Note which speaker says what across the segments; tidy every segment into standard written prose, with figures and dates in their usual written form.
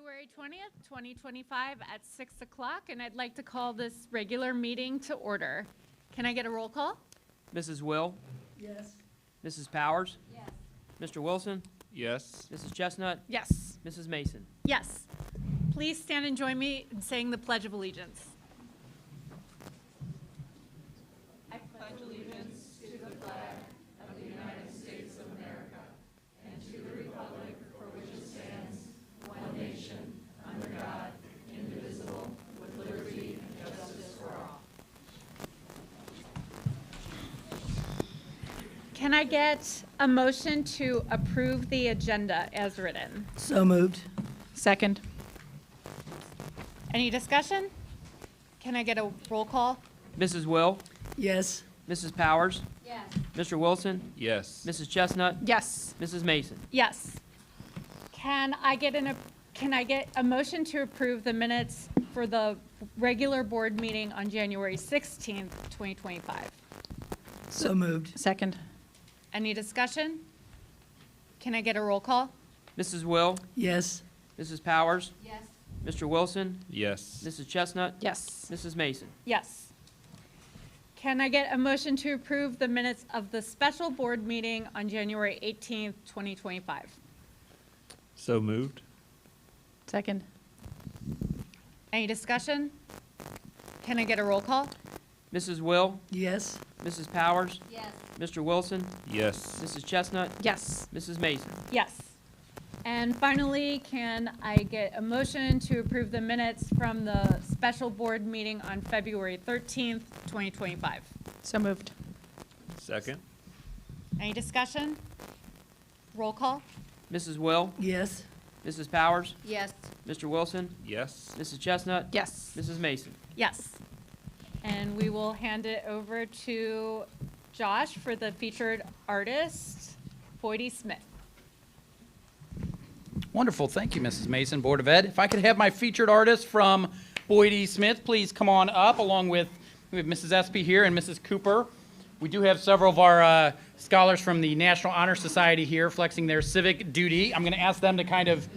Speaker 1: January 20th, 2025 at 6 o'clock, and I'd like to call this regular meeting to order. Can I get a roll call?
Speaker 2: Mrs. Will?
Speaker 3: Yes.
Speaker 2: Mrs. Powers?
Speaker 1: Yes.
Speaker 2: Mr. Wilson?
Speaker 4: Yes.
Speaker 2: Mrs. Chestnut?
Speaker 1: Yes.
Speaker 2: Mrs. Mason?
Speaker 1: Yes. Please stand and join me in saying the Pledge of Allegiance. I pledge allegiance to the flag of the United States of America and to the republic for which it stands, one nation, under God, indivisible, with liberty and justice for all. Can I get a motion to approve the agenda as written?
Speaker 3: So moved.
Speaker 5: Second.
Speaker 1: Any discussion? Can I get a roll call?
Speaker 2: Mrs. Will?
Speaker 3: Yes.
Speaker 2: Mrs. Powers?
Speaker 1: Yes.
Speaker 2: Mr. Wilson?
Speaker 4: Yes.
Speaker 2: Mrs. Chestnut?
Speaker 5: Yes.
Speaker 2: Mrs. Mason?
Speaker 1: Yes. Can I get a motion to approve the minutes for the regular board meeting on January 16th, 2025?
Speaker 3: So moved.
Speaker 5: Second.
Speaker 1: Any discussion? Can I get a roll call?
Speaker 2: Mrs. Will?
Speaker 3: Yes.
Speaker 2: Mrs. Powers?
Speaker 1: Yes.
Speaker 2: Mr. Wilson?
Speaker 4: Yes.
Speaker 2: Mrs. Chestnut?
Speaker 5: Yes.
Speaker 2: Mrs. Mason?
Speaker 1: Yes. Can I get a motion to approve the minutes of the special board meeting on January 18th, 2025?
Speaker 4: So moved.
Speaker 5: Second.
Speaker 1: Any discussion? Can I get a roll call?
Speaker 2: Mrs. Will?
Speaker 3: Yes.
Speaker 2: Mrs. Powers?
Speaker 1: Yes.
Speaker 2: Mr. Wilson?
Speaker 4: Yes.
Speaker 2: Mrs. Chestnut?
Speaker 5: Yes.
Speaker 2: Mrs. Mason?
Speaker 1: Yes. And finally, can I get a motion to approve the minutes from the special board meeting on February 13th, 2025?
Speaker 5: So moved.
Speaker 4: Second.
Speaker 1: Any discussion? Roll call?
Speaker 2: Mrs. Will?
Speaker 3: Yes.
Speaker 2: Mrs. Powers?
Speaker 1: Yes.
Speaker 2: Mr. Wilson?
Speaker 4: Yes.
Speaker 2: Mrs. Chestnut?
Speaker 5: Yes.
Speaker 2: Mrs. Mason?
Speaker 1: Yes. And we will hand it over to Josh for the featured artist, Boydie Smith.
Speaker 6: Wonderful. Thank you, Mrs. Mason, Board of Ed. If I could have my featured artist from Boydie Smith, please come on up, along with we have Mrs. Espy here and Mrs. Cooper. We do have several of our scholars from the National Honor Society here flexing their civic duty. I'm going to ask them to kind of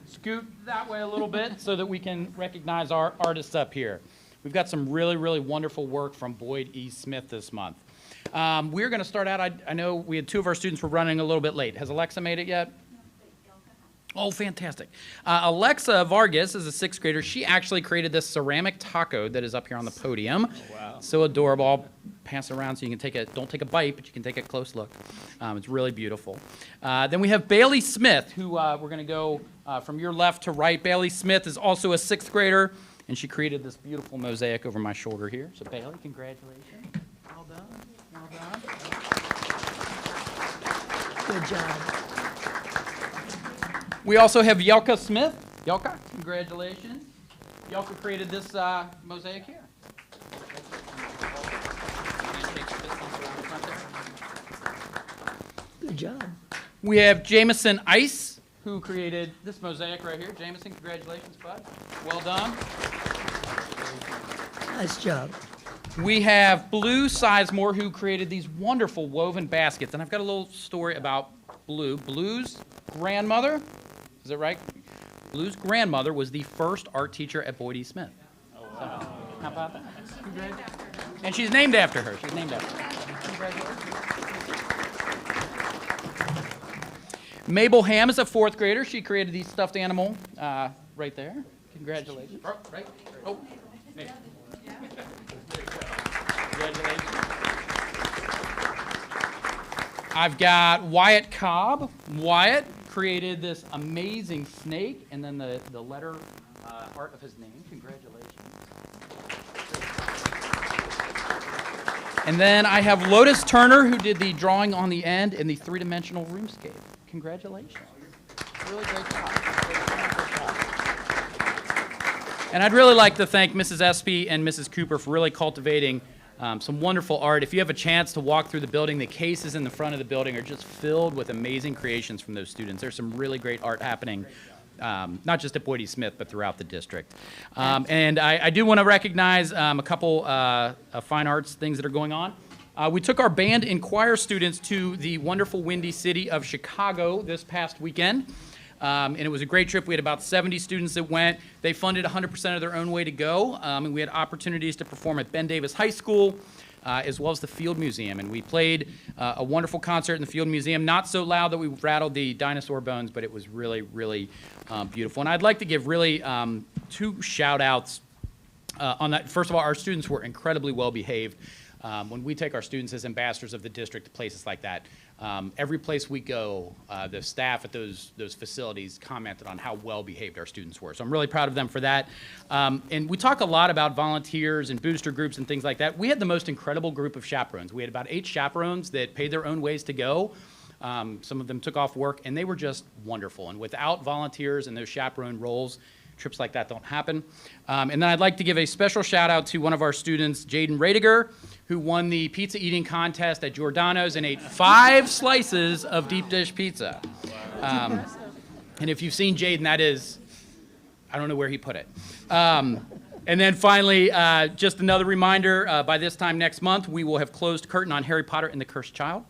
Speaker 6: scoot that way a little bit so that we can recognize our artists up here. We've got some really, really wonderful work from Boyd E. Smith this month. We're going to start out, I know we had two of our students were running a little bit late. Has Alexa made it yet? Oh, fantastic. Alexa Vargas is a sixth grader. She actually created this ceramic taco that is up here on the podium.
Speaker 4: Oh, wow.
Speaker 6: So adorable. I'll pass it around so you can take it. Don't take a bite, but you can take a close look. It's really beautiful. Then we have Bailey Smith, who we're going to go from your left to right. Bailey Smith is also a sixth grader, and she created this beautiful mosaic over my shoulder here. So Bailey, congratulations. Well done. Well done.
Speaker 3: Good job.
Speaker 6: We also have Yelka Smith. Yelka, congratulations. Yelka created this mosaic here.
Speaker 3: Good job.
Speaker 6: We have Jameson Ice, who created this mosaic right here. Jameson, congratulations, bud. Well done.
Speaker 3: Nice job.
Speaker 6: We have Blue Sizemore, who created these wonderful woven baskets. And I've got a little story about Blue. Blue's grandmother, is it right? Blue's grandmother was the first art teacher at Boyd E. Smith. Oh, wow. So, how about that? And she's named after her. She's named after her. Congratulations. Mabel Ham is a fourth grader. She created the stuffed animal right there. Congratulations. Oh, right. Oh, Mabel. Congratulations. I've got Wyatt Cobb. Wyatt created this amazing snake and then the letter art of his name. Congratulations. And then I have Lotus Turner, who did the drawing on the end in the three-dimensional roomscape. Congratulations. Really great job. And I'd really like to thank Mrs. Espy and Mrs. Cooper for really cultivating some wonderful art. If you have a chance to walk through the building, the cases in the front of the building are just filled with amazing creations from those students. There's some really great art happening, not just at Boyd E. Smith, but throughout the district. And I do want to recognize a couple fine arts things that are going on. We took our band and choir students to the wonderful Windy City of Chicago this past weekend. And it was a great trip. We had about 70 students that went. They funded 100% of their own way to go. And we had opportunities to perform at Ben Davis High School, as well as the Field Museum. And we played a wonderful concert in the Field Museum, not so loud that we rattled the dinosaur bones, but it was really, really beautiful. And I'd like to give really 2 shout-outs on that. First of all, our students were incredibly well-behaved. When we take our students as ambassadors of the district to places like that, every place we go, the staff at those facilities commented on how well-behaved our students were. So I'm really proud of them for that. And we talk a lot about volunteers and booster groups and things like that. We had the most incredible group of chaperones. We had about 8 chaperones that paid their own ways to go. Some of them took off work, and they were just wonderful. And without volunteers and those chaperone roles, trips like that don't happen. And then I'd like to give a special shout out to one of our students, Jaden Radiger, who won the pizza eating contest at Giordano's and ate 5 slices of deep dish pizza. And if you've seen Jaden, that is, I don't know where he put it. And then finally, just another reminder, by this time next month, we will have closed curtain on Harry Potter and the Cursed Child.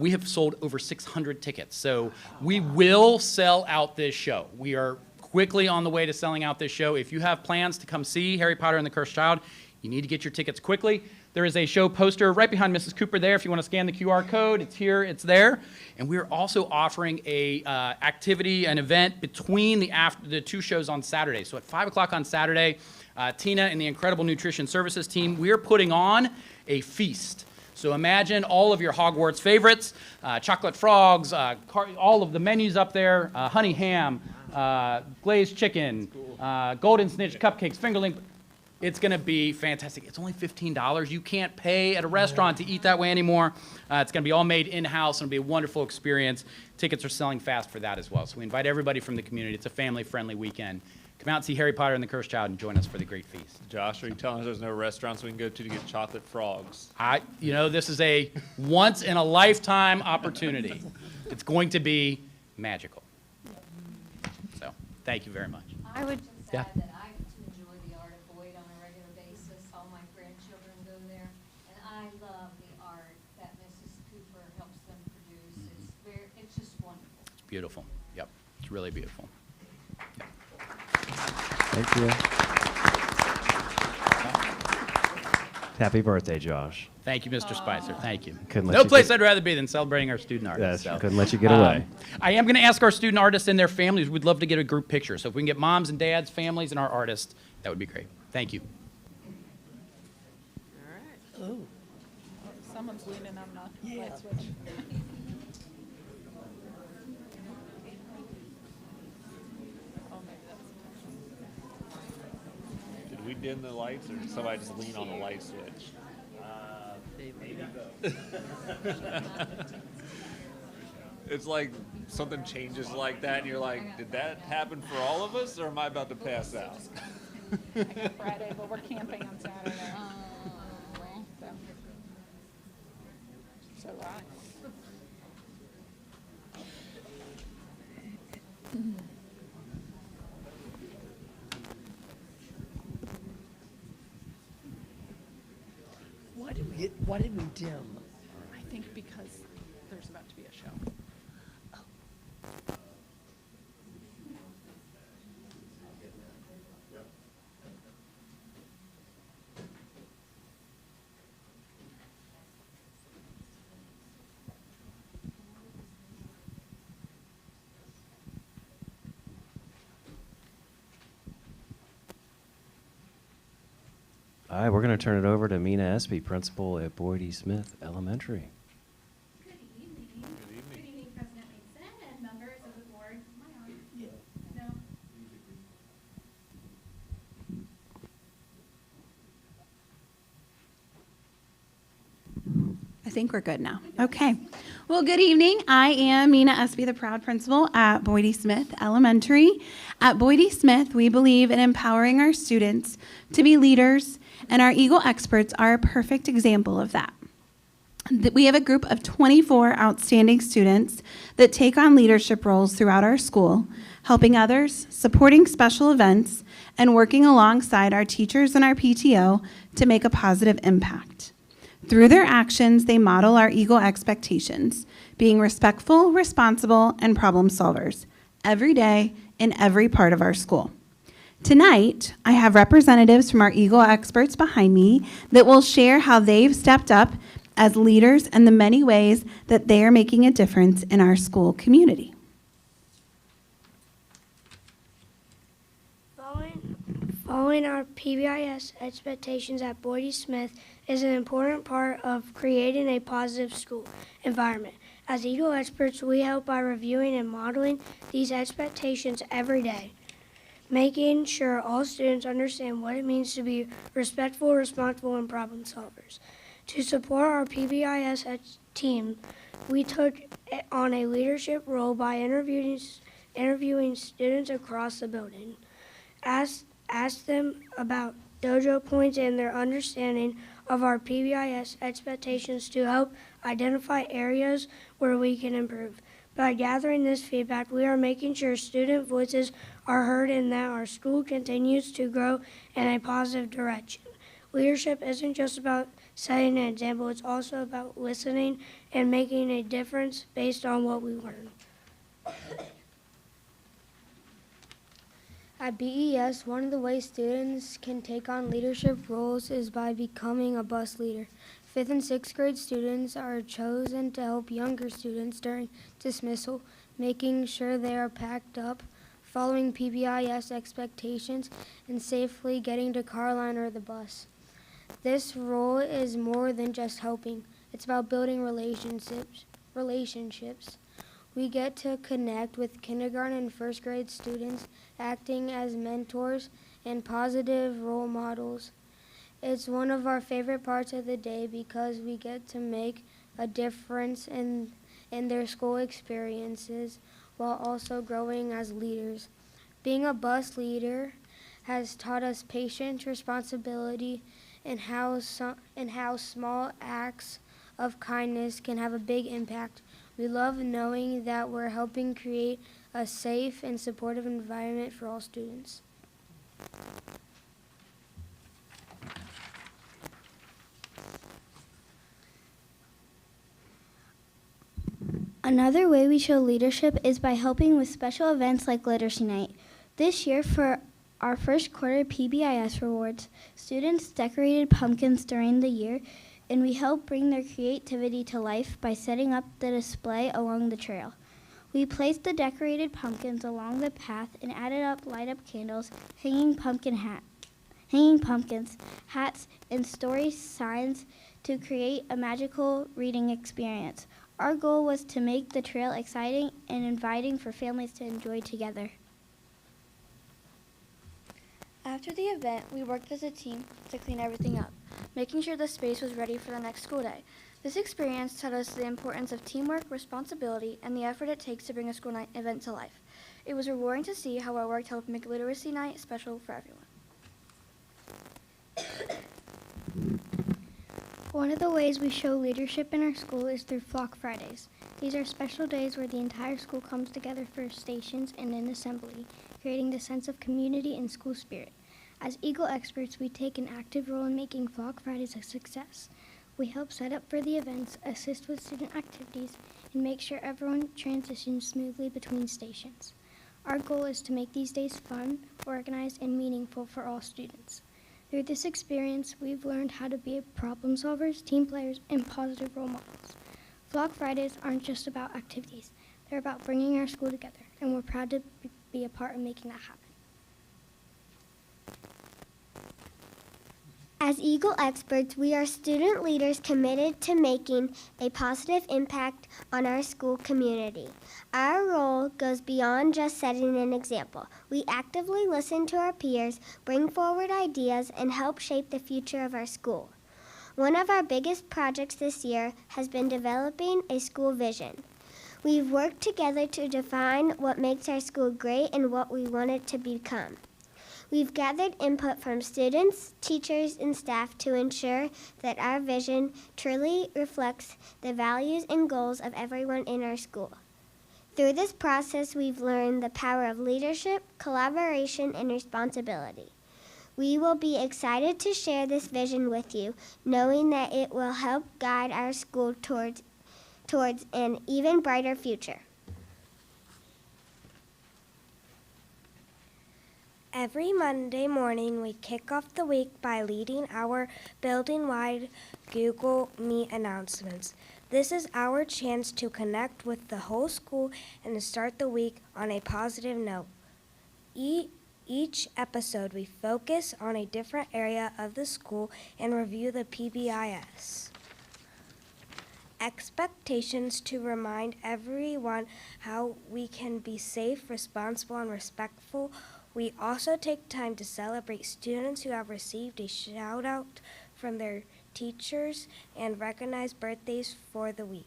Speaker 6: We have sold over 600 tickets, so we will sell out this show. We are quickly on the way to selling out this show. If you have plans to come see Harry Potter and the Cursed Child, you need to get your tickets quickly. There is a show poster right behind Mrs. Cooper there. If you want to scan the QR code, it's here, it's there. And we're also offering a activity, an event between the 2 shows on Saturday. So at 5 o'clock on Saturday, Tina and the Incredible Nutrition Services team, we're putting on a feast. So imagine all of your Hogwarts favorites, chocolate frogs, all of the menus up there, honey ham, glazed chicken, golden snitch cupcakes, fingerling. It's going to be fantastic. It's only $15. You can't pay at a restaurant to eat that way anymore. It's going to be all made in-house, and it'll be a wonderful experience. Tickets are selling fast for that as well. So we invite everybody from the community. It's a family-friendly weekend. Come out and see Harry Potter and the Cursed Child and join us for the great feast.
Speaker 4: Josh, are you telling us there's no restaurants we can go to get chocolate frogs?
Speaker 6: This is a once-in-a-lifetime opportunity. It's going to be magical. So, thank you very much.
Speaker 1: I would just
Speaker 6: Yeah.
Speaker 1: add that I get to enjoy the art of Boyd on a regular basis. All my grandchildren go there, and I love the art that Mrs. Cooper helps them produce. It's just wonderful.
Speaker 6: It's beautiful. Yep, it's really beautiful.
Speaker 7: Thank you. Happy birthday, Josh.
Speaker 6: Thank you, Mr. Spicer. Thank you.
Speaker 7: Couldn't let
Speaker 6: No
Speaker 7: you
Speaker 6: place
Speaker 7: get-
Speaker 6: I'd rather be than celebrating our student artists.
Speaker 7: Yes, couldn't let you get away.
Speaker 6: I am going to ask our student artists and their families. We'd love to get a group picture. So if we can get moms and dads, families, and our artists, that would be great. Thank you.
Speaker 5: Someone's leaning on the light switch. Oh, maybe that's-
Speaker 4: Did we dim the lights, or did somebody just lean on the light switch? It's like something changes like that, and you're like, did that happen for all of us, or am I about to pass out?
Speaker 5: I got Friday, but we're camping on Saturday. So do I.
Speaker 3: Why did we dim?
Speaker 5: I think because there's about to be a show.
Speaker 7: All right, we're going to turn it over to Mina Espy, principal at Boyd E. Smith Elementary.
Speaker 8: Good evening. Good evening, President Mason and members of the board. Am I on? No. I think we're good now. Okay. Well, good evening. I am Mina Espy, the proud principal at Boyd E. Smith Elementary. At Boyd E. Smith, we believe in empowering our students to be leaders, and our Eagle experts are a perfect example of that. We have a group of 24 outstanding students that take on leadership roles throughout our school, helping others, supporting special events, and working alongside our teachers and our PTO to make a positive impact. Through their actions, they model our Eagle expectations, being respectful, responsible, and problem solvers. every day in every part of our school. Tonight, I have representatives from our Eagle experts behind me that will share how they've stepped up as leaders and the many ways that they are making a difference in our school community.
Speaker 9: Following our PBIS expectations at Boydie Smith is an important part of creating a positive school environment. As Eagle experts, we help by reviewing and modeling these expectations every day, making sure all students understand what it means to be respectful, responsible, and problem solvers. To support our PBIS team, we took on a leadership role by interviewing students across the building. Asked them about dojo points and their understanding of our PBIS expectations to help identify areas where we can improve. By gathering this feedback, we are making sure student voices are heard and that our school continues to grow in a positive direction. Leadership isn't just about setting an example, it's also about listening and making a difference based on what we learn.
Speaker 10: At BES, one of the ways students can take on leadership roles is by becoming a bus leader. 5th and 6th grade students are chosen to help younger students during dismissal, making sure they are packed up, following PBIS expectations, and safely getting to car line or the bus. This role is more than just helping. It's about building relationships. We get to connect with kindergarten and 1st grade students, acting as mentors and positive role models. It's one of our favorite parts of the day because we get to make a difference in their school experiences while also growing as leaders. Being a bus leader has taught us patience, responsibility, and how small acts of kindness can have a big impact. We love knowing that we're helping create a safe and supportive environment for all students.
Speaker 11: Another way we show leadership is by helping with special events like Literacy Night. This year, for our first quarter PBIS rewards, students decorated pumpkins during the year, and we helped bring their creativity to life by setting up the display along the trail. We placed the decorated pumpkins along the path and added up light-up candles, hanging pumpkins, hats, and story signs to create a magical reading experience. Our goal was to make the trail exciting and inviting for families to enjoy together.
Speaker 12: After the event, we worked as a team to clean everything up, making sure the space was ready for the next school day. This experience taught us the importance of teamwork, responsibility, and the effort it takes to bring a school night event to life. It was rewarding to see how our work helped make Literacy Night special for everyone.
Speaker 11: One of the ways we show leadership in our school is through Flock Fridays. These are special days where the entire school comes together for stations and an assembly, creating the sense of community and school spirit. As Eagle experts, we take an active role in making Flock Fridays a success. We help set up for the events, assist with student activities, and make sure everyone transitions smoothly between stations. Our goal is to make these days fun, organized, and meaningful for all students. Through this experience, we've learned how to be problem solvers, team players, and positive role models. Flock Fridays aren't just about activities. They're about bringing our school together, and we're proud to be a part of making that happen.
Speaker 13: As Eagle experts, we are student leaders committed to making a positive impact on our school community. Our role goes beyond just setting an example. We actively listen to our peers, bring forward ideas, and help shape the future of our school. One of our biggest projects this year has been developing a school vision. We've worked together to define what makes our school great and what we want it to become. We've gathered input from students, teachers, and staff to ensure that our vision truly reflects the values and goals of everyone in our school. Through this process, we've learned the power of leadership, collaboration, and responsibility. We will be excited to share this vision with you, knowing that it will help guide our school towards an even brighter future.
Speaker 9: Every Monday morning, we kick off the week by leading our building-wide Google Meet announcements. This is our chance to connect with the whole school and to start the week on a positive note. Each episode, we focus on a different area of the school and review the PBIS. Expectations to remind everyone how we can be safe, responsible, and respectful. We also take time to celebrate students who have received a shout out from their teachers and recognize birthdays for the week.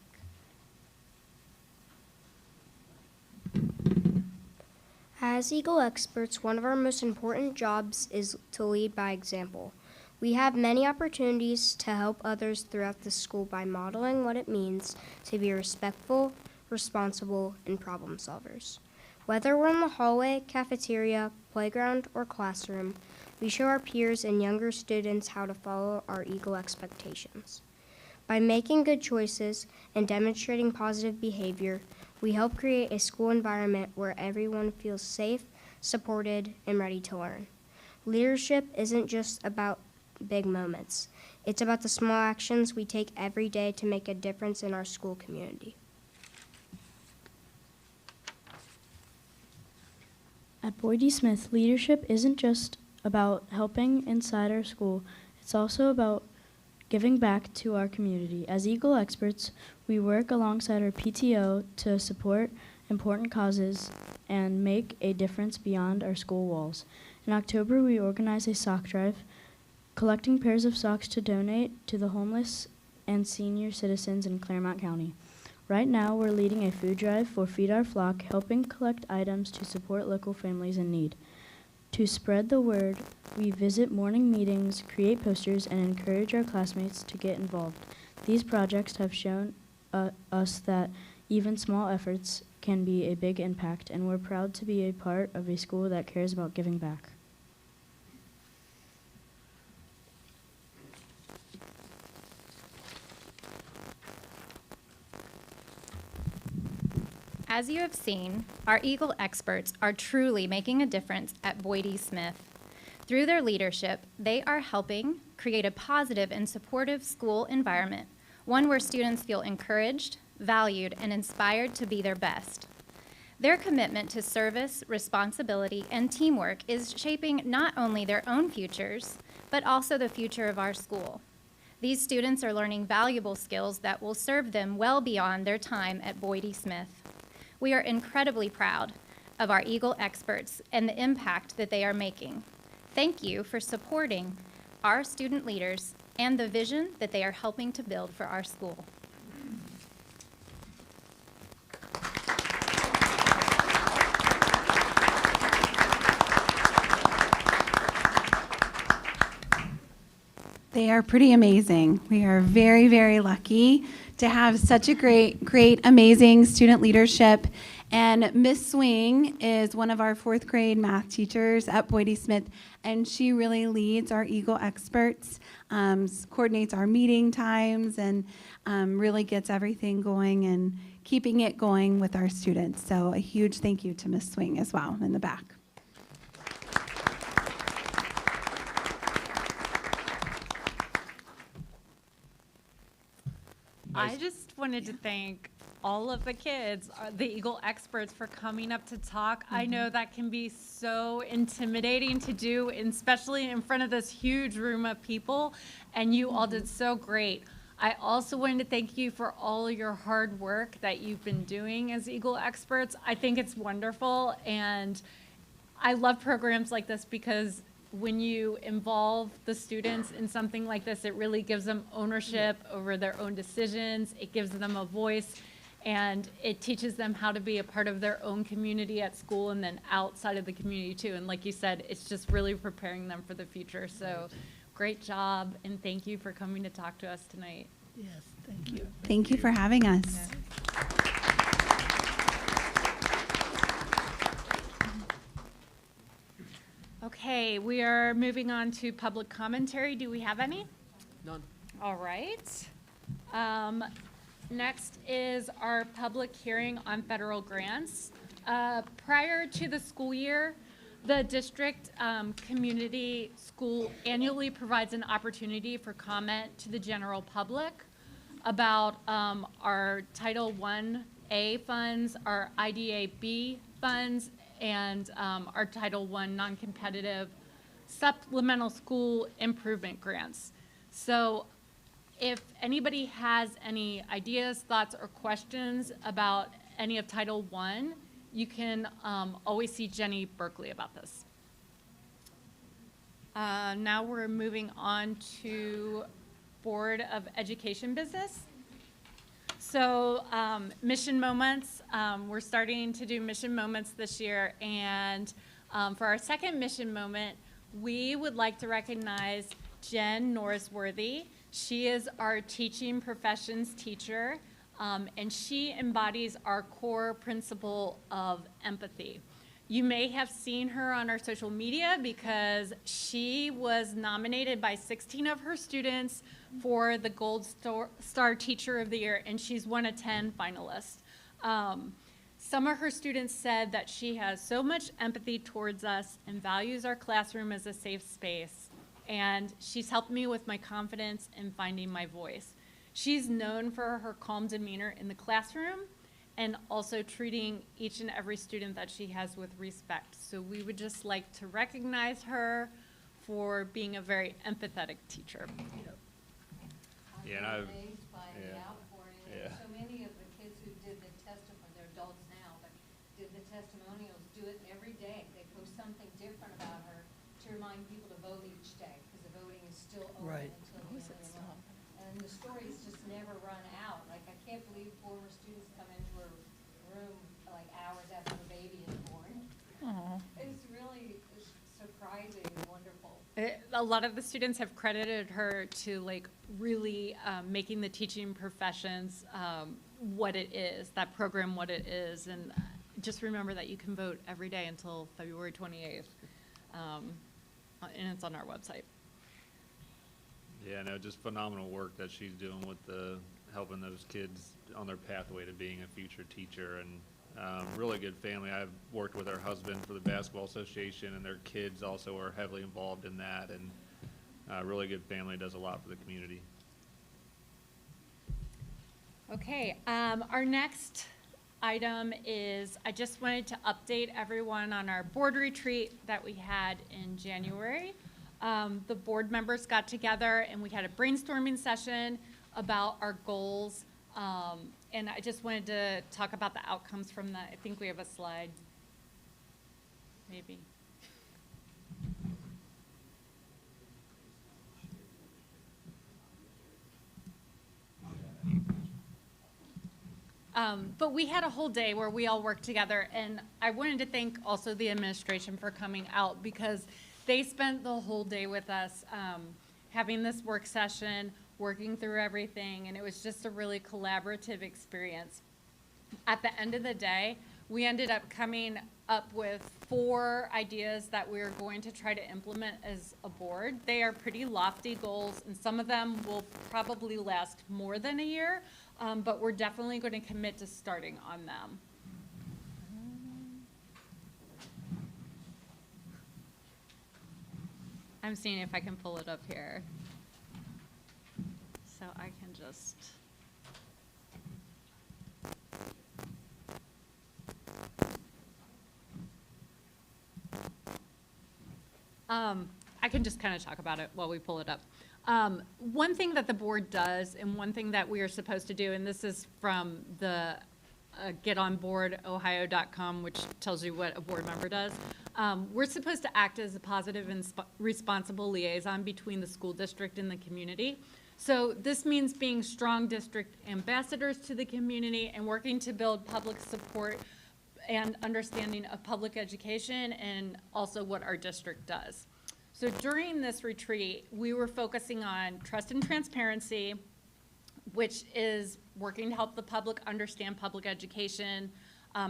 Speaker 10: As Eagle experts, one of our most important jobs is to lead by example. We have many opportunities to help others throughout the school by modeling what it means to be respectful, responsible, and problem solvers. Whether we're in the hallway, cafeteria, playground, or classroom, we show our peers and younger students how to follow our Eagle expectations. By making good choices and demonstrating positive behavior, we help create a school environment where everyone feels safe, supported, and ready to learn. Leadership isn't just about big moments. It's about the small actions we take every day to make a difference in our school community.
Speaker 14: At Boyd Smith, leadership isn't just about helping inside our school, it's also about giving back to our community. As Eagle experts, we work alongside our PTO to support important causes and make a difference beyond our school walls. In October, we organize a sock drive, collecting pairs of socks to donate to the homeless and senior citizens in Claremont County. Right now, we're leading a food drive for Feed Our Flock, helping collect items to support local families in need. To spread the word, we visit morning meetings, create posters, and encourage our classmates to get involved. These projects have shown us that even small efforts can be a big impact, and we're proud to be a part of a school that cares about giving back.
Speaker 1: As you have seen, our Eagle experts are truly making a difference at Boyd Smith. Through their leadership, they are helping create a positive and supportive school environment, one where students feel encouraged, valued, and inspired to be their best. Their commitment to service, responsibility, and teamwork is shaping not only their own futures, but also the future of our school. These students are learning valuable skills that will serve them well beyond their time at Boyd Smith. We are incredibly proud of our Eagle experts and the impact that they are making. Thank you for supporting our student leaders and the vision that they are helping to build for our school.
Speaker 8: They are pretty amazing. We are very, very lucky to have such a great, amazing student leadership. And Miss Swing is one of our 4th grade math teachers at Boyd Smith, and she really leads our Eagle experts, coordinates our meeting times, and really gets everything going and keeping it going with our students. So a huge thank you to Miss Swing as well in the back.
Speaker 15: I just wanted to thank all of the kids, the Eagle experts, for coming up to talk. I know that can be so intimidating to do, and especially in front of this huge room of people, and you all did so great. I also wanted to thank you for all of your hard work that you've been doing as Eagle experts. I think it's wonderful, and I love programs like this because when you involve the students in something like this, it really gives them ownership over their own decisions. It gives them a voice, and it teaches them how to be a part of their own community at school and then outside of the community too. And like you said, it's just really preparing them for the future. So great job, and thank you for coming to talk to us tonight.
Speaker 3: Yes, thank you.
Speaker 8: Thank you for having us.
Speaker 15: Yeah. Okay, we are moving on to public commentary. Do we have any?
Speaker 2: None.
Speaker 15: All right. Next is our public hearing on federal grants. Prior to the school year, The district community school annually provides an opportunity for comment to the general public about our Title I-A funds, our IDA-B funds, and our Title I non-competitive supplemental school improvement grants. So if anybody has any ideas, thoughts, or questions about any of Title I, you can always see Jenny Berkeley about this. Now we're moving on to Board of Education business. So mission moments, we're starting to do mission moments this year, and for our second mission moment, we would like to recognize Jen Norrisworthy. She is our teaching professions teacher, and she embodies our core principle of empathy. You may have seen her on our social media because she was nominated by 16 of her students for the Gold Star Teacher of the Year, and she's one of 10 finalists. Some of her students said that she has so much empathy towards us and values our classroom as a safe space, and she's helped me with my confidence in finding my voice. She's known for her calm demeanor in the classroom and also treating each and every student that she has with respect. So we would just like to recognize her for being a very empathetic teacher.
Speaker 4: Yeah, and
Speaker 1: I'm amazed by the outpouring.
Speaker 4: Yeah.
Speaker 1: So many of the kids who did the testimony, they're adults now, but did the testimonials, do it every day. They post something different about her to remind people to vote each day, because the voting is still open until the end of the month. And the stories just never run out. Like, I can't believe former students come into a room like hours after the baby is born. It's really surprising and wonderful.
Speaker 15: A lot of the students have credited her to like really making the teaching professions what it is, that program what it is, and just remember that you can vote every day until February 28th, and it's on our website.
Speaker 4: Yeah, no, just phenomenal work that she's doing with the helping those kids on their pathway to being a future teacher, and really good family. I've worked with her husband for the Basketball Association, and their kids also are heavily involved in that, and really good family, does a lot for the community.
Speaker 15: Okay, our next item is, I just wanted to update everyone on our board retreat that we had in January. The board members got together and we had a brainstorming session about our goals. And I just wanted to talk about the outcomes from that. I think we have a slide, maybe. But we had a whole day where we all worked together, and I wanted to thank also the administration for coming out, because they spent the whole day with us having this work session, working through everything, and it was just a really collaborative experience. At the end of the day, we ended up coming up with 4 ideas that we are going to try to implement as a board. They are pretty lofty goals, and some of them will probably last more than a year, but we're definitely going to commit to starting on them. I'm seeing if I can pull it up here. So I can just. I can just kind of talk about it while we pull it up. One thing that the board does, and one thing that we are supposed to do, and this is from the getonboardohio.com, which tells you what a board member does. We're supposed to act as a positive and responsible liaison between the school district and the community. So this means being strong district ambassadors to the community and working to build public support and understanding of public education and also what our district does. So during this retreat, we were focusing on trust and transparency, which is working to help the public understand public education.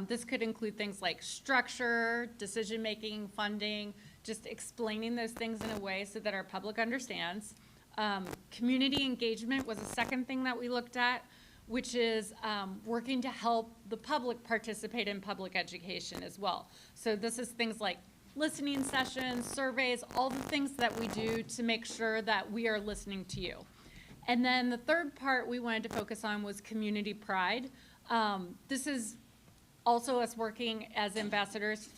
Speaker 15: This could include things like structure, decision-making, funding, just explaining those things in a way so that our public understands. Community engagement was a second thing that we looked at, which is working to help the public participate in public education as well. So this is things like listening sessions, surveys, all the things that we do to make sure that we are listening to you. And then the third part we wanted to focus on was community pride. This is also us working as ambassadors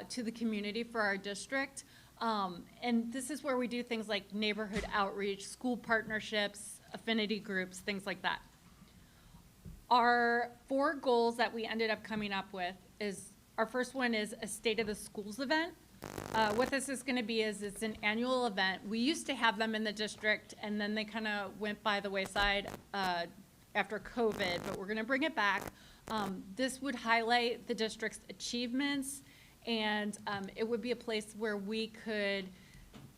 Speaker 15: to the community for our district. And this is where we do things like neighborhood outreach, school partnerships, affinity groups, things like that. Our 4 goals that we ended up coming up with is, our first one is a State of the Schools event. What this is going to be is it's an annual event. We used to have them in the district, and then they kind of went by the wayside after COVID, but we're going to bring it back. This would highlight the district's achievements, and it would be a place where we could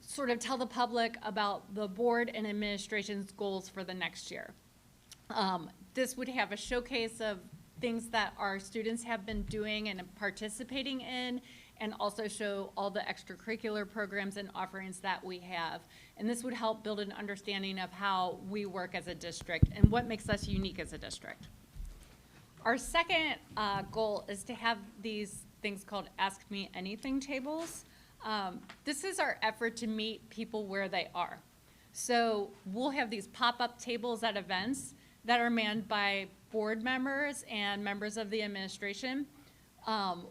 Speaker 15: sort of tell the public about the board and administration's goals for the next year. This would have a showcase of things that our students have been doing and participating in, and also show all the extracurricular programs and offerings that we have. And this would help build an understanding of how we work as a district and what makes us unique as a district. Our second goal is to have these things called Ask Me Anything tables. This is our effort to meet people where they are. So we'll have these pop-up tables at events that are manned by board members and members of the administration,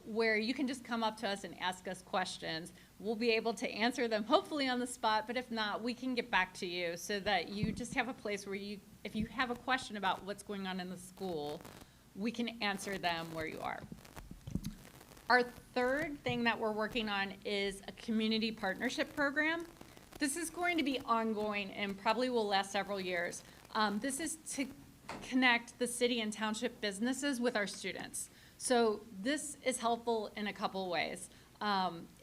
Speaker 15: where you can just come up to us and ask us questions. We'll be able to answer them hopefully on the spot, but if not, we can get back to you so that you just have a place where you, if you have a question about what's going on in the school, we can answer them where you are. Our third thing that we're working on is a community partnership program. This is going to be ongoing and probably will last several years. This is to connect the city and township businesses with our students. So this is helpful in a couple ways.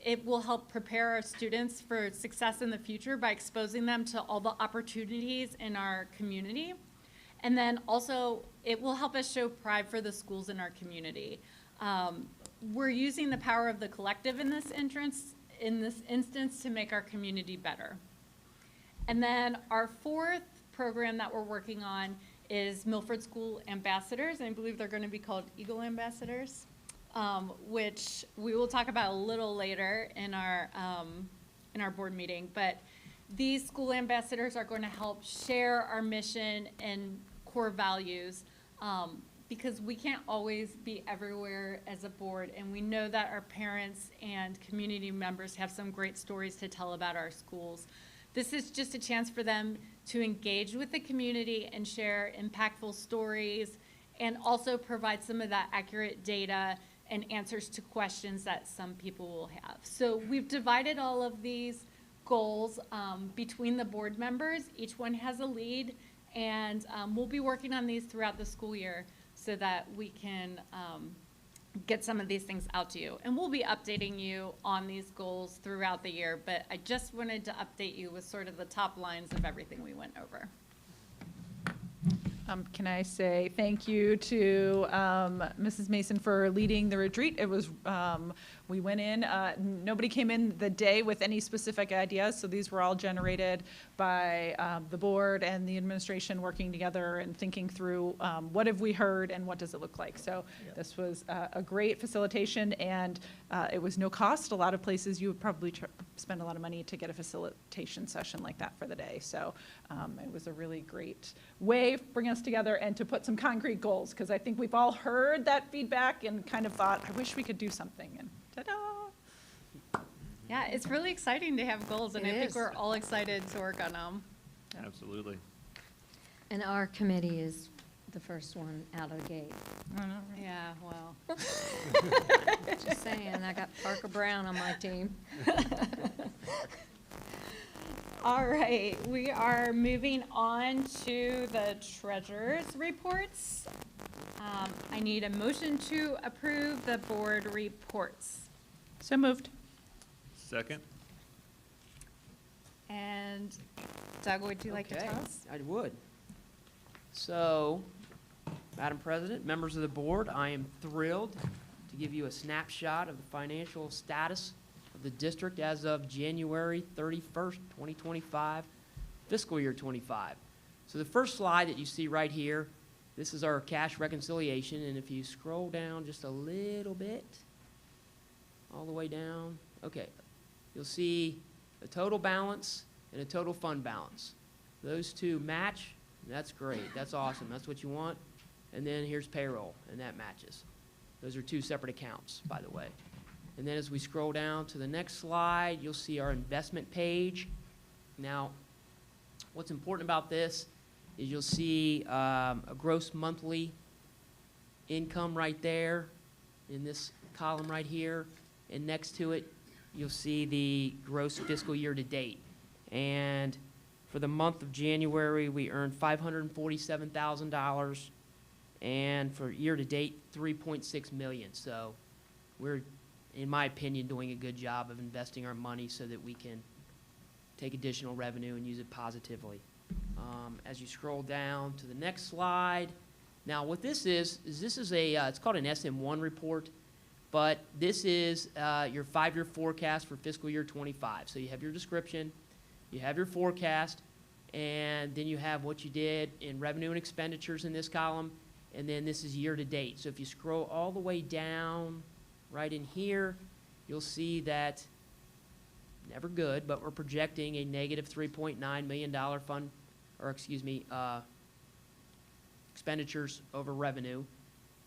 Speaker 15: It will help prepare our students for success in the future by exposing them to all the opportunities in our community. And then also, it will help us show pride for the schools in our community. We're using the power of the collective in this instance to make our community better. And then our fourth program that we're working on is Milford School Ambassadors, and I believe they're going to be called Eagle Ambassadors, which we will talk about a little later in our board meeting. But these school ambassadors are going to help share our mission and core values, because we can't always be everywhere as a board, and we know that our parents and community members have some great stories to tell about our schools. This is just a chance for them to engage with the community and share impactful stories, and also provide some of that accurate data and answers to questions that some people will have. So we've divided all of these goals between the board members. Each one has a lead, and we'll be working on these throughout the school year so that we can get some of these things out to you. And we'll be updating you on these goals throughout the year, but I just wanted to update you with sort of the top lines of everything we went over.
Speaker 5: Can I say thank you to Mrs. Mason for leading the retreat? It was, we went in, nobody came in the day with any specific ideas, so these were all generated by the board and the administration working together and thinking through what have we heard and what does it look like. So this was a great facilitation, and it was no cost. A lot of places you would probably spend a lot of money to get a facilitation session like that for the day. So it was a really great way of bringing us together and to put some concrete goals, because I think we've all heard that feedback and kind of thought, I wish we could do something, and ta-da!
Speaker 15: Yeah, it's really exciting to have goals, and I think we're all excited to work on them.
Speaker 4: Absolutely.
Speaker 1: And our committee is the first one out of the gate.
Speaker 15: Yeah, well.
Speaker 1: Just saying, I got Parker Brown on my team.
Speaker 15: All right, we are moving on to the treasurer's reports. I need a motion to approve the board reports.
Speaker 5: So moved.
Speaker 4: Second?
Speaker 15: And Doug, would you like to tell us?
Speaker 2: I would. So, Madam President, members of the board, I am thrilled to give you a snapshot of the financial status of the district as of January 31st, 2025, fiscal year 25. So the first slide that you see right here, this is our cash reconciliation, and if you scroll down just a little bit, all the way down, Okay, you'll see a total balance and a total fund balance. Those two match, that's great, that's awesome, that's what you want. And then here's payroll, and that matches. Those are two separate accounts, by the way. And then as we scroll down to the next slide, you'll see our investment page. Now, what's important about this is you'll see a gross monthly income right there in this column right here. And next to it, you'll see the gross fiscal year to date. And for the month of January, we earned $547,000. And for year to date, $3.6 million. So we're, in my opinion, doing a good job of investing our money so that we can take additional revenue and use it positively. As you scroll down to the next slide, now what this is this is a, it's called an SM1 report, but this is your 5-year forecast for fiscal year 25. So you have your description, you have your forecast, and then you have what you did in revenue and expenditures in this column, and then this is year to date. So if you scroll all the way down right in here, you'll see that, never good, but we're projecting a negative $3.9 million fund, or excuse me, expenditures over revenue,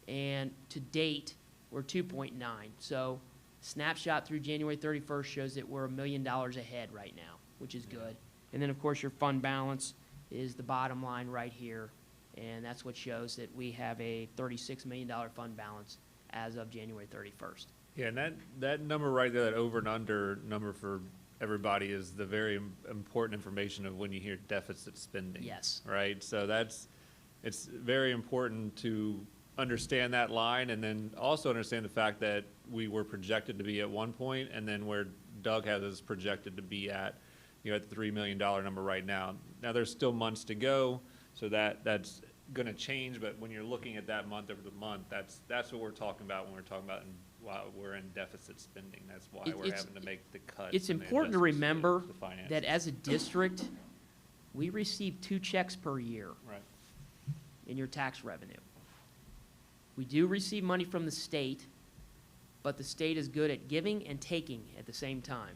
Speaker 2: and to date, we're 2.9. So snapshot through January 31st shows that we're $1 million ahead right now, which is good. And then, of course, your fund balance is the bottom line right here, and that's what shows that we have a $36 million fund balance as of January 31st.
Speaker 4: Yeah, and that number right there, that over and under number for everybody, is the very important information of when you hear deficit spending.
Speaker 2: Yes.
Speaker 4: Right? So it's very important to understand that line, and then also understand the fact that we were projected to be at one point, and then where Doug has us projected to be at, at the $3 million number right now. Now, there's still months to go, so that's going to change, but when you're looking at that month over the month, that's what we're talking about when we're talking about why we're in deficit spending. That's why we're having to make the cuts.
Speaker 2: It's important to remember that as a district, we receive 2 checks per year in your tax revenue. We do receive money from the state, but the state is good at giving and taking at the same time.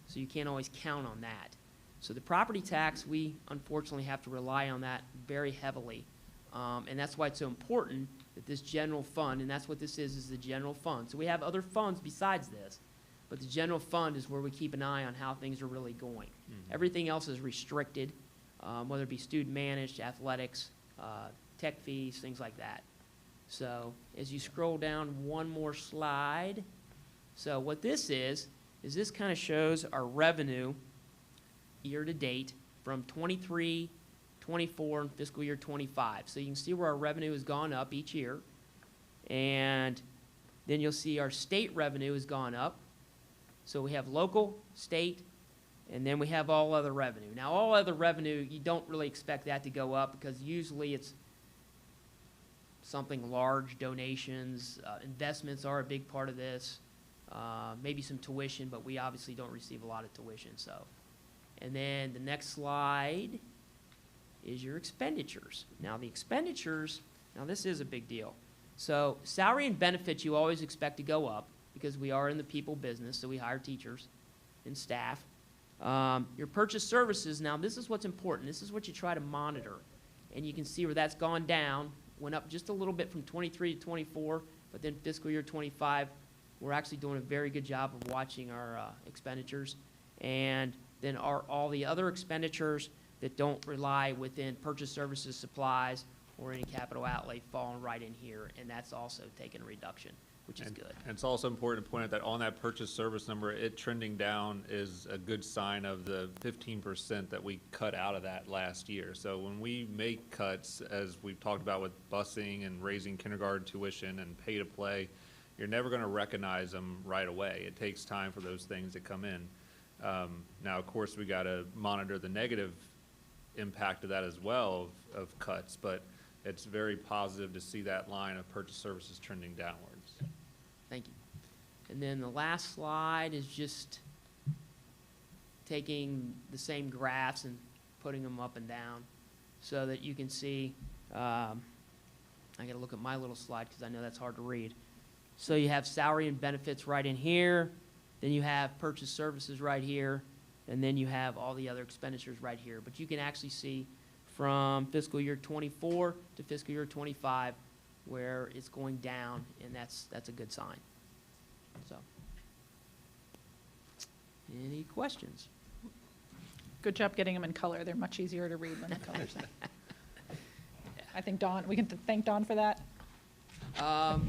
Speaker 2: So you can't always count on that. So the property tax, we unfortunately have to rely on that very heavily. And that's why it's so important that this general fund, and that's what this is the general fund. So we have other funds besides this, but the general fund is where we keep an eye on how things are really going. Mm-hmm. Everything else is restricted, whether it be student managed, athletics, tech fees, things like that. So as you scroll down one more slide, so what this is this kind of shows our revenue year to date from 23, 24, and fiscal year 25. So you can see where our revenue has gone up each year. And then you'll see our state revenue has gone up. So we have local, state, and then we have all other revenue. Now, all other revenue, you don't really expect that to go up because usually it's something large, donations, investments are a big part of this, maybe some tuition, but we obviously don't receive a lot of tuition. So, and then the next slide is your expenditures. Now the expenditures, now this is a big deal. So salary and benefits you always expect to go up because we are in the people business, so we hire teachers and staff. Your purchase services, now this is what's important. This is what you try to monitor. And you can see where that's gone down, went up just a little bit from 23 to 24, but then fiscal year 25, we're actually doing a very good job of watching our expenditures. And then all the other expenditures that don't rely within purchase services, supplies, or any capital outlay falling right in here, and that's also taken a reduction, which is good.
Speaker 4: And it's also important to point out that on that purchase service number, it trending down is a good sign of the 15% that we cut out of that last year. So when we make cuts, as we've talked about with busing and raising kindergarten tuition and pay to play, you're never going to recognize them right away. It takes time for those things to come in. Now, of course, we got to monitor the negative impact of that as well of cuts, but it's very positive to see that line of purchase services trending downwards.
Speaker 2: Thank you. And then the last slide is just taking the same graphs and putting them up and down so that you can see, I got to look at my little slide because I know that's hard to read. So you have salary and benefits right in here. then you have purchase services right here, and then you have all the other expenditures right here. But you can actually see from fiscal year 24 to fiscal year 25 where it's going down, and that's a good sign. So, any questions?
Speaker 5: Good job getting them in color. They're much easier to read when the color's in. I think Dawn, we can thank Dawn for that.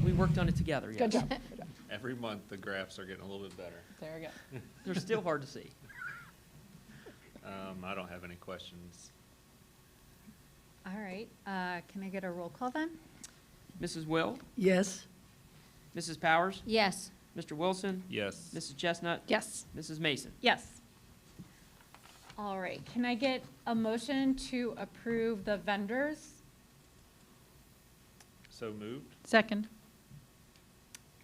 Speaker 2: We worked on it together, yes.
Speaker 5: Good job. Good job.
Speaker 4: Every month, the graphs are getting a little bit better.
Speaker 5: There we go.
Speaker 2: They're still hard to see.
Speaker 4: I don't have any questions.
Speaker 15: All right, can I get a roll call then?
Speaker 2: Mrs. Will,
Speaker 3: Yes.
Speaker 2: Mrs. Powers,
Speaker 15: Yes.
Speaker 2: Mr. Wilson,
Speaker 4: Yes.
Speaker 2: Mrs. Chestnut,
Speaker 5: Yes.
Speaker 2: Mrs. Mason.
Speaker 15: Yes. All right, can I get a motion to approve the vendors?
Speaker 4: So moved?
Speaker 5: Second.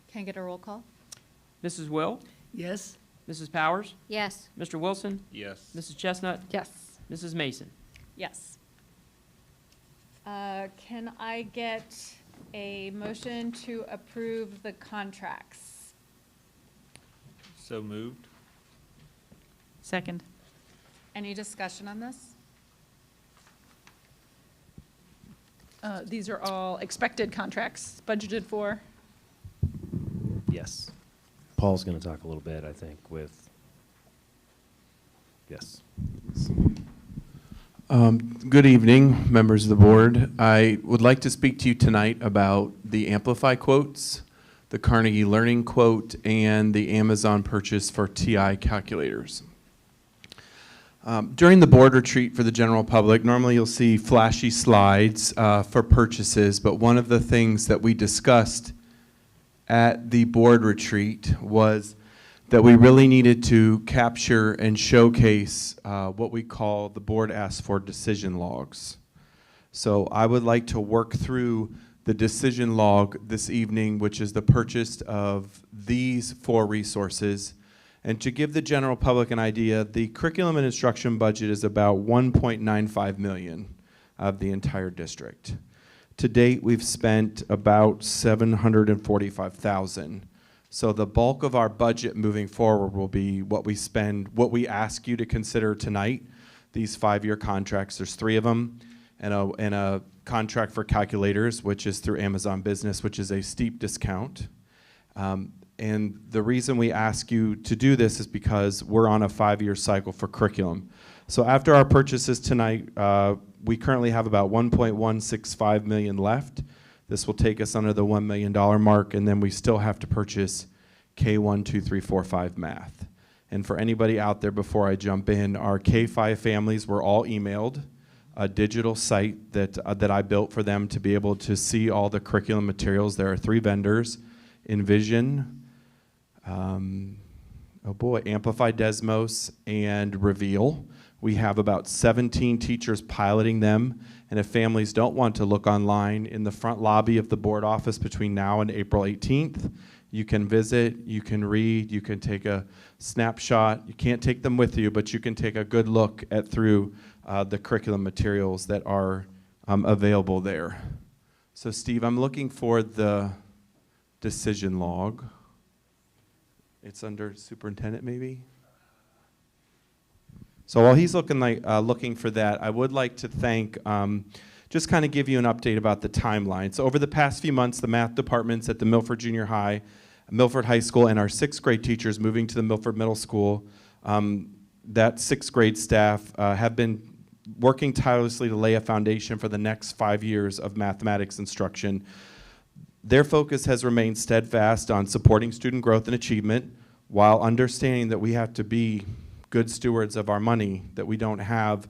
Speaker 15: Can I get a roll call?
Speaker 2: Mrs. Will,
Speaker 3: Yes.
Speaker 2: Mrs. Powers,
Speaker 15: Yes.
Speaker 2: Mr. Wilson,
Speaker 4: Yes.
Speaker 2: Mrs. Chestnut,
Speaker 5: Yes.
Speaker 2: Mrs. Mason.
Speaker 15: Yes. Can I get a motion to approve the contracts?
Speaker 4: So moved?
Speaker 5: Second.
Speaker 15: Any discussion on this?
Speaker 5: These are all expected contracts budgeted for.
Speaker 7: Yes. Paul's going to talk a little bit, I think, with, yes.
Speaker 16: Good evening, members of the board. I would like to speak to you tonight about the Amplify quotes, the Carnegie Learning quote, and the Amazon purchase for TI calculators. During the board retreat for the general public, normally you'll see flashy slides for purchases, but one of the things that we discussed at the board retreat was that we really needed to capture and showcase what we call the board asked for decision logs. So I would like to work through the decision log this evening, which is the purchase of these 4 resources. And to give the general public an idea, the curriculum and instruction budget is about $1.95 million of the entire district. To date, we've spent about $745,000. So the bulk of our budget moving forward will be what we spend, what we ask you to consider tonight. These 5-year contracts, there's 3 of them, and a contract for calculators, which is through Amazon Business, which is a steep discount. And the reason we ask you to do this is because we're on a 5-year cycle for curriculum. So after our purchases tonight, we currently have about $1.165 million left. This will take us under the $1 million mark, and then we still have to purchase K1, 2, 3, 4, 5 math. And for anybody out there, before I jump in, our K5 families were all emailed a digital site that I built for them to be able to see all the curriculum materials. There are 3 vendors, Envision, Amplify Desmos, and Reveal. We have about 17 teachers piloting them, and if families don't want to look online, in the front lobby of the board office between now and April 18th, you can visit, you can read, you can take a snapshot. You can't take them with you, but you can take a good look through the curriculum materials that are available there. So Steve, I'm looking for the decision log. It's under superintendent maybe? So while he's looking for that, I would like to thank, just kind of give you an update about the timeline. So over the past few months, the math departments at the Milford Junior High, Milford High School, and our 6th grade teachers moving to the Milford Middle School, that 6th grade staff have been working tirelessly to lay a foundation for the next 5 years of mathematics instruction. Their focus has remained steadfast on supporting student growth and achievement while understanding that we have to be good stewards of our money, that we don't have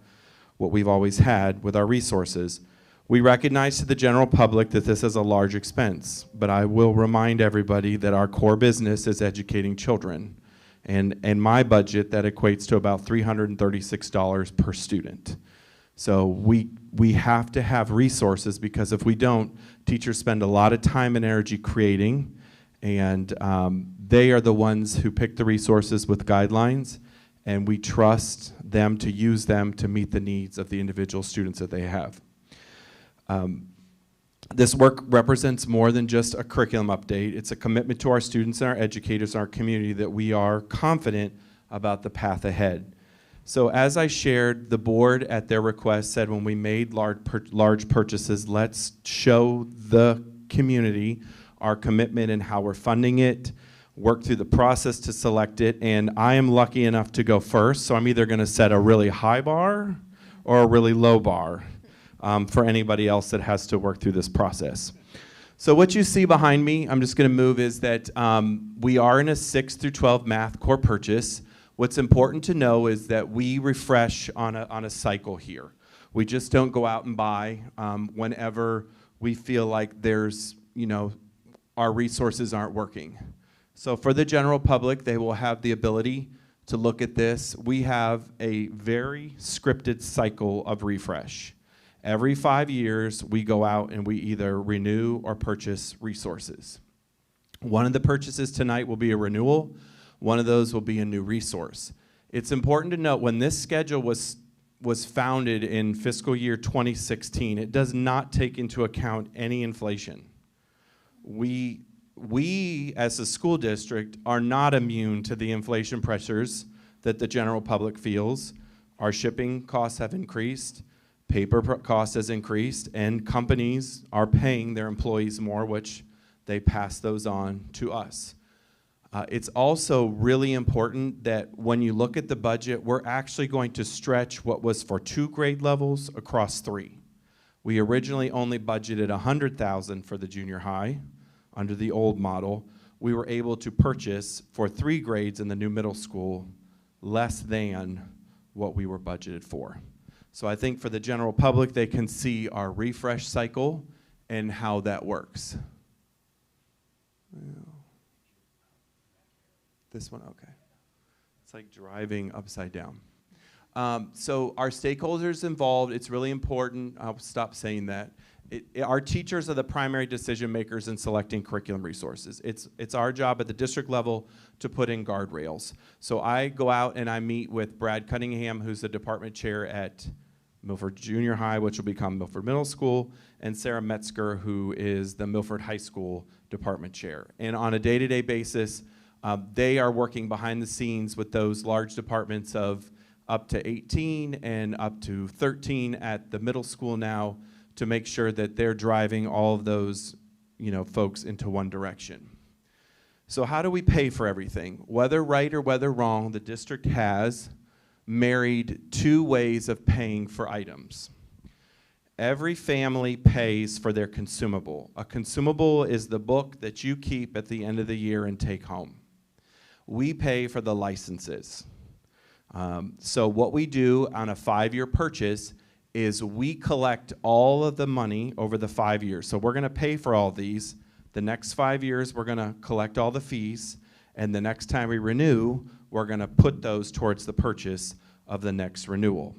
Speaker 16: what we've always had with our resources. We recognize to the general public that this is a large expense, but I will remind everybody that our core business is educating children. And in my budget, that equates to about $336 per student. So we have to have resources, because if we don't, teachers spend a lot of time and energy creating, and they are the ones who pick the resources with guidelines, and we trust them to use them to meet the needs of the individual students that they have. This work represents more than just a curriculum update. It's a commitment to our students and our educators and our community that we are confident about the path ahead. So as I shared, the board at their request said when we made large purchases, let's show the community our commitment and how we're funding it, work through the process to select it, and I am lucky enough to go first, so I'm either going to set a really high bar or a really low bar for anybody else that has to work through this process. So what you see behind me, I'm just going to move, is that we are in a 6 through 12 math core purchase. What's important to know is that we refresh on a cycle here. We just don't go out and buy whenever we feel like there's, our resources aren't working. So for the general public, they will have the ability to look at this. We have a very scripted cycle of refresh. Every 5 years, we go out and we either renew or purchase resources. One of the purchases tonight will be a renewal. One of those will be a new resource. It's important to note when this schedule was founded in fiscal year 2016, it does not take into account any inflation. We, as a school district, are not immune to the inflation pressures that the general public feels. Our shipping costs have increased, paper cost has increased, and companies are paying their employees more, which they pass those on to us. It's also really important that when you look at the budget, we're actually going to stretch what was for 2 grade levels across 3. We originally only budgeted $100,000 for the junior high. Under the old model, we were able to purchase for 3 grades in the new middle school less than what we were budgeted for. So I think for the general public, they can see our refresh cycle and how that works. This one, okay. It's like driving upside down. So our stakeholders involved, it's really important. I'll stop saying that. Our teachers are the primary decision makers in selecting curriculum resources. It's our job at the district level to put in guardrails. So I go out and I meet with Brad Cunningham, who's the department chair at Milford Junior High, which will become Milford Middle School, and Sarah Metzger, who is the Milford High School department chair. And on a day-to-day basis, they are working behind the scenes with those large departments of up to 18 and up to 13 at the middle school now, to make sure that they're driving all of those, folks into one direction. So how do we pay for everything? Whether right or whether wrong, the district has married 2 ways of paying for items. Every family pays for their consumable. A consumable is the book that you keep at the end of the year and take home. We pay for the licenses. So what we do on a 5-year purchase is we collect all of the money over the 5 years. So we're going to pay for all these. The next 5 years, we're going to collect all the fees. And the next time we renew, we're going to put those towards the purchase of the next renewal.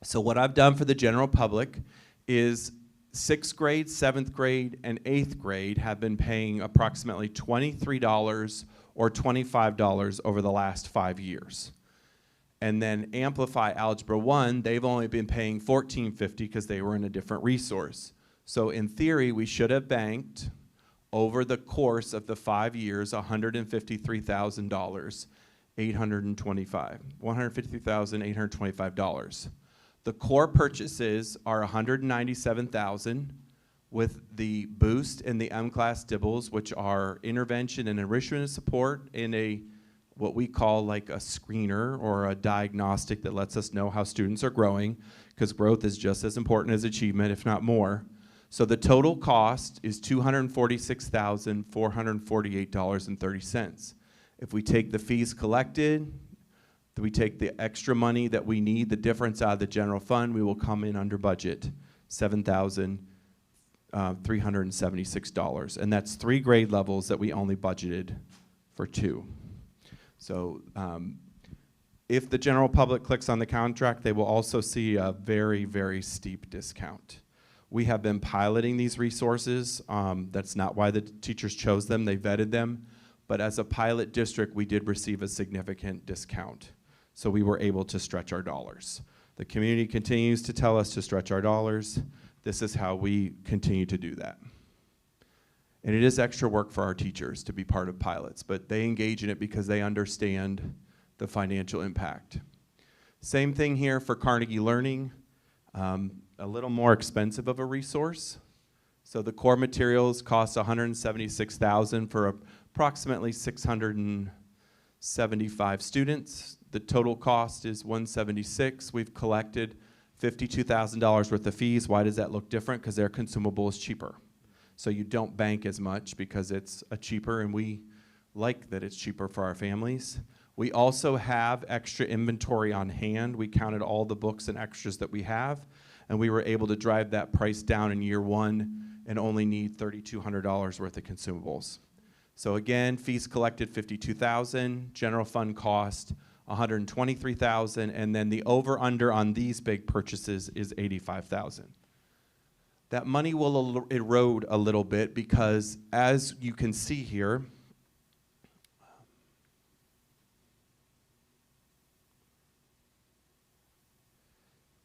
Speaker 16: So what I've done for the general public is 6th grade, 7th grade, and 8th grade have been paying approximately $23 or $25 over the last 5 years. And then Amplify Algebra 1, they've only been paying $14.50 because they were in a different resource. So in theory, we should have banked over the course of the 5 years $153,825. $153,825. The core purchases are $197,000 with the boost and the M-class dibbles, which are intervention and enrichment support in a what we call like a screener or a diagnostic that lets us know how students are growing, because growth is just as important as achievement, if not more. So the total cost is $246,448.30. If we take the fees collected, we take the extra money that we need, the difference out of the general fund, we will come in under budget, $7,376. And that's 3 grade levels that we only budgeted for 2. So if the general public clicks on the contract, they will also see a very, very steep discount. We have been piloting these resources. That's not why the teachers chose them. They vetted them. But as a pilot district, we did receive a significant discount. So we were able to stretch our dollars. The community continues to tell us to stretch our dollars. this is how we continue to do that. And it is extra work for our teachers to be part of pilots, but they engage in it because they understand the financial impact. Same thing here for Carnegie Learning, a little more expensive of a resource. So the core materials cost $176,000 for approximately 675 students. The total cost is $176,000. We've collected $52,000 worth of fees. Why does that look different? Because their consumable is cheaper. So you don't bank as much because it's cheaper, and we like that it's cheaper for our families. We also have extra inventory on hand. We counted all the books and extras that we have, and we were able to drive that price down in year one and only need $3,200 worth of consumables. So again, fees collected $52,000, general fund cost $123,000, and then the over-under on these big purchases is $85,000. That money will erode a little bit because, as you can see here,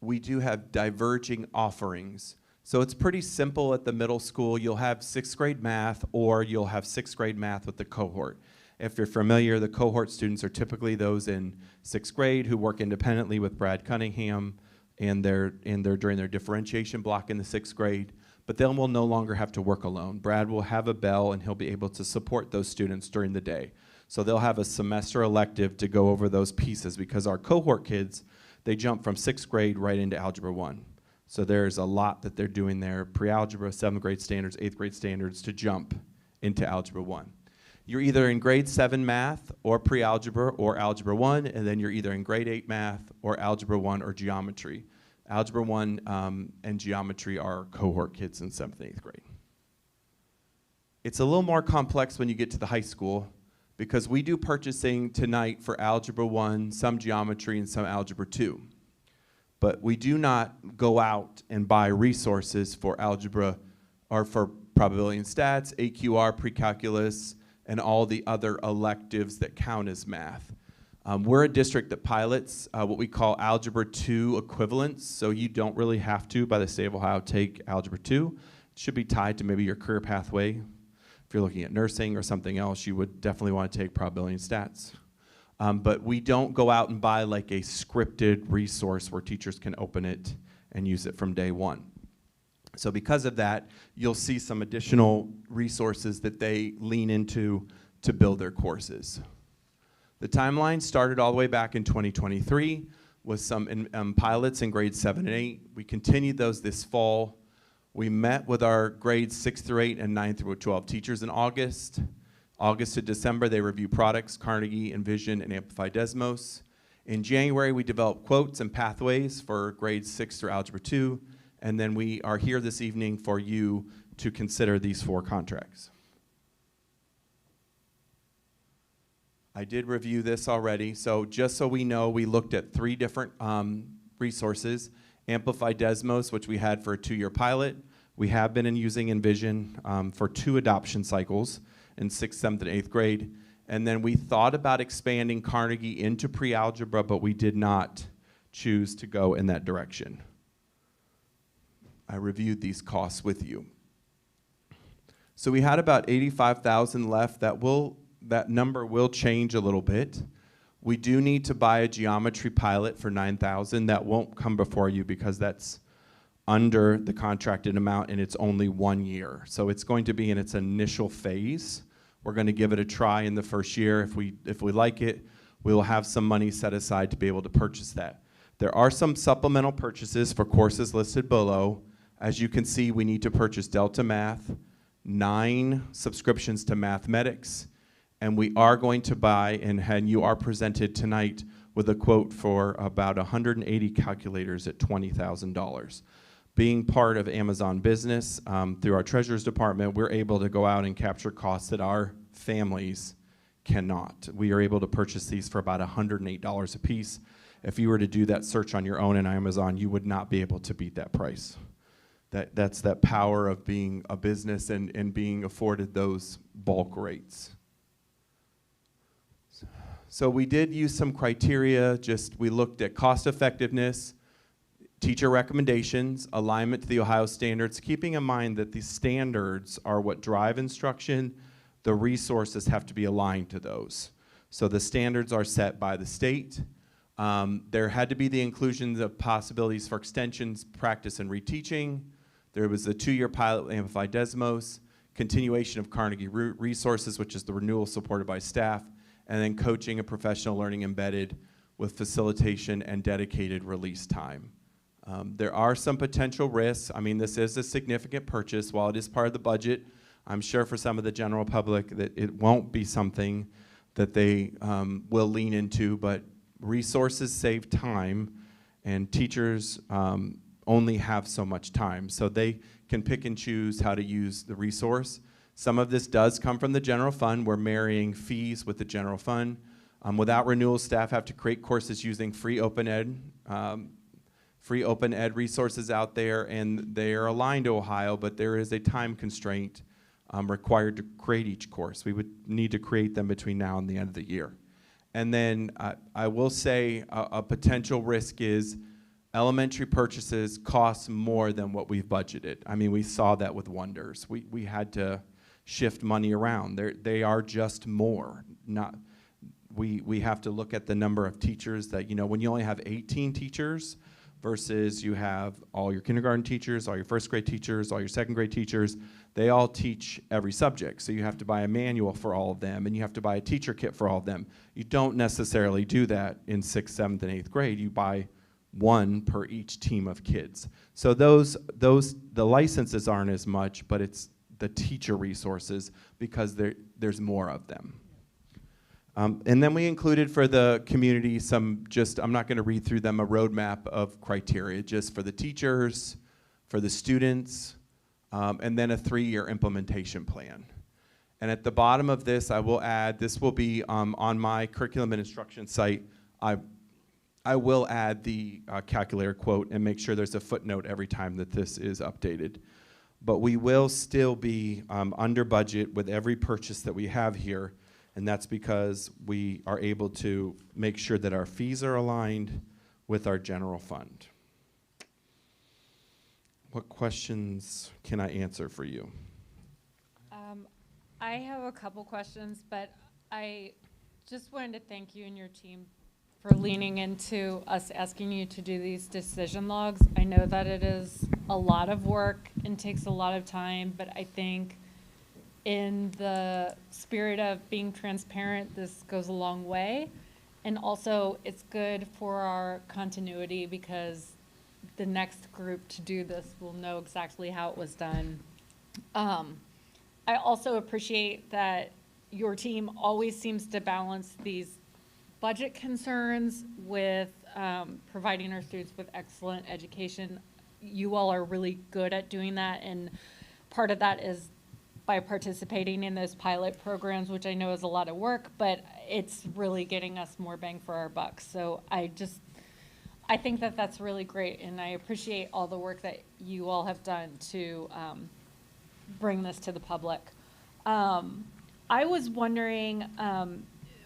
Speaker 16: we do have diverging offerings. So it's pretty simple at the middle school. You'll have 6th grade math, or you'll have 6th grade math with the cohort. If you're familiar, the cohort students are typically those in 6th grade who work independently with Brad Cunningham, and they're during their differentiation block in the 6th grade, but they will no longer have to work alone. Brad will have a bell, and he'll be able to support those students during the day. So they'll have a semester elective to go over those pieces, because our cohort kids, they jump from 6th grade right into Algebra 1. So there's a lot that they're doing there, pre-algebra, 7th grade standards, 8th grade standards, to jump into Algebra 1. You're either in grade 7 math or pre-algebra or Algebra 1, and then you're either in grade 8 math or Algebra 1 or geometry. Algebra 1 and geometry are cohort kids in 7th and 8th grade. It's a little more complex when you get to the high school, because we do purchasing tonight for Algebra 1, some geometry, and some Algebra 2. But we do not go out and buy resources for algebra or for probability and stats, AQR, pre-calculus, and all the other electives that count as math. We're a district that pilots what we call Algebra 2 equivalents, so you don't really have to, by the state of Ohio, take Algebra 2. It should be tied to maybe your career pathway. If you're looking at nursing or something else, you would definitely want to take probability and stats. But we don't go out and buy like a scripted resource where teachers can open it and use it from day one. So because of that, you'll see some additional resources that they lean into to build their courses. The timeline started all the way back in 2023 with some pilots in grades 7 and 8. We continued those this fall. We met with our grades 6 through 8 and 9 through 12 teachers in August. August to December, they review products, Carnegie, Envision, and Amplify Desmos. In January, we developed quotes and pathways for grades 6 through Algebra 2, and then we are here this evening for you to consider these 4 contracts. I did review this already, so just so we know, we looked at 3 different resources. Amplify Desmos, which we had for a 2-year pilot. We have been using Envision for 2 adoption cycles in 6th, 7th, and 8th grade. And then we thought about expanding Carnegie into pre-algebra, but we did not choose to go in that direction. I reviewed these costs with you. So we had about $85,000 left. That number will change a little bit. We do need to buy a geometry pilot for $9,000. That won't come before you because that's under the contracted amount, and it's only 1 year. So it's going to be in its initial phase. We're going to give it a try in the first year. If we like it, we will have some money set aside to be able to purchase that. There are some supplemental purchases for courses listed below. As you can see, we need to purchase Delta Math, 9 subscriptions to Mathematics, and we are going to buy, and you are presented tonight with a quote for about 180 calculators at $20,000. Being part of Amazon Business, through our Treasurer's Department, we're able to go out and capture costs that our families cannot. We are able to purchase these for about $108 a piece. If you were to do that search on your own in Amazon, you would not be able to beat that price. That's that power of being a business and being afforded those bulk rates. So we did use some criteria. We looked at cost effectiveness. Teacher recommendations, alignment to the Ohio standards, keeping in mind that these standards are what drive instruction. The resources have to be aligned to those. So the standards are set by the state. There had to be the inclusion of possibilities for extensions, practice, and reteaching. There was a 2-year pilot with Amplify Desmos, continuation of Carnegie resources, which is the renewal supported by staff, and then coaching and professional learning embedded with facilitation and dedicated release time. There are some potential risks. I mean, this is a significant purchase. While it is part of the budget, I'm sure for some of the general public that it won't be something that they will lean into, but resources save time, and teachers only have so much time. So they can pick and choose how to use the resource. Some of this does come from the general fund. We're marrying fees with the general fund. Without renewal, staff have to create courses using free open ed resources out there, and they are aligned to Ohio, but there is a time constraint required to create each course. We would need to create them between now and the end of the year. And then I will say a potential risk is elementary purchases cost more than what we've budgeted. I mean, we saw that with Wonders. We had to shift money around. They are just more. We have to look at the number of teachers that, when you only have 18 teachers versus you have all your kindergarten teachers, all your first grade teachers, all your second grade teachers, they all teach every subject. So you have to buy a manual for all of them, and you have to buy a teacher kit for all of them. You don't necessarily do that in 6th, 7th, and 8th grade. You buy one per each team of kids. So the licenses aren't as much, but it's the teacher resources because there's more of them. And then we included for the community some I'm not going to read through them, a roadmap of criteria just for the teachers, for the students, and then a 3-year implementation plan. And at the bottom of this, I will add, this will be on my curriculum and instruction site. I will add the calculator quote and make sure there's a footnote every time that this is updated. But we will still be under budget with every purchase that we have here, and that's because we are able to make sure that our fees are aligned with our general fund. What questions can I answer for you?
Speaker 15: I have a couple questions, but I just wanted to thank you and your team for leaning into us asking you to do these decision logs. I know that it is a lot of work and takes a lot of time, but I think in the spirit of being transparent, this goes a long way. And also, it's good for our continuity because the next group to do this will know exactly how it was done. I also appreciate that your team always seems to balance these budget concerns with providing our students with excellent education. You all are really good at doing that, and part of that is by participating in those pilot programs, which I know is a lot of work, but it's really getting us more bang for our buck. So I think that that's really great, and I appreciate all the work that you all have done to bring this to the public. I was wondering,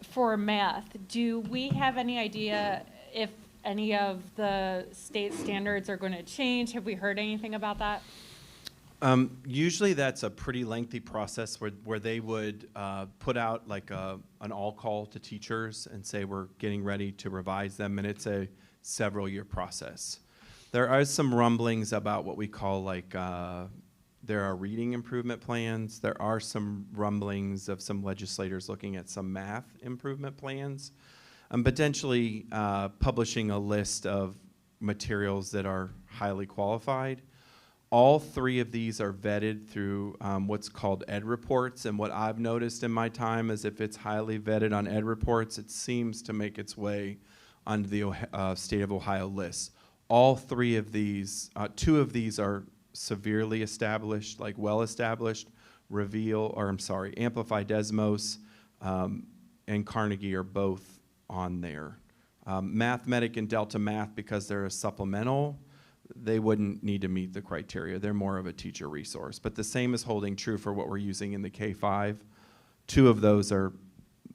Speaker 15: for math, do we have any idea if any of the state standards are going to change? Have we heard anything about that?
Speaker 16: Usually that's a pretty lengthy process where they would put out like an all call to teachers and say we're getting ready to revise them, and it's a several-year process. There are some rumblings about what we call like there are reading improvement plans. There are some rumblings of some legislators looking at some math improvement plans, potentially publishing a list of materials that are highly qualified. All 3 of these are vetted through what's called ed reports, and what I've noticed in my time is if it's highly vetted on ed reports, it seems to make its way onto the state of Ohio list. All 3 of these, 2 of these are severely established, like well-established. Amplify Desmos and Carnegie are both on there. Mathematic and Delta Math, because they're a supplemental, they wouldn't need to meet the criteria. They're more of a teacher resource. But the same is holding true for what we're using in the K-5. 2 of those are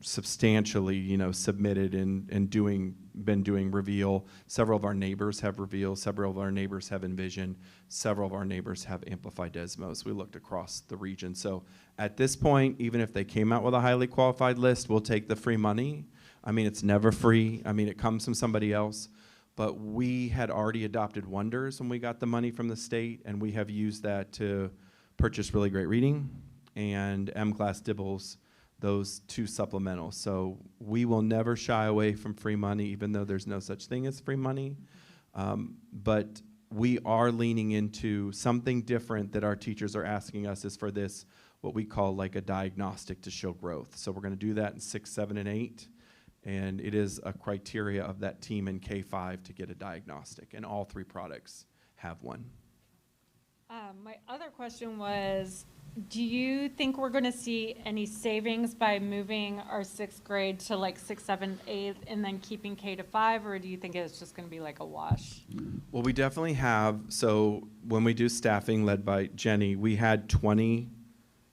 Speaker 16: substantially, submitted and doing been doing Reveal. Several of our neighbors have Reveal. Several of our neighbors have Envision. Several of our neighbors have Amplify Desmos. We looked across the region. So at this point, even if they came out with a highly qualified list, we'll take the free money. I mean, it's never free. I mean, it comes from somebody else. But we had already adopted Wonders when we got the money from the state, and we have used that to purchase Really Great Reading and M-Class Dibbles, those 2 supplementals. So we will never shy away from free money, even though there's no such thing as free money. But we are leaning into something different that our teachers are asking us is for this, what we call like a diagnostic to show growth. So we're going to do that in 6, 7, and 8. And it is a criteria of that team in K-5 to get a diagnostic, and all 3 products have one.
Speaker 15: My other question was, do you think we're going to see any savings by moving our 6th grade to like 6, 7, 8, and then keeping K-5, or do you think it's just going to be like a wash?
Speaker 16: Well, we definitely have. So when we do staffing led by Jenny, we had 20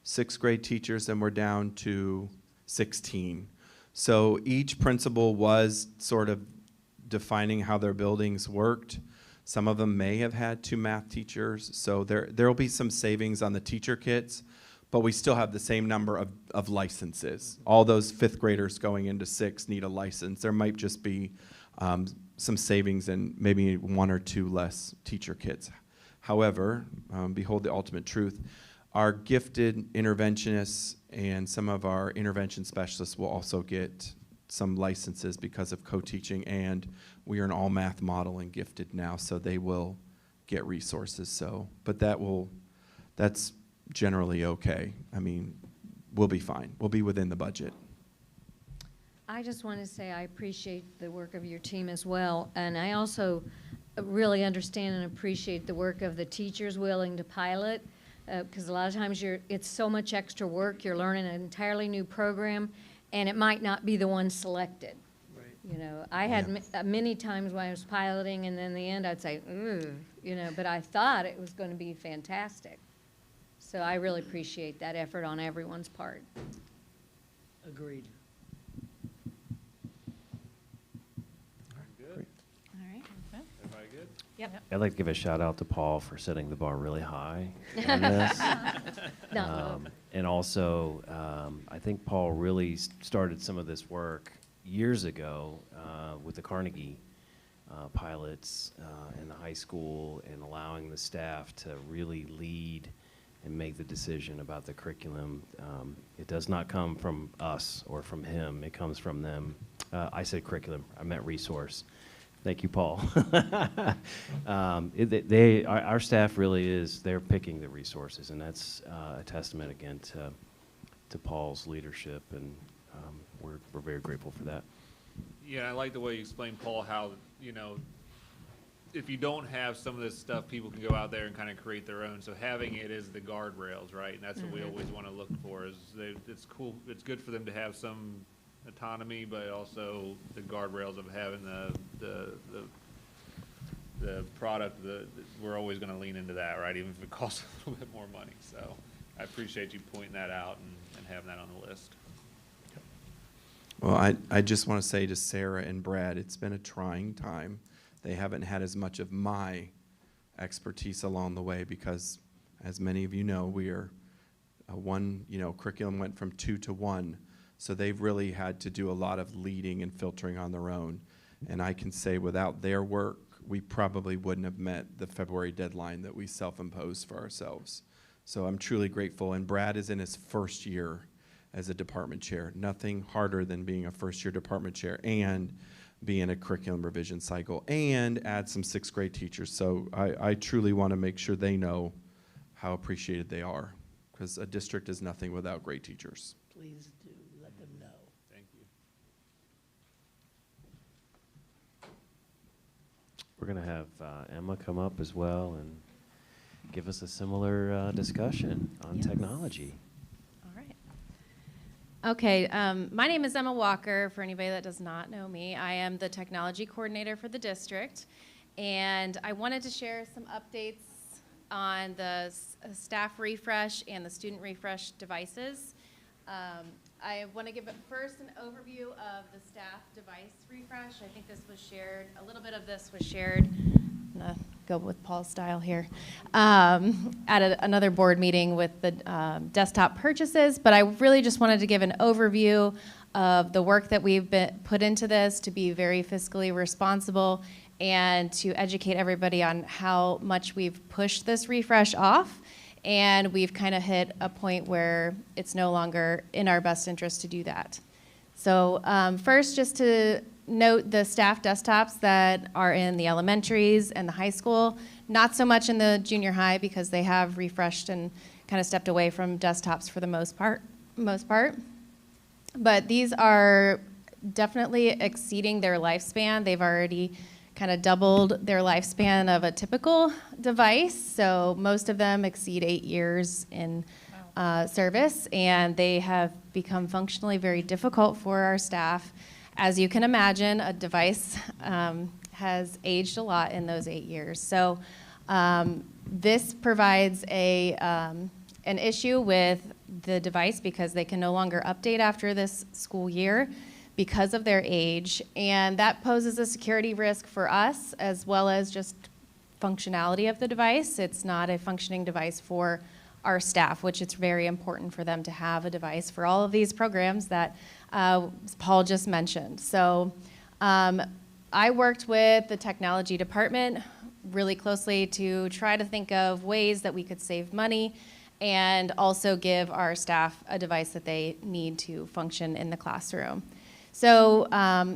Speaker 16: 6th grade teachers, and we're down to 16. So each principal was sort of defining how their buildings worked. Some of them may have had 2 math teachers, so there will be some savings on the teacher kits, but we still have the same number of licenses. All those 5th graders going into 6 need a license. There might just be some savings and maybe 1 or 2 less teacher kits. However, behold the ultimate truth. Our gifted interventionists and some of our intervention specialists will also get some licenses because of co-teaching, and we are an all-math model and gifted now, so they will get resources. So, but that's generally okay. I mean, we'll be fine. We'll be within the budget.
Speaker 1: I just want to say I appreciate the work of your team as well, and I also really understand and appreciate the work of the teachers willing to pilot, because a lot of times it's so much extra work. You're learning an entirely new program, and it might not be the one selected. Right. You know, I had many times when I was piloting, and then in the end I'd say, ooh, you know, but I thought it was going to be fantastic. So I really appreciate that effort on everyone's part.
Speaker 3: Agreed.
Speaker 4: Good.
Speaker 5: All right.
Speaker 4: Everybody good?
Speaker 5: Yep.
Speaker 7: I'd like to give a shout out to Paul for setting the bar really high on this. And also, I think Paul really started some of this work years ago with the Carnegie pilots in the high school, and allowing the staff to really lead and make the decision about the curriculum. It does not come from us or from him. It comes from them. I said curriculum. I meant resource. Thank you, Paul. Our staff really is, they're picking the resources, and that's a testament again to Paul's leadership, and we're very grateful for that.
Speaker 4: Yeah, I like the way you explained, Paul, how, you know, if you don't have some of this stuff, people can go out there and kind of create their own. So having it is the guardrails, right? And that's what we always want to look for. It's cool. It's good for them to have some autonomy, but also the guardrails of having the product. We're always going to lean into that, right? Even if it costs a little bit more money. So I appreciate you pointing that out and having that on the list.
Speaker 16: Well, I just want to say to Sarah and Brad, it's been a trying time. They haven't had as much of my expertise along the way because, as many of you know, we are curriculum went from 2 to 1. So they've really had to do a lot of leading and filtering on their own. And I can say without their work, we probably wouldn't have met the February deadline that we self-imposed for ourselves. So I'm truly grateful. And Brad is in his first year as a department chair. Nothing harder than being a first-year department chair and be in a curriculum revision cycle and add some 6th grade teachers. So I truly want to make sure they know how appreciated they are, because a district is nothing without great teachers.
Speaker 3: Please do let them know.
Speaker 4: Thank you.
Speaker 7: We're going to have Emma come up as well and give us a similar discussion on technology.
Speaker 17: Okay, my name is Emma Walker. For anybody that does not know me, I am the technology coordinator for the district, and I wanted to share some updates on the staff refresh and the student refresh devices. I want to give first an overview of the staff device refresh. I think this was shared, a little bit of this was shared. I'm going to go with Paul's style here. At another board meeting with the desktop purchases, but I really just wanted to give an overview of the work that we've put into this to be very fiscally responsible and to educate everybody on how much we've pushed this refresh off. And we've kind of hit a point where it's no longer in our best interest to do that. So first, just to note the staff desktops that are in the elementaries and the high school, not so much in the junior high because they have refreshed and kind of stepped away from desktops for the most part. But these are definitely exceeding their lifespan. They've already kind of doubled their lifespan of a typical device. So most of them exceed 8 years in service, and they have become functionally very difficult for our staff. As you can imagine, a device has aged a lot in those 8 years. So this provides an issue with the device because they can no longer update after this school year because of their age, and that poses a security risk for us as well as just functionality of the device. It's not a functioning device for our staff, which it's very important for them to have a device for all of these programs that Paul just mentioned. So I worked with the technology department really closely to try to think of ways that we could save money and also give our staff a device that they need to function in the classroom. So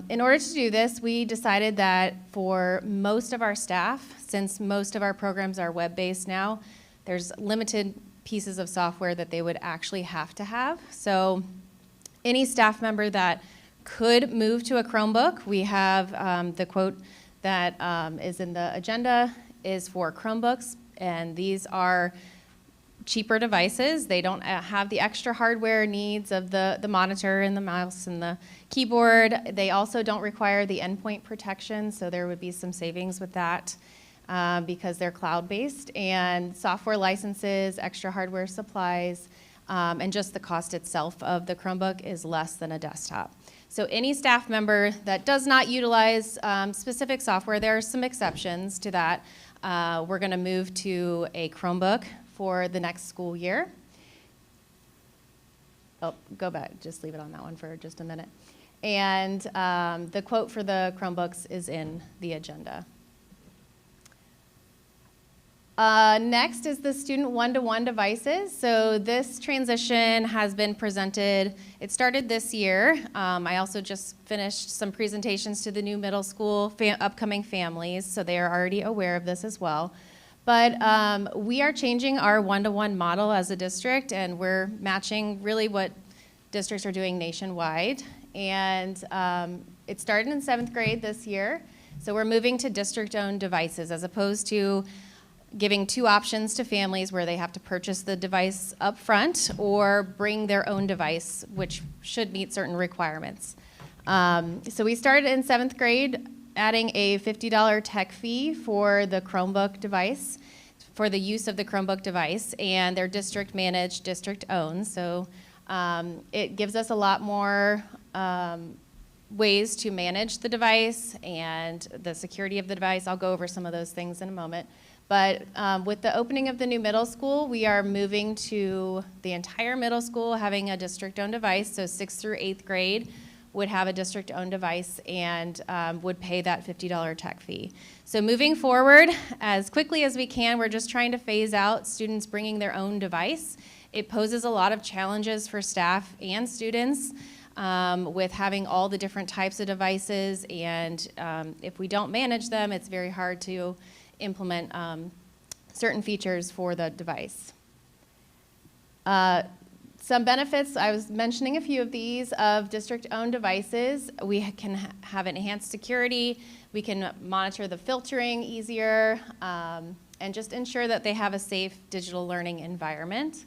Speaker 17: in order to do this, we decided that for most of our staff, since most of our programs are web-based now, there's limited pieces of software that they would actually have to have. So any staff member that could move to a Chromebook, we have the quote that is in the agenda is for Chromebooks, and these are cheaper devices. They don't have the extra hardware needs of the monitor and the mouse and the keyboard. They also don't require the endpoint protection, so there would be some savings with that because they're cloud-based. And software licenses, extra hardware supplies, and just the cost itself of the Chromebook is less than a desktop. So any staff member that does not utilize specific software, there are some exceptions to that. We're going to move to a Chromebook for the next school year. Oh, go back, just leave it on that one for just a minute. And the quote for the Chromebooks is in the agenda. Next is the student one-to-one devices. So this transition has been presented, it started this year. I also just finished some presentations to the new middle school upcoming families, so they are already aware of this as well. But we are changing our one-to-one model as a district, and we're matching really what districts are doing nationwide. And it started in 7th grade this year, so we're moving to district-owned devices as opposed to giving 2 options to families where they have to purchase the device up front or bring their own device, which should meet certain requirements. So we started in 7th grade adding a $50 tech fee for the Chromebook device, for the use of the Chromebook device, and they're district managed, district owned. So it gives us a lot more ways to manage the device and the security of the device. I'll go over some of those things in a moment. But with the opening of the new middle school, we are moving to the entire middle school having a district-owned device. So 6th through 8th grade would have a district-owned device and would pay that $50 tech fee. So moving forward, as quickly as we can, we're just trying to phase out students bringing their own device. It poses a lot of challenges for staff and students with having all the different types of devices, and if we don't manage them, it's very hard to implement certain features for the device. Some benefits, I was mentioning a few of these, of district-owned devices. We can have enhanced security, we can monitor the filtering easier, and just ensure that they have a safe digital learning environment.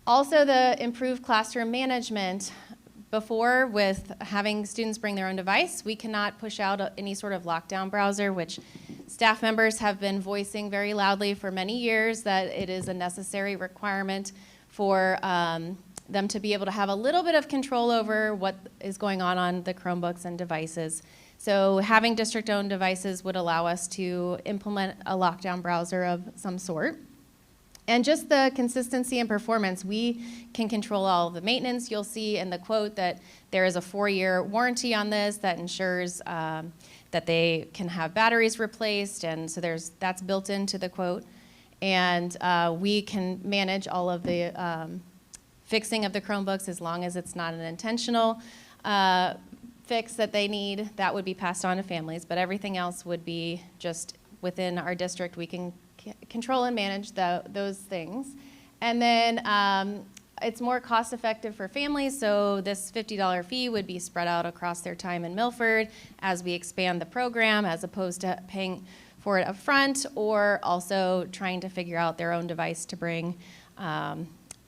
Speaker 17: Also, the improved classroom management. Before, with having students bring their own device, we cannot push out any sort of lockdown browser, which staff members have been voicing very loudly for many years that it is a necessary requirement for them to be able to have a little bit of control over what is going on the Chromebooks and devices. So having district-owned devices would allow us to implement a lockdown browser of some sort. And just the consistency and performance, we can control all of the maintenance. You'll see in the quote that there is a 4-year warranty on this that ensures that they can have batteries replaced, and so that's built into the quote. And we can manage all of the fixing of the Chromebooks as long as it's not an intentional fix that they need. That would be passed on to families, but everything else would be just within our district. We can control and manage those things. And then it's more cost effective for families, so this $50 fee would be spread out across their time in Milford as we expand the program, as opposed to paying for it up front or also trying to figure out their own device to bring.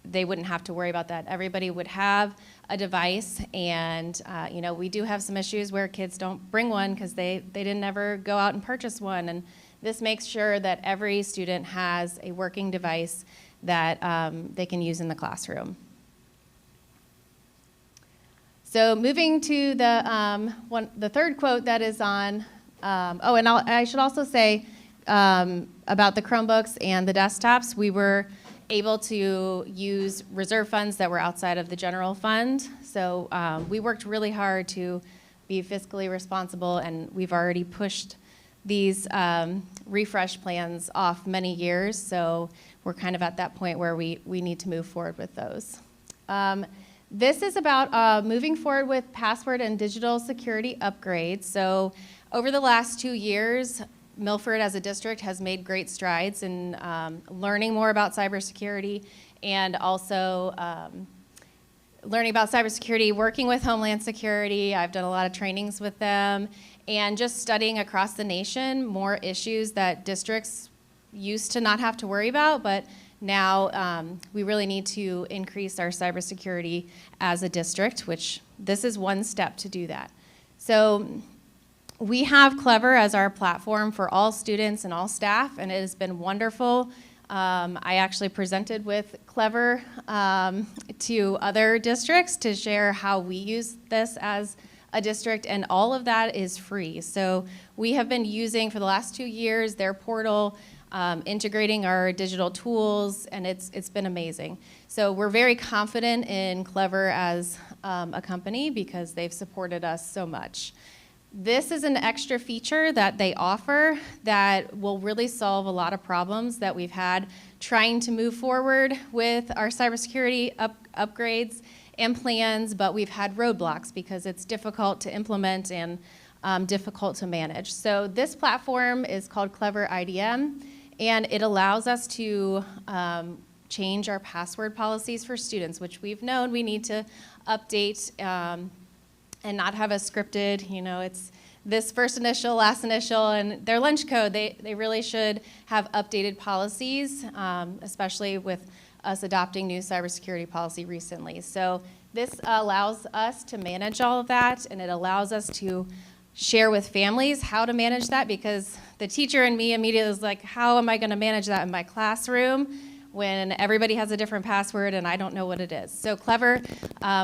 Speaker 17: They wouldn't have to worry about that. Everybody would have a device, and you know, we do have some issues where kids don't bring one because they didn't ever go out and purchase one, and this makes sure that every student has a working device that they can use in the classroom. So moving to the third quote that is on, oh, and I should also say about the Chromebooks and the desktops, we were able to use reserve funds that were outside of the general fund. So we worked really hard to be fiscally responsible, and we've already pushed these refresh plans off many years. So we're kind of at that point where we need to move forward with those. This is about moving forward with password and digital security upgrades. So over the last 2 years, Milford as a district has made great strides in learning more about cybersecurity, and also learning about cybersecurity, working with Homeland Security. I've done a lot of trainings with them, and just studying across the nation more issues that districts used to not have to worry about, but now we really need to increase our cybersecurity as a district, which this is one step to do that. So we have Clever as our platform for all students and all staff, and it has been wonderful. I actually presented with Clever to other districts to share how we use this as a district, and all of that is free. So we have been using for the last 2 years their portal, integrating our digital tools, and it's been amazing. So we're very confident in Clever as a company because they've supported us so much. This is an extra feature that they offer that will really solve a lot of problems that we've had trying to move forward with our cybersecurity upgrades and plans, but we've had roadblocks because it's difficult to implement and difficult to manage. So this platform is called Clever IDM, and it allows us to change our password policies for students, which we've known we need to update and not have a scripted, you know, it's this first initial, last initial, and their lunch code. They really should have updated policies, especially with us adopting new cybersecurity policy recently. So this allows us to manage all of that, and it allows us to share with families how to manage that, because the teacher in me immediately was like, how am I going to manage that in my classroom when everybody has a different password and I don't know what it is? So Clever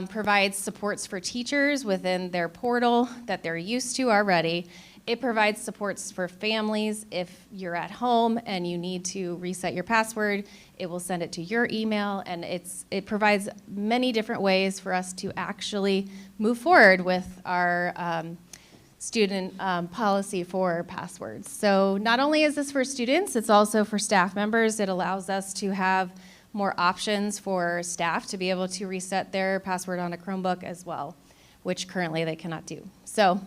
Speaker 17: provides supports for teachers within their portal that they're used to already. It provides supports for families. If you're at home and you need to reset your password, it will send it to your email, and it provides many different ways for us to actually move forward with our student policy for passwords. So not only is this for students, it's also for staff members. It allows us to have more options for staff to be able to reset their password on a Chromebook as well, which currently they cannot do. So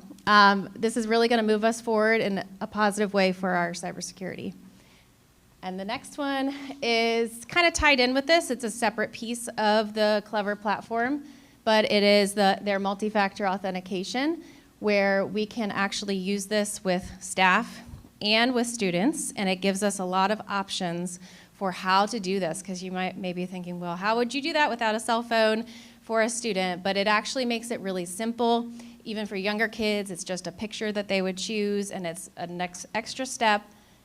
Speaker 17: this is really going to move us forward in a positive way for our cybersecurity. And the next one is kind of tied in with this. It's a separate piece of the Clever platform, but it is their multi-factor authentication, where we can actually use this with staff and with students, and it gives us a lot of options for how to do this, because you may be thinking, well, how would you do that without a cell phone for a student? But it actually makes it really simple. Even for younger kids, it's just a picture that they would choose, and it's a next extra step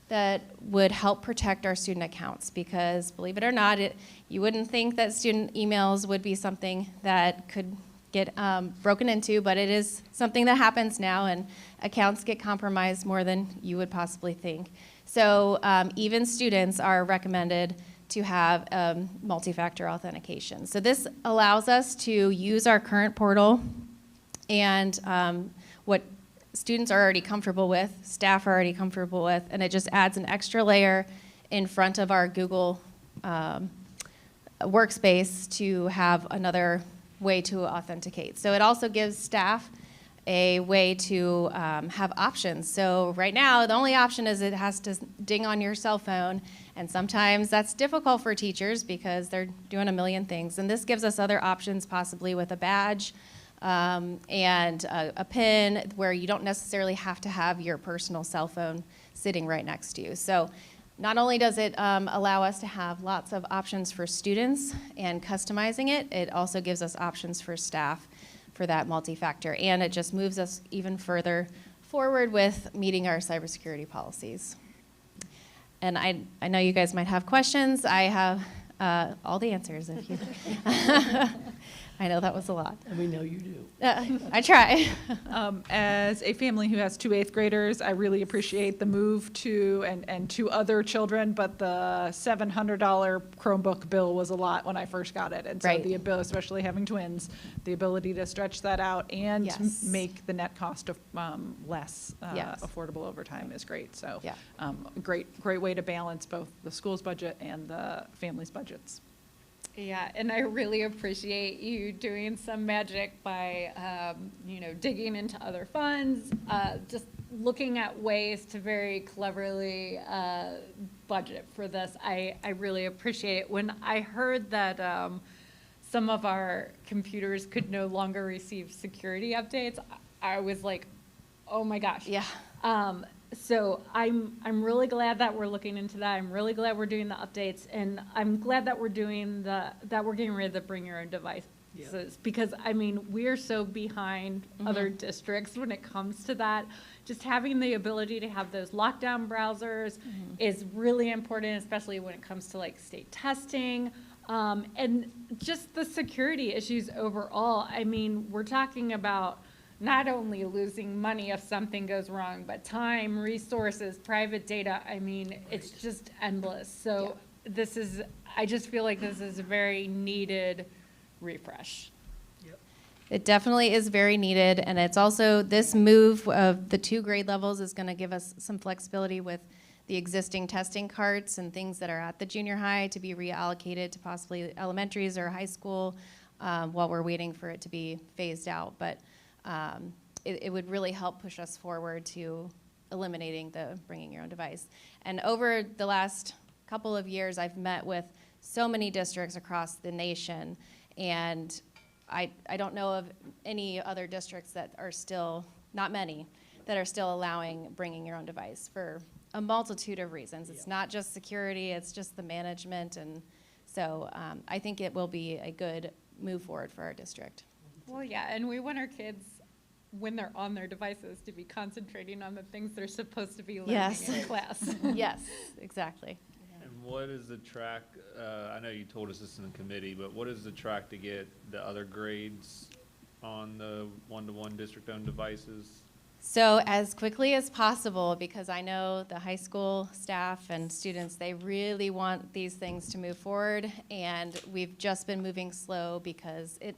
Speaker 17: that would help protect our student accounts, because believe it or not, you wouldn't think that student emails would be something that could get broken into, but it is something that happens now, and accounts get compromised more than you would possibly think. So even students are recommended to have multi-factor authentication. So this allows us to use our current portal and what students are already comfortable with, staff are already comfortable with, and it just adds an extra layer in front of our Google workspace to have another way to authenticate. So it also gives staff a way to have options. So right now, the only option is it has to ding on your cell phone, and sometimes that's difficult for teachers because they're doing a million things. And this gives us other options, possibly with a badge, and a pin where you don't necessarily have to have your personal cell phone sitting right next to you. So not only does it allow us to have lots of options for students and customizing it, it also gives us options for staff for that multi-factor, and it just moves us even further forward with meeting our cybersecurity policies. And I know you guys might have questions. I have all the answers if you. I know that was a lot.
Speaker 3: And we know you do.
Speaker 17: I try.
Speaker 5: As a family who has 2 8th graders, I really appreciate the move to, and 2 other children, but the $700 Chromebook bill was a lot when I first got it. And so
Speaker 17: Right.
Speaker 5: the ability, especially having twins, the ability to stretch that out and
Speaker 17: Yes.
Speaker 5: make the net cost of less
Speaker 17: Yes.
Speaker 5: affordable over time is great. So
Speaker 17: Yeah.
Speaker 5: great way to balance both the school's budget and the family's budgets.
Speaker 15: Yeah, and I really appreciate you doing some magic by, digging into other funds, just looking at ways to very cleverly budget for this. I really appreciate it. When I heard that some of our computers could no longer receive security updates, I was like, oh my gosh.
Speaker 17: Yeah.
Speaker 15: So I'm really glad that we're looking into that. I'm really glad we're doing the updates, and I'm glad that we're doing that we're getting rid of the bring your own devices, because I mean we're so behind other districts when it comes to that. Just having the ability to have those lockdown browsers is really important, especially when it comes to like state testing. And just the security issues overall. I mean, we're talking about not only losing money if something goes wrong, but time, resources, private data. I mean, it's just endless. So I just feel like this is a very needed refresh.
Speaker 17: It definitely is very needed, and it's also, this move of the 2 grade levels is going to give us some flexibility with the existing testing carts and things that are at the junior high to be reallocated to possibly elementaries or high school while we're waiting for it to be phased out. But it would really help push us forward to eliminating the bringing your own device. And over the last couple of years, I've met with so many districts across the nation, and I don't know of any other districts that are still, not many, that are still allowing bringing your own device for a multitude of reasons. It's not just security, it's just the management, and so I think it will be a good move forward for our district.
Speaker 15: Well, yeah, and we want our kids, when they're on their devices, to be concentrating on the things they're supposed to be learning in class.
Speaker 17: Yes, exactly.
Speaker 4: And what is the track, I know you told us this in the committee, but what is the track to get the other grades on the one-to-one district-owned devices?
Speaker 17: So as quickly as possible, because I know the high school staff and students, they really want these things to move forward, and we've just been moving slow because it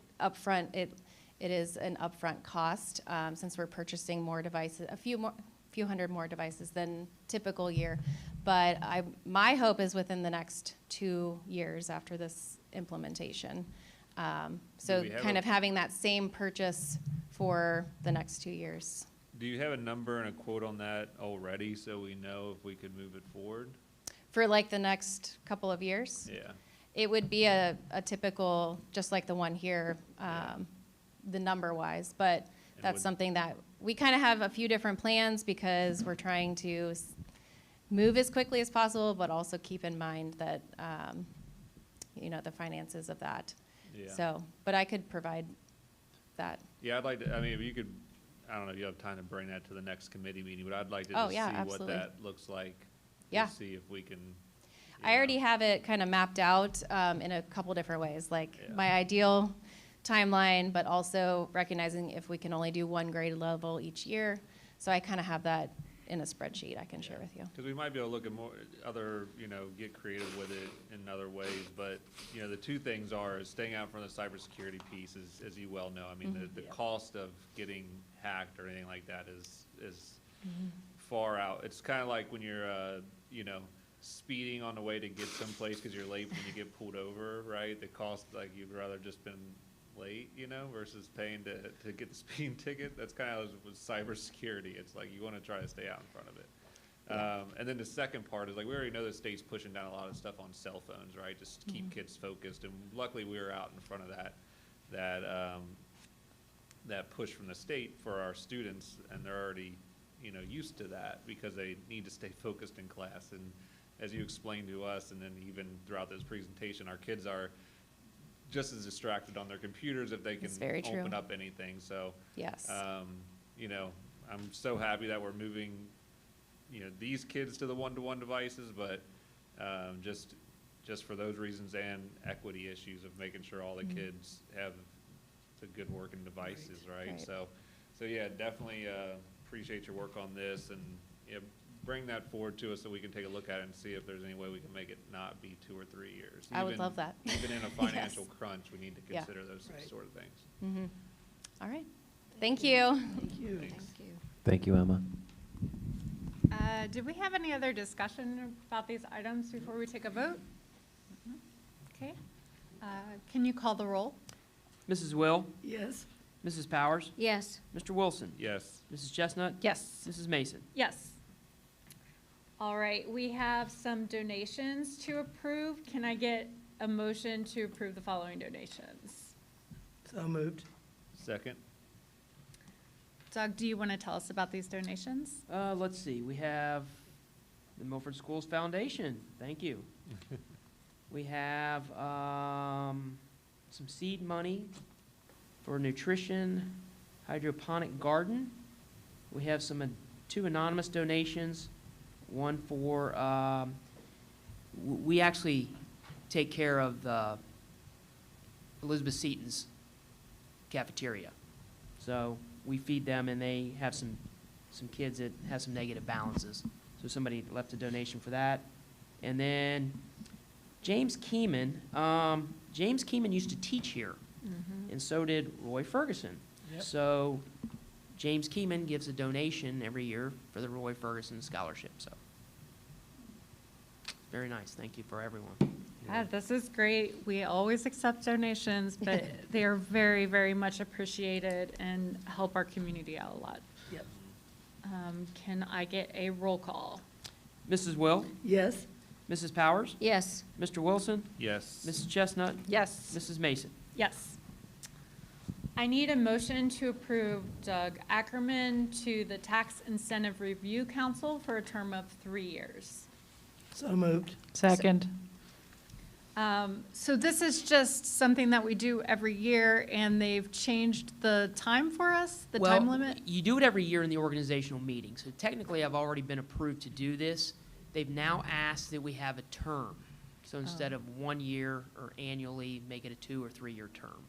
Speaker 17: is an upfront cost since we're purchasing more devices, a few hundred more devices than typical year. But my hope is within the next 2 years after this implementation. So kind of having that same purchase for the next 2 years.
Speaker 4: Do you have a number and a quote on that already so we know if we could move it forward?
Speaker 17: For like the next couple of years?
Speaker 4: Yeah.
Speaker 17: It would be a typical, just like the one here, the number-wise, but that's something that we kind of have a few different plans because we're trying to move as quickly as possible, but also keep in mind that, the finances of that.
Speaker 4: Yeah.
Speaker 17: So, but I could provide that.
Speaker 4: Yeah, I'd like to, I mean, if you could, I don't know if you have time to bring that to the next committee meeting, but I'd like to
Speaker 17: Oh,
Speaker 4: just
Speaker 17: yeah,
Speaker 4: see
Speaker 17: absolutely.
Speaker 4: what that looks like
Speaker 17: Yeah.
Speaker 4: to see if we can.
Speaker 17: I already have it kind of mapped out in a couple different ways, like my ideal timeline, but also recognizing if we can only do one grade level each year. So I kind of have that in a spreadsheet I can share with you.
Speaker 4: Because we might be able to look at more other, get creative with it in other ways. But, the two things is staying out from the cybersecurity piece, as you well know. I mean, the cost of getting hacked or anything like that is far out. It's kind of like when you're, speeding on the way to get someplace because you're late when you get pulled over, right? The cost, like, you'd rather just been late, versus paying to get the speeding ticket. That's kind of with cybersecurity. It's like you want to try to stay out in front of it. And then the second part is, like, we already know the state's pushing down a lot of stuff on cell phones, right? Just to keep kids focused. And luckily we were out in front of that push from the state for our students, and they're already, used to that because they need to stay focused in class. And as you explained to us, and then even throughout this presentation, our kids are just as distracted on their computers if they can open up anything. So,
Speaker 17: yes.
Speaker 4: I'm so happy that we're moving, these kids to the one-to-one devices, but just for those reasons and equity issues of making sure all the kids have the good working devices, right? So yeah, definitely appreciate your work on this, and bring that forward to us so we can take a look at it and see if there's any way we can make it not be 2 or 3 years.
Speaker 17: I would love that.
Speaker 4: Even in a financial crunch, we need to consider those sort of things.
Speaker 17: Mm-hmm. All right. Thank you.
Speaker 3: Thank you.
Speaker 4: Thanks.
Speaker 7: Thank you, Emma.
Speaker 15: Did we have any other discussion about these items before we take a vote? Okay. Can you call the roll?
Speaker 2: Mrs. Will,
Speaker 3: Yes.
Speaker 2: Mrs. Powers,
Speaker 10: Yes.
Speaker 2: Mr. Wilson,
Speaker 4: Yes.
Speaker 2: Mrs. Chestnut,
Speaker 15: Yes.
Speaker 2: Mrs. Mason.
Speaker 15: Yes. All right, we have some donations to approve. Can I get a motion to approve the following donations?
Speaker 3: So moved.
Speaker 4: Second?
Speaker 15: Doug, do you want to tell us about these donations?
Speaker 2: Let's see, we have the Milford Schools Foundation, thank you. We have some seed money for nutrition, hydroponic garden. We have some, 2 anonymous donations, one for, we actually take care of the Elizabeth Seton's cafeteria. So we feed them, and they have some kids that have some negative balances. So somebody left a donation for that. And then James Keeman used to teach here, and so did Roy Ferguson.
Speaker 3: Yep.
Speaker 2: So James Keeman gives a donation every year for the Roy Ferguson Scholarship. So very nice. Thank you for everyone.
Speaker 15: Yeah, this is great. We always accept donations, but they are very, very much appreciated and help our community out a lot.
Speaker 3: Yep.
Speaker 15: Can I get a roll call?
Speaker 2: Mrs. Will,
Speaker 3: Yes.
Speaker 2: Mrs. Powers,
Speaker 10: Yes.
Speaker 2: Mr. Wilson,
Speaker 4: Yes.
Speaker 2: Mrs. Chestnut,
Speaker 15: Yes.
Speaker 2: Mrs. Mason.
Speaker 15: Yes. I need a motion to approve Doug Ackerman to the Tax Incentive Review Council for a term of 3 years.
Speaker 3: So moved.
Speaker 5: Second.
Speaker 15: So this is just something that we do every year, and they've changed the time for us, the time limit?
Speaker 2: You do it every year in the organizational meeting. So technically, I've already been approved to do this. They've now asked that we have a term. So instead of 1 year or annually, make it a 2 or 3 year term.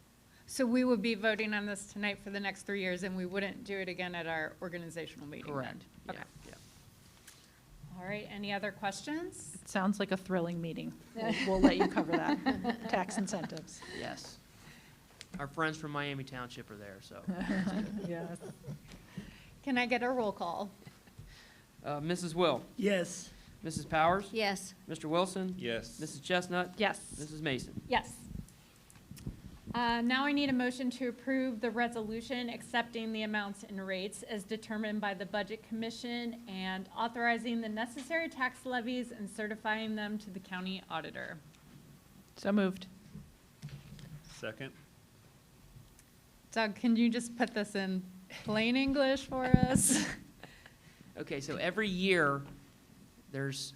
Speaker 15: So we would be voting on this tonight for the next 3 years, and we wouldn't do it again at our organizational meeting then?
Speaker 2: Correct.
Speaker 15: Okay.
Speaker 2: Yeah.
Speaker 15: All right, any other questions?
Speaker 5: It sounds like a thrilling meeting. We'll let you cover that. Tax incentives.
Speaker 2: Yes. Our friends from Miami Township are there, so.
Speaker 5: Yes.
Speaker 15: Can I get a roll call?
Speaker 2: Mrs. Will,
Speaker 3: Yes.
Speaker 2: Mrs. Powers,
Speaker 10: Yes.
Speaker 2: Mr. Wilson,
Speaker 4: Yes.
Speaker 2: Mrs. Chestnut,
Speaker 15: Yes.
Speaker 2: Mrs. Mason.
Speaker 15: Yes. Now I need a motion to approve the resolution accepting the amounts and rates as determined by the Budget Commission and authorizing the necessary tax levies and certifying them to the county auditor.
Speaker 5: So moved.
Speaker 4: Second?
Speaker 15: Doug, can you just put this in plain English for us?
Speaker 2: Okay, so every year, there's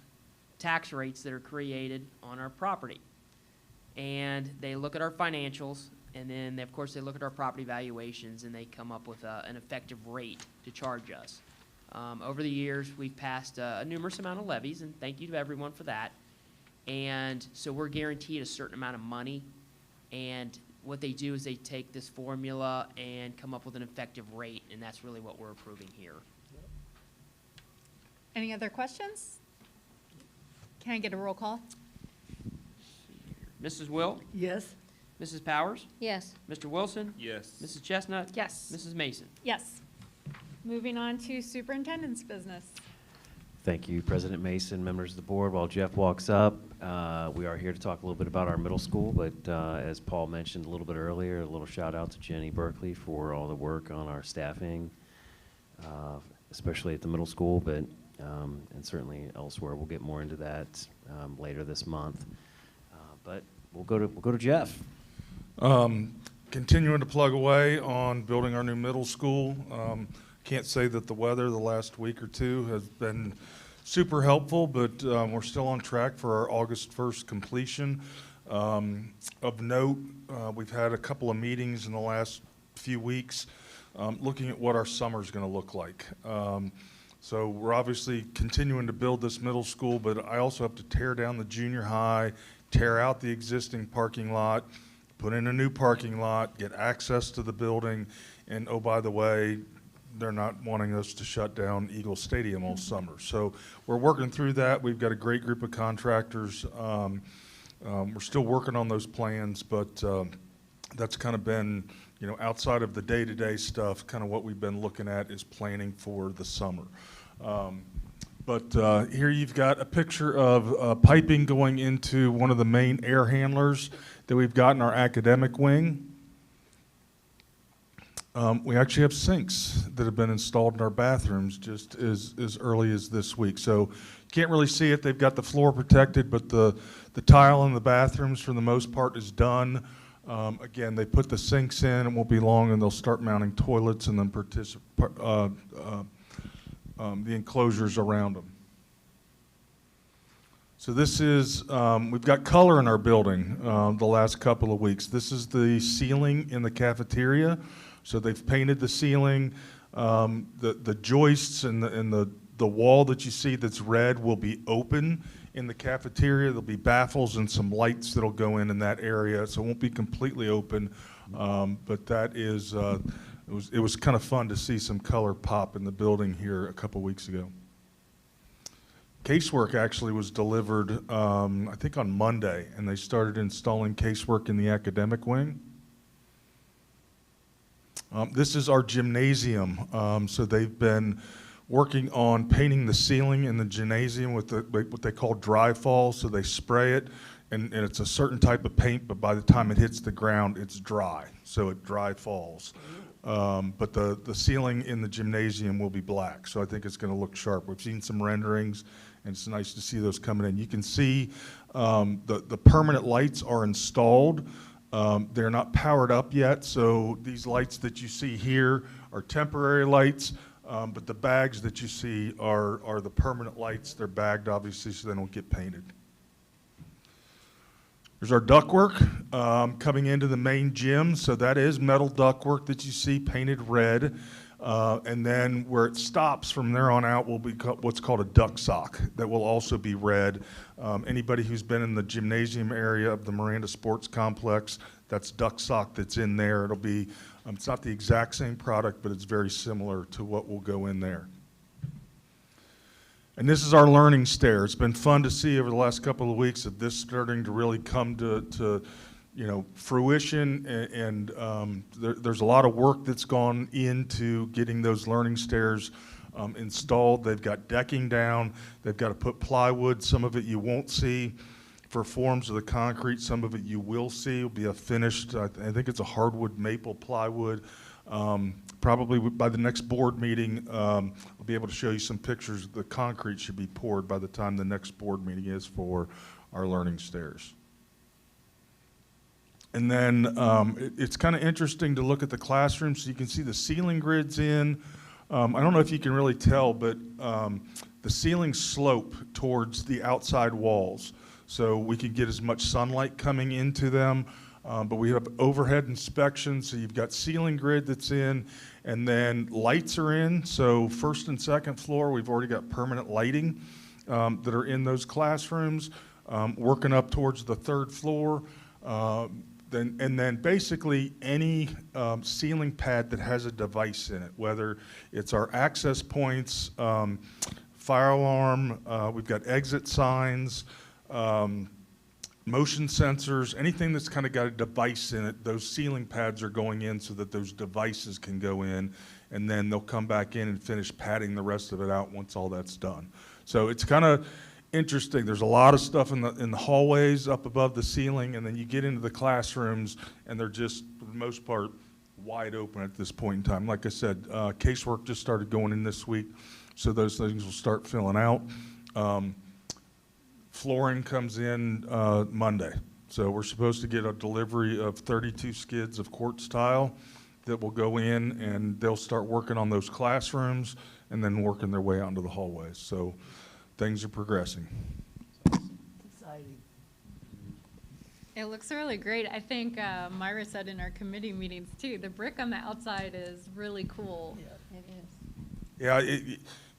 Speaker 2: tax rates that are created on our property. And they look at our financials, and then, of course, they look at our property valuations, and they come up with an effective rate to charge us. Over the years, we've passed a numerous amount of levies, and thank you to everyone for that. And so we're guaranteed a certain amount of money, and what they do is they take this formula and come up with an effective rate, and that's really what we're approving here.
Speaker 15: Any other questions? Can I get a roll call?
Speaker 2: Mrs. Will?
Speaker 3: Yes.
Speaker 2: Mrs. Powers?
Speaker 12: Yes.
Speaker 2: Mr. Wilson?
Speaker 4: Yes.
Speaker 2: Mrs. Chestnut?
Speaker 15: Yes.
Speaker 2: Mrs. Mason?
Speaker 15: Yes. Moving on to superintendent's business.
Speaker 7: Thank you, President Mason, members of the board. While Jeff walks up, we are here to talk a little bit about our middle school, but as Paul mentioned a little bit earlier, a little shout out to Jenny Berkeley for all the work on our staffing, especially at the middle school, but and certainly elsewhere. We'll get more into that later this month. But we'll go to Jeff.
Speaker 18: Continuing to plug away on building our new middle school. Can't say that the weather the last week or two has been super helpful, but we're still on track for our August 1st completion. Of note, we've had a couple of meetings in the last few weeks looking at what our summer is going to look like. So we're obviously continuing to build this middle school, but I also have to tear down the junior high, tear out the existing parking lot, put in a new parking lot, get access to the building, and oh, by the way, they're not wanting us to shut down Eagle Stadium all summer. So we're working through that. We've got a great group of contractors. We're still working on those plans, but that's kind of been, outside of the day-to-day stuff, kind of what we've been looking at is planning for the summer. But here you've got a picture of piping going into one of the main air handlers that we've got in our academic wing. We actually have sinks that have been installed in our bathrooms just as early as this week. So you can't really see it. They've got the floor protected, but the tile in the bathrooms for the most part is done. Again, they put the sinks in. It won't be long, and they'll start mounting toilets and then the enclosures around them. So this is, we've got color in our building the last couple of weeks. This is the ceiling in the cafeteria. So they've painted the ceiling. The joists and the wall that you see that's red will be open in the cafeteria. There'll be baffles and some lights that'll go in that area. So it won't be completely open, but that is, it was kind of fun to see some color pop in the building here a couple weeks ago. Casework actually was delivered, I think on Monday, and they started installing casework in the academic wing. This is our gymnasium. So they've been working on painting the ceiling in the gymnasium with what they call dry fall. So they spray it, and it's a certain type of paint, but by the time it hits the ground, it's dry. So it dry falls. But the ceiling in the gymnasium will be black. So I think it's going to look sharp. We've seen some renderings, and it's nice to see those coming in. You can see the permanent lights are installed. They're not powered up yet, so these lights that you see here are temporary lights, but the bags that you see are the permanent lights. They're bagged, obviously, so they don't get painted. There's our ductwork coming into the main gym, so that is metal ductwork that you see painted red. And then where it stops from there on out will be what's called a duct sock that will also be red. Anybody who's been in the gymnasium area of the Miranda Sports Complex, that's duct sock that's in there. It'll be, it's not the exact same product, but it's very similar to what will go in there. And this is our learning stair. It's been fun to see over the last couple of weeks of this starting to really come to fruition, and there's a lot of work that's gone into getting those learning stairs installed. They've got decking down. They've got to put plywood. Some of it you won't see for forms of the concrete. Some of it you will see. It'll be a finished, I think it's a hardwood maple plywood. Probably by the next board meeting, I'll be able to show you some pictures. The concrete should be poured by the time the next board meeting is for our learning stairs. And then it's kind of interesting to look at the classroom, so you can see the ceiling grids in. I don't know if you can really tell, but the ceilings slope towards the outside walls, so we can get as much sunlight coming into them. But we have overhead inspections, so you've got ceiling grid that's in, and then lights are in. So first and second floor, we've already got permanent lighting that are in those classrooms. Working up towards the third floor, then basically any ceiling pad that has a device in it, whether it's our access points, fire alarm, we've got exit signs, motion sensors, anything that's kind of got a device in it, those ceiling pads are going in so that those devices can go in, and then they'll come back in and finish padding the rest of it out once all that's done. So it's kind of interesting. There's a lot of stuff in the hallways up above the ceiling, and then you get into the classrooms, and they're just, for the most part, wide open at this point in time. Like I said, casework just started going in this week, so those things will start filling out. Flooring comes in Monday. So we're supposed to get a delivery of 32 skids of quartz tile that will go in, and they'll start working on those classrooms and then working their way out into the hallways. So things are progressing.
Speaker 3: Exciting.
Speaker 15: It looks really great. I think Myra said in our committee meetings too, the brick on the outside is really cool.
Speaker 17: It is.
Speaker 18: Yeah,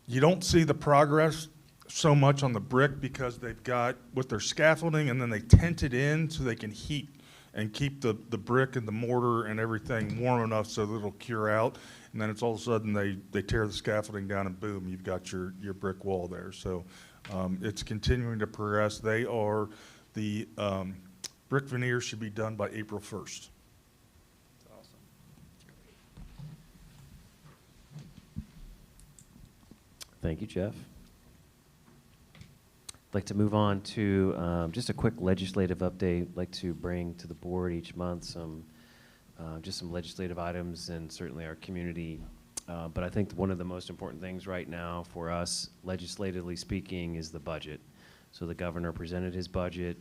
Speaker 18: you don't see the progress so much on the brick because they've got with their scaffolding, and then they tent it in so they can heat and keep the brick and the mortar and everything warm enough so that it'll cure out. And then it's all of a sudden they tear the scaffolding down, and boom, you've got your brick wall there. So it's continuing to progress. They are, the brick veneer should be done by April 1st.
Speaker 7: Thank you, Jeff. I'd like to move on to just a quick legislative update. I'd like to bring to the board each month some just some legislative items and certainly our community. But I think one of the most important things right now for us, legislatively speaking, is the budget. So the governor presented his budget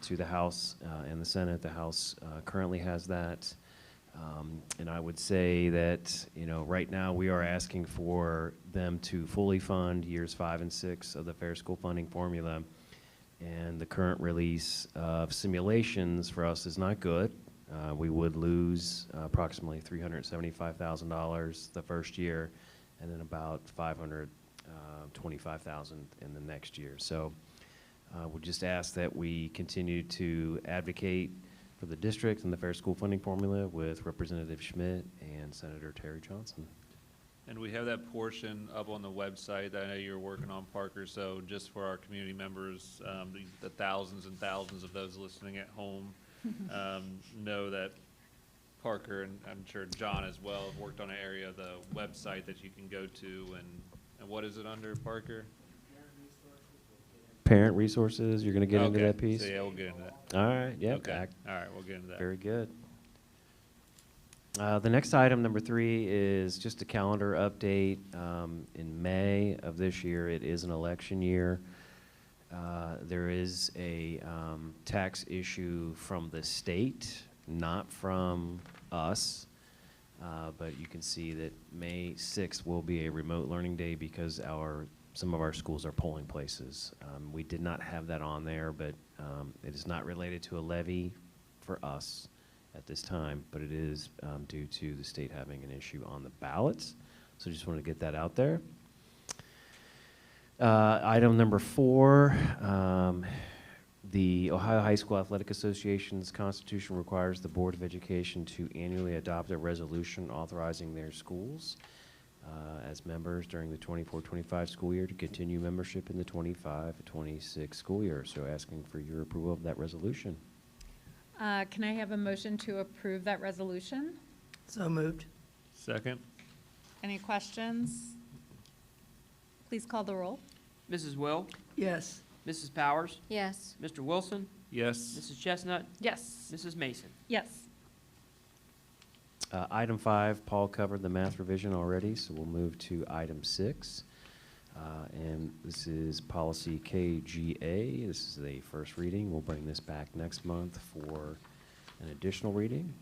Speaker 7: to the House and the Senate. The House currently has that. And I would say that, you know, right now we are asking for them to fully fund years 5 and 6 of the Fair School Funding Formula. And the current release of simulations for us is not good. We would lose approximately $375,000 the first year, and then about $525,000 in the next year. So we'll just ask that we continue to advocate for the district and the Fair School Funding Formula with Representative Schmidt and Senator Terry Johnson.
Speaker 4: And we have that portion up on the website that I know you're working on, Parker. So just for our community members, the thousands and thousands of those listening at home, know that Parker, and I'm sure John as well, have worked on an area of the website that you can go to. And what is it under, Parker?
Speaker 7: Parent resources, you're going to get into that piece?
Speaker 4: So yeah, we'll get into that.
Speaker 7: All right, yep.
Speaker 4: Okay. All right, we'll get into that.
Speaker 7: Very good. The next item, number 3, is just a calendar update. In May of this year, it is an election year. There is a tax issue from the state, not from us, but you can see that May 6th will be a remote learning day because some of our schools are polling places. We did not have that on there, but it is not related to a levy for us at this time, but it is due to the state having an issue on the ballots. So just wanted to get that out there. Item number 4, the Ohio High School Athletic Association's constitution requires the Board of Education to annually adopt a resolution authorizing their schools as members during the 24-25 school year to continue membership in the 25-26 school year. So asking for your approval of that resolution.
Speaker 15: Can I have a motion to approve that resolution?
Speaker 3: So moved.
Speaker 4: Second.
Speaker 15: Any questions? Please call the roll.
Speaker 2: Mrs. Will?
Speaker 3: Yes.
Speaker 2: Mrs. Powers?
Speaker 17: Yes.
Speaker 2: Mr. Wilson?
Speaker 4: Yes.
Speaker 2: Mrs. Chestnut?
Speaker 15: Yes.
Speaker 2: Mrs. Mason?
Speaker 15: Yes.
Speaker 7: Item 5, Paul covered the math revision already, so we'll move to item 6. And this is policy KGA. This is the first reading. We'll bring this back next month for an additional reading.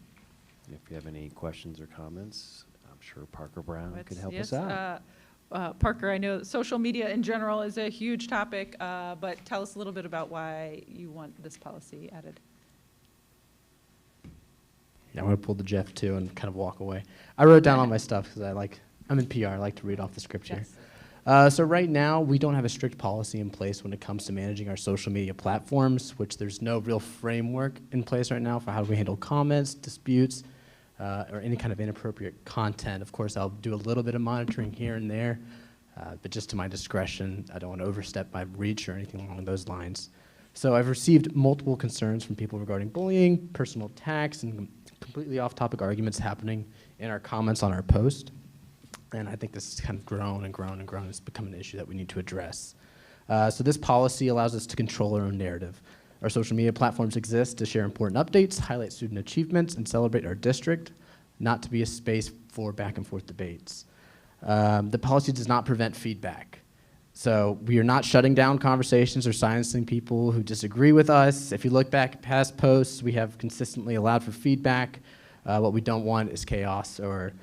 Speaker 7: If you have any questions or comments, I'm sure Parker Brown could help us out.
Speaker 5: Parker, I know social media in general is a huge topic, but tell us a little bit about why you want this policy added.
Speaker 19: I'm going to pull the Jeff too and kind of walk away. I wrote down all my stuff because I'm in PR. I like to read off the script here. So right now, we don't have a strict policy in place when it comes to managing our social media platforms, which there's no real framework in place right now for how we handle comments, disputes, or any kind of inappropriate content. Of course, I'll do a little bit of monitoring here and there, but just to my discretion. I don't want to overstep my reach or anything along those lines. So I've received multiple concerns from people regarding bullying, personal attacks, and completely off-topic arguments happening in our comments on our post. And I think this has kind of grown and grown and grown. It's become an issue that we need to address. So this policy allows us to control our own narrative. Our social media platforms exist to share important updates, highlight student achievements, and celebrate our district, not to be a space for back and forth debates. The policy does not prevent feedback. So we are not shutting down conversations or silencing people who disagree with us. If you look back at past posts, we have consistently allowed for feedback. What we don't want is chaos or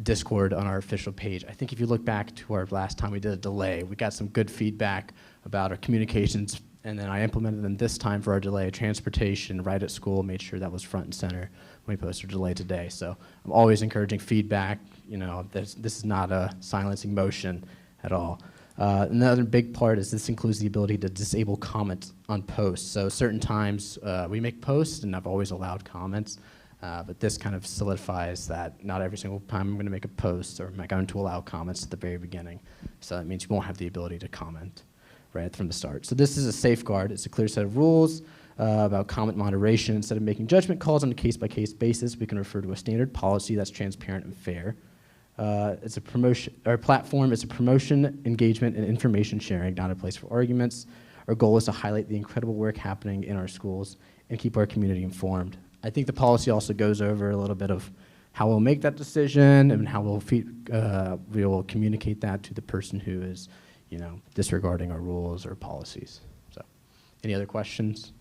Speaker 19: discord on our official page. I think if you look back to our last time we did a delay, we got some good feedback about our communications, and then I implemented them this time for our delay transportation right at school, made sure that was front and center when we posted delay today. So I'm always encouraging feedback. You know, this is not a silencing motion at all. Another big part is this includes the ability to disable comments on posts. So certain times we make posts, and I've always allowed comments. But this kind of solidifies that not every single time I'm going to make a post or am I going to allow comments at the very beginning. So that means you won't have the ability to comment right from the start. So this is a safeguard. It's a clear set of rules about comment moderation. Instead of making judgment calls on a case-by-case basis, we can refer to a standard policy that's transparent and fair. It's a promotion. Our platform is a promotion, engagement, and information sharing, not a place for arguments. Our goal is to highlight the incredible work happening in our schools and keep our community informed. I think the policy also goes over a little bit of how we'll make that decision and how we will communicate that to the person who is, you know, disregarding our rules or policies. So, any other questions?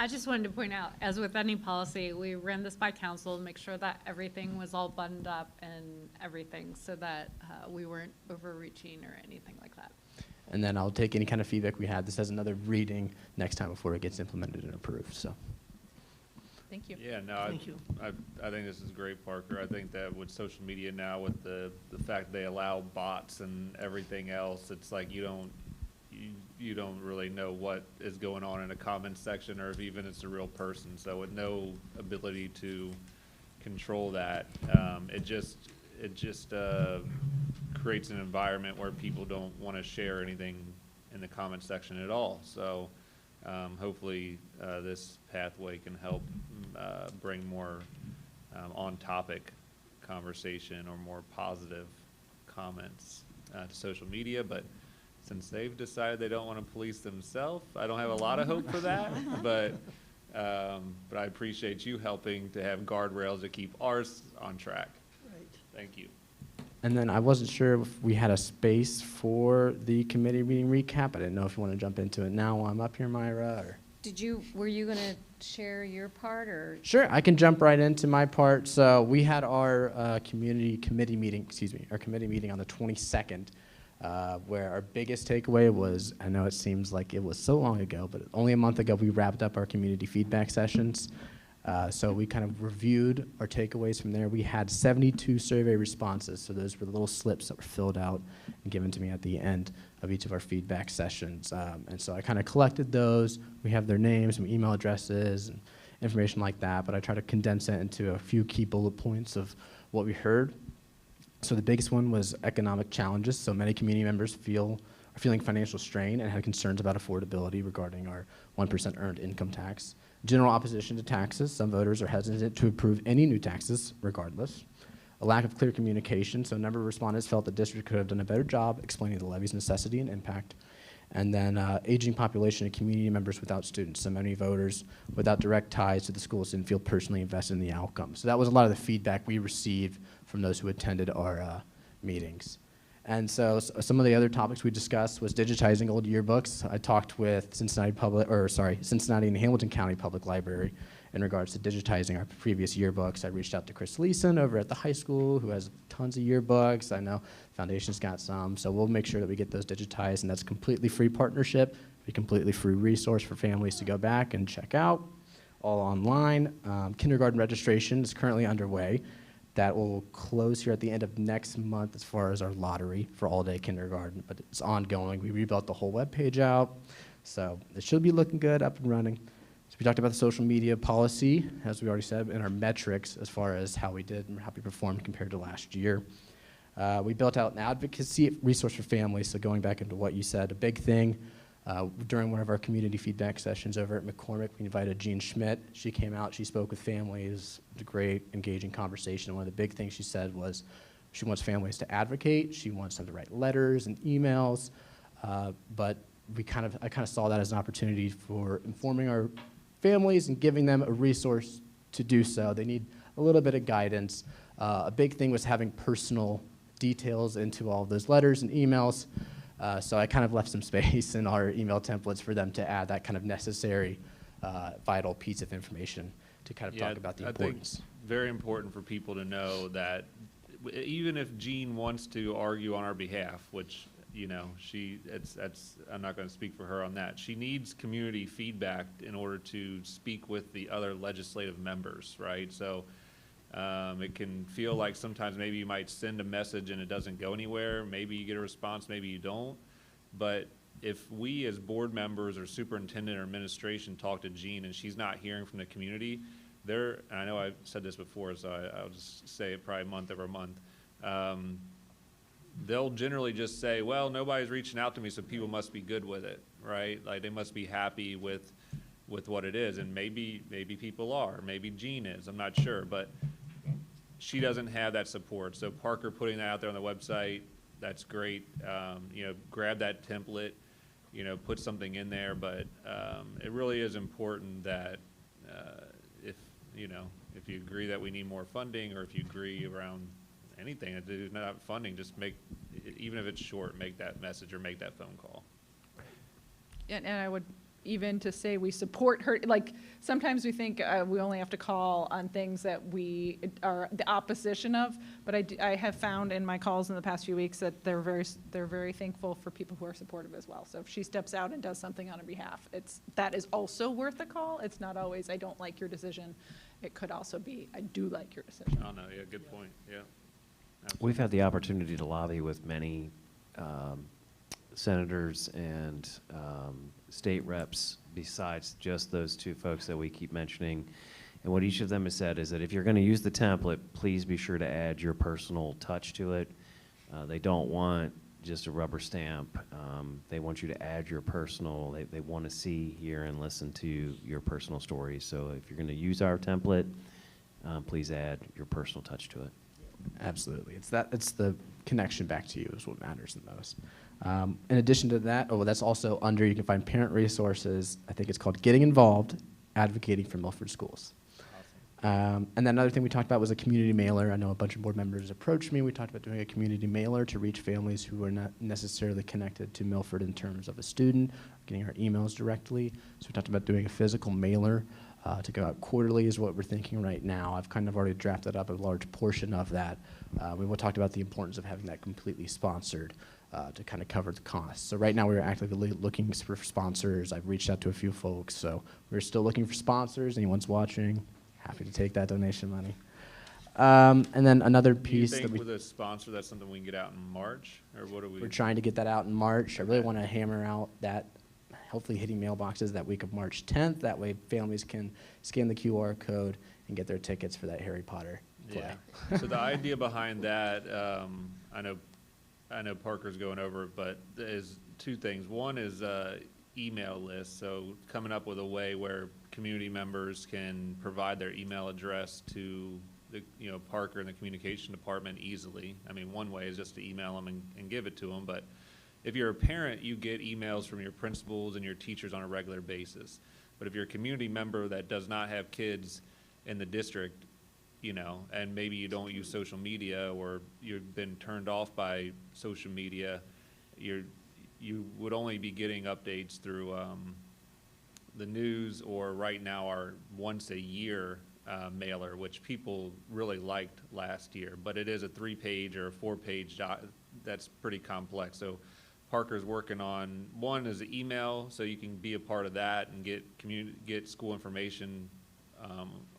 Speaker 15: I just wanted to point out, as with any policy, we ran this by council to make sure that everything was all buttoned up and everything so that we weren't overreaching or anything like that.
Speaker 19: And then I'll take any kind of feedback we had. This has another reading next time before it gets implemented and approved. So.
Speaker 15: Thank you.
Speaker 4: Yeah, no, I think this is great, Parker. I think that with social media now, with the fact they allow bots and everything else, it's like you don't really know what is going on in a comment section or if even it's a real person. So with no ability to control that, it just creates an environment where people don't want to share anything in the comment section at all. So hopefully this pathway can help bring more on-topic conversation or more positive comments to social media. But since they've decided they don't want to police themselves, I don't have a lot of hope for that. But I appreciate you helping to have guardrails to keep ours on track.
Speaker 3: Right.
Speaker 4: Thank you.
Speaker 19: And then I wasn't sure if we had a space for the committee meeting recap. I didn't know if you want to jump into it now while I'm up here, Myra, or?
Speaker 20: Were you going to share your part, or?
Speaker 19: Sure, I can jump right into my part. So we had our committee meeting on the 22nd, where our biggest takeaway was, I know it seems like it was so long ago, but only a month ago we wrapped up our community feedback sessions. So we kind of reviewed our takeaways from there. We had 72 survey responses, so those were the little slips that were filled out and given to me at the end of each of our feedback sessions. And so I kind of collected those. We have their names and email addresses and information like that, but I try to condense it into a few key bullet points of what we heard. So the biggest one was economic challenges. So many community members are feeling financial strain and had concerns about affordability regarding our 1% earned income tax. General opposition to taxes. Some voters are hesitant to approve any new taxes regardless. A lack of clear communication. So a number of respondents felt the district could have done a better job explaining the levy's necessity and impact. And then aging population of community members without students. So many voters without direct ties to the schools didn't feel personally invested in the outcome. So that was a lot of the feedback we received from those who attended our meetings. And so some of the other topics we discussed was digitizing old yearbooks. I talked with Cincinnati and Hamilton County Public Library in regards to digitizing our previous yearbooks. I reached out to Chris Leeson over at the high school, who has tons of yearbooks. I know Foundation's got some, so we'll make sure that we get those digitized, and that's a completely free partnership, a completely free resource for families to go back and check out. all online. Kindergarten registration is currently underway. That will close here at the end of next month as far as our lottery for all-day kindergarten, but it's ongoing. We rebuilt the whole webpage out, so it should be looking good, up and running. So we talked about the social media policy, as we already said, and our metrics as far as how we did and how we performed compared to last year. We built out an advocacy resource for families, so going back into what you said, a big thing. During one of our community feedback sessions over at McCormick, we invited Jean Schmidt. She came out, she spoke with families, it was a great, engaging conversation. One of the big things she said was she wants families to advocate, she wants them to write letters and emails, but I kind of saw that as an opportunity for informing our families and giving them a resource to do so. They need a little bit of guidance. A big thing was having personal details into all of those letters and emails. So I kind of left some space in our email templates for them to add that kind of necessary, vital piece of information to kind of talk about the importance.
Speaker 4: I think very important for people to know that even if Jean wants to argue on our behalf, which, you know, I'm not going to speak for her on that. She needs community feedback in order to speak with the other legislative members, right? So it can feel like sometimes maybe you might send a message and it doesn't go anywhere. Maybe you get a response, maybe you don't. But if we as board members or superintendent or administration talk to Jean and she's not hearing from the community, and I know I've said this before, so I'll just say it probably month over month. They'll generally just say, well, nobody's reaching out to me, so people must be good with it, right? Like they must be happy with what it is. And maybe people are, maybe Jean is, I'm not sure, but she doesn't have that support. So Parker putting that out there on the website, that's great. You know, grab that template, you know, put something in there, but it really is important that if you agree that we need more funding, or if you agree around anything that is not funding, just make, even if it's short, make that message or make that phone call.
Speaker 5: And I would, even to say we support her, like sometimes we think we only have to call on things that we are the opposition of, but I have found in my calls in the past few weeks that they're very thankful for people who are supportive as well. So if she steps out and does something on her behalf, that is also worth a call. It's not always, I don't like your decision. It could also be, I do like your decision.
Speaker 4: Oh, no, yeah, good point, yeah. Absolutely.
Speaker 7: We've had the opportunity to lobby with many senators and state reps besides just those two folks that we keep mentioning. And what each of them has said is that if you're going to use the template, please be sure to add your personal touch to it. They don't want just a rubber stamp. They want you to add your personal, they want to see, hear, and listen to your personal stories. So if you're going to use our template, please add your personal touch to it.
Speaker 19: Absolutely. It's the connection back to you is what matters the most. In addition to that, that's also under, you can find parent resources. I think it's called Getting Involved, Advocating for Milford Schools. Awesome. And then another thing we talked about was a community mailer. I know a bunch of board members approached me. We talked about doing a community mailer to reach families who are not necessarily connected to Milford in terms of a student, getting our emails directly. So we talked about doing a physical mailer to go out quarterly is what we're thinking right now. I've kind of already drafted up a large portion of that. We talked about the importance of having that completely sponsored to kind of cover the costs. So right now we're actively looking for sponsors. I've reached out to a few folks, so we're still looking for sponsors. Anyone's watching, happy to take that donation money. And then another piece
Speaker 4: Do you
Speaker 19: that
Speaker 4: think with a sponsor, that's something we can get out in March, or what are we?
Speaker 19: we're trying to get that out in March. I really want to hammer out that, hopefully hitting mailboxes that week of March 10th. That way families can scan the QR code and get their tickets for that Harry Potter play.
Speaker 4: Yeah. So the idea behind that, I know Parker's going over it, but is two things. One is email list. So coming up with a way where community members can provide their email address to Parker and the communication department easily. I mean, one way is just to email them and give it to them, but if you're a parent, you get emails from your principals and your teachers on a regular basis. But if you're a community member that does not have kids in the district, and maybe you don't use social media, or you've been turned off by social media, you would only be getting updates through the news, or right now our once a year mailer, which people really liked last year. But it is a 3-page or a 4-page that's pretty complex. So Parker's working on, one is the email, so you can be a part of that and get school information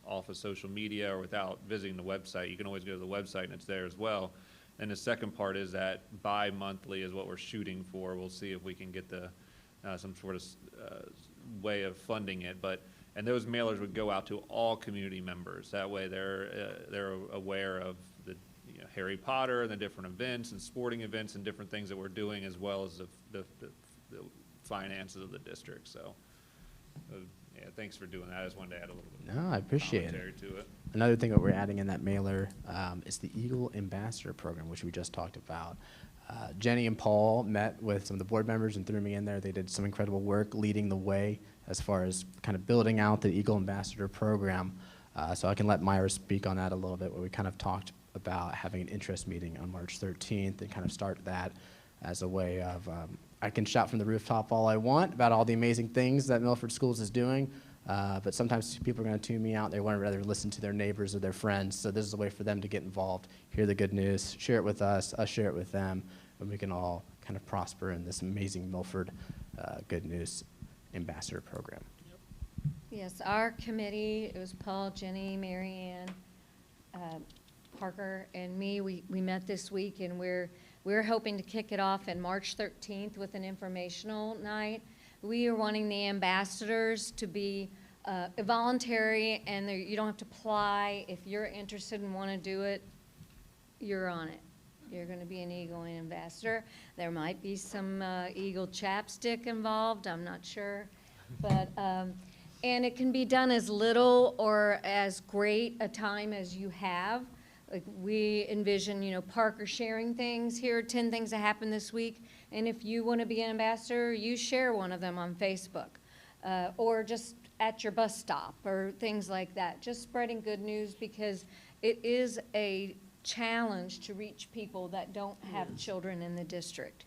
Speaker 4: off of social media or without visiting the website. You can always go to the website and it's there as well. And the second part is that bi-monthly is what we're shooting for. We'll see if we can get the some sort of way of funding it. And those mailers would go out to all community members. That way they're aware of the Harry Potter and the different events and sporting events and different things that we're doing, as well as the finances of the district. So yeah, thanks for doing that. I just wanted to add a little bit
Speaker 19: No, I appreciate
Speaker 4: commentary to it.
Speaker 19: Another thing that we're adding in that mailer is the Eagle Ambassador Program, which we just talked about. Jenny and Paul met with some of the board members and threw me in there. They did some incredible work leading the way as far as kind of building out the Eagle Ambassador Program. So I can let Myra speak on that a little bit, where we kind of talked about having an interest meeting on March 13th and kind of start that as a way of, I can shout from the rooftop all I want about all the amazing things that Milford Schools is doing, but sometimes people are going to tune me out. They want to rather listen to their neighbors or their friends. So this is a way for them to get involved, hear the good news, share it with us share it with them, and we can all kind of prosper in this amazing Milford Good News Ambassador Program.
Speaker 20: Yes, our committee, it was Paul, Jenny, Mary Ann, Parker, and me. We met this week, and we're hoping to kick it off on March 13th with an informational night. We are wanting the ambassadors to be voluntary, and you don't have to apply. If you're interested and want to do it, you're on it. You're going to be an Eagle ambassador. There might be some Eagle chapstick involved, I'm not sure. But, and it can be done as little or as great a time as you have. Like we envision, Parker sharing things. Here are 10 things that happened this week. And if you want to be an ambassador, you share one of them on Facebook or just at your bus stop or things like that. Just spreading good news, because it is a challenge to reach people that don't have children in the district.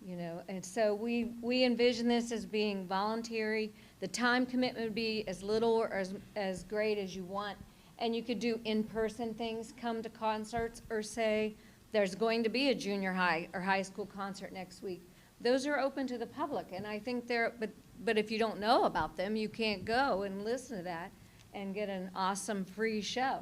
Speaker 20: And so we envision this as being voluntary. The time commitment would be as little or as great as you want. And you could do in-person things, come to concerts, or say there's going to be a junior high or high school concert next week. Those are open to the public, and I think but if you don't know about them, you can't go and listen to that and get an awesome free show.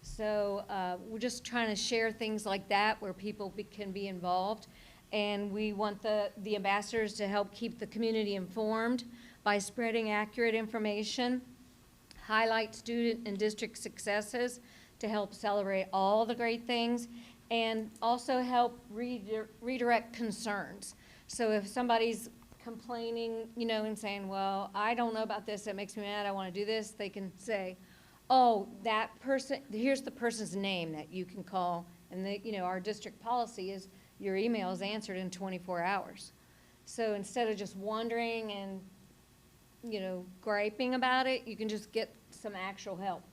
Speaker 20: So we're just trying to share things like that where people can be involved. And we want the ambassadors to help keep the community informed by spreading accurate information, highlight student and district successes to help celebrate all the great things, and also help redirect concerns. So if somebody's complaining, and saying, well, I don't know about this, it makes me mad, I want to do this, they can say, oh, that person, here's the person's name that you can call. And our district policy is your email is answered in 24 hours. So instead of just wondering and, griping about it, you can just get some actual help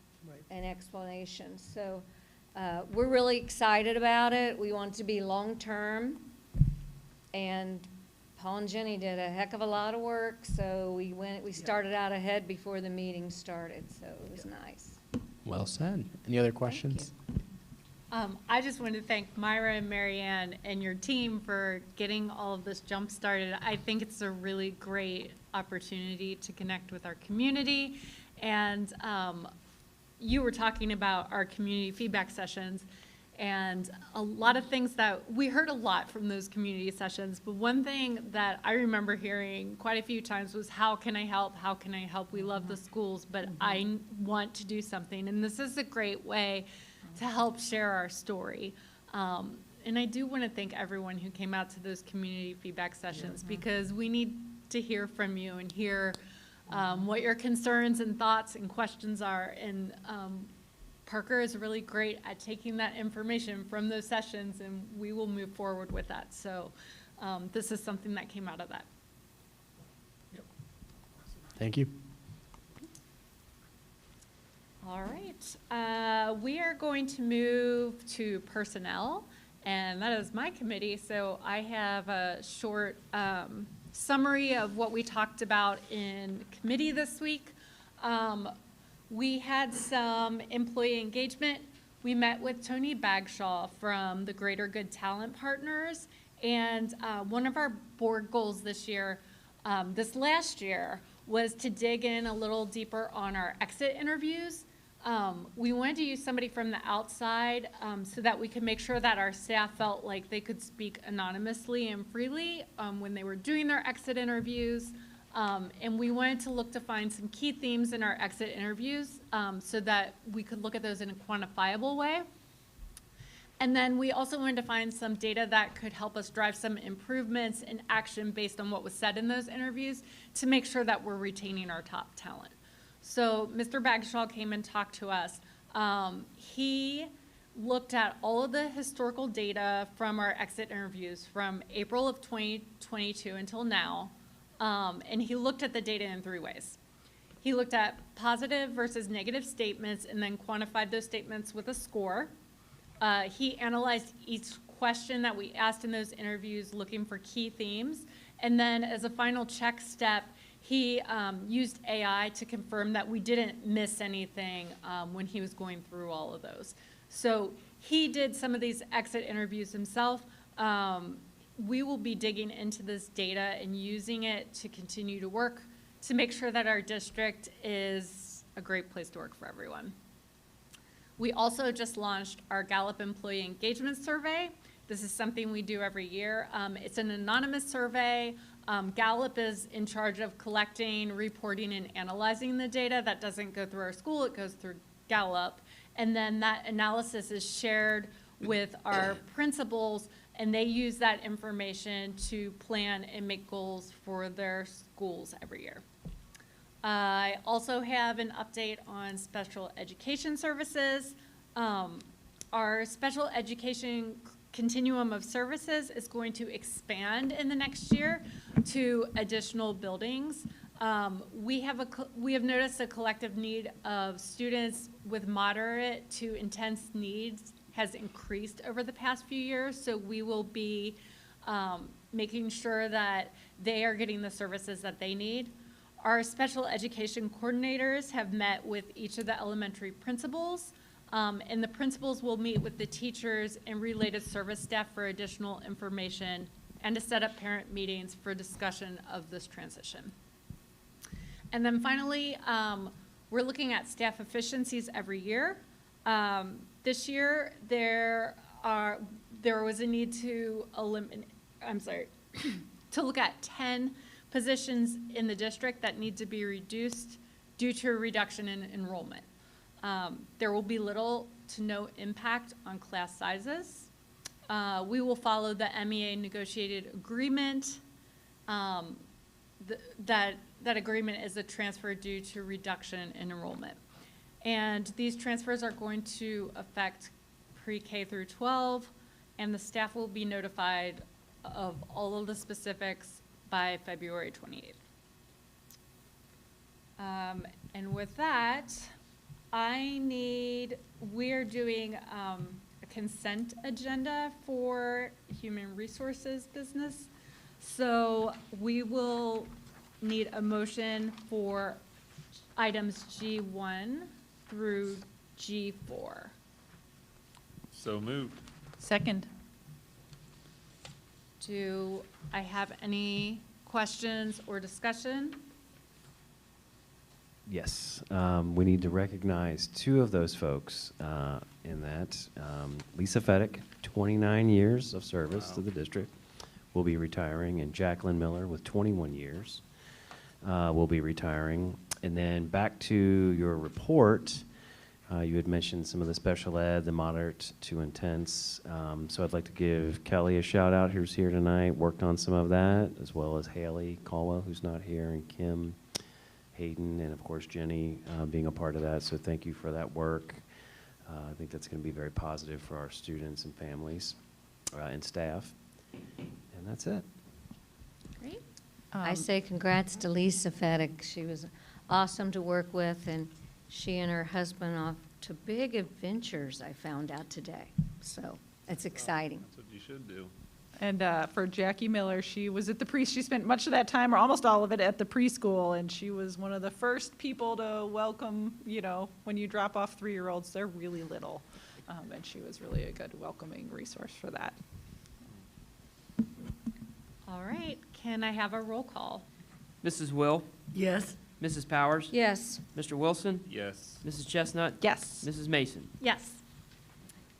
Speaker 20: and explanation. So we're really excited about it. We want it to be long-term. And Paul and Jenny did a heck of a lot of work, so we started out ahead before the meeting started, so it was nice.
Speaker 19: Well said. Any other questions?
Speaker 15: I just want to thank Myra and Mary Ann and your team for getting all of this jump started. I think it's a really great opportunity to connect with our community. And you were talking about our community feedback sessions, and a lot of things that we heard a lot from those community sessions. But one thing that I remember hearing quite a few times was, how can I help? How can I help? We love the schools, but I want to do something. And this is a great way to help share our story. And I do want to thank everyone who came out to those community feedback sessions, because we need to hear from you and hear what your concerns and thoughts and questions are. And Parker is really great at taking that information from those sessions, and we will move forward with that. So this is something that came out of that.
Speaker 19: Thank you.
Speaker 15: All right, we are going to move to personnel, and that is my committee. So I have a short summary of what we talked about in committee this week. We had some employee engagement. We met with Tony Bagshaw from the Greater Good Talent Partners, and one of our board goals this last year, was to dig in a little deeper on our exit interviews. We wanted to use somebody from the outside so that we could make sure that our staff felt like they could speak anonymously and freely when they were doing their exit interviews. And we wanted to look to find some key themes in our exit interviews so that we could look at those in a quantifiable way. And then we also wanted to find some data that could help us drive some improvements in action based on what was said in those interviews to make sure that we're retaining our top talent. So Mr. Bagshaw came and talked to us. He looked at all of the historical data from our exit interviews from April of 2022 until now, and he looked at the data in 3 ways. He looked at positive versus negative statements and then quantified those statements with a score. He analyzed each question that we asked in those interviews looking for key themes. And then as a final check step, he used AI to confirm that we didn't miss anything when he was going through all of those. So he did some of these exit interviews himself. We will be digging into this data and using it to continue to work to make sure that our district is a great place to work for everyone. We also just launched our Gallup Employee Engagement Survey. This is something we do every year. It's an anonymous survey. Gallup is in charge of collecting, reporting, and analyzing the data. That doesn't go through our school, it goes through Gallup. And then that analysis is shared with our principals, and they use that information to plan and make goals for their schools every year. I also have an update on special education services. Our special education continuum of services is going to expand in the next year to additional buildings. We have noticed a collective need of students with moderate to intense needs has increased over the past few years, so we will be making sure that they are getting the services that they need. Our special education coordinators have met with each of the elementary principals, and the principals will meet with the teachers and related service staff for additional information and to set up parent meetings for discussion of this transition. And then finally, we're looking at staff efficiencies every year. This year, there was a need to to look at 10 positions in the district that need to be reduced due to a reduction in enrollment. There will be little to no impact on class sizes. We will follow the MEA negotiated agreement. That agreement is a transfer due to reduction in enrollment. And these transfers are going to affect pre-K through 12, and the staff will be notified of all of the specifics by February 28th. And with that, we're doing a consent agenda for human resources business. So we will need a motion for items G1 through G4.
Speaker 4: So moved.
Speaker 5: Second.
Speaker 15: Do I have any questions or discussion?
Speaker 7: Yes, we need to recognize 2 of those folks in that. Lisa Fedek, 29 years of service to the district, will be retiring, and Jacqueline Miller with 21 years will be retiring. And then back to your report, you had mentioned some of the special ed, the moderate to intense. So I'd like to give Kelly a shout out who's here tonight, worked on some of that, as well as Haley Caldwell, who's not here, and Kim, Hayden, and of course Jenny being a part of that. So thank you for that work. I think that's going to be very positive for our students and families and staff. And that's it.
Speaker 20: Great. I say congrats to Lisa Fedek. She was awesome to work with, and she and her husband off to big adventures, I found out today. So it's exciting.
Speaker 4: That's what you should do.
Speaker 5: And for Jackie Miller, she was at the she spent much of that time, or almost all of it, at the preschool, and she was one of the first people to welcome, when you drop off 3-year-olds, they're really little. And she was really a good welcoming resource for that.
Speaker 15: All right, can I have a roll call?
Speaker 2: Mrs. Will,
Speaker 3: Yes.
Speaker 2: Mrs. Powers,
Speaker 20: Yes.
Speaker 2: Mr. Wilson,
Speaker 4: Yes.
Speaker 2: Mrs. Chestnut,
Speaker 5: Yes.
Speaker 2: Mrs. Mason.
Speaker 15: Yes.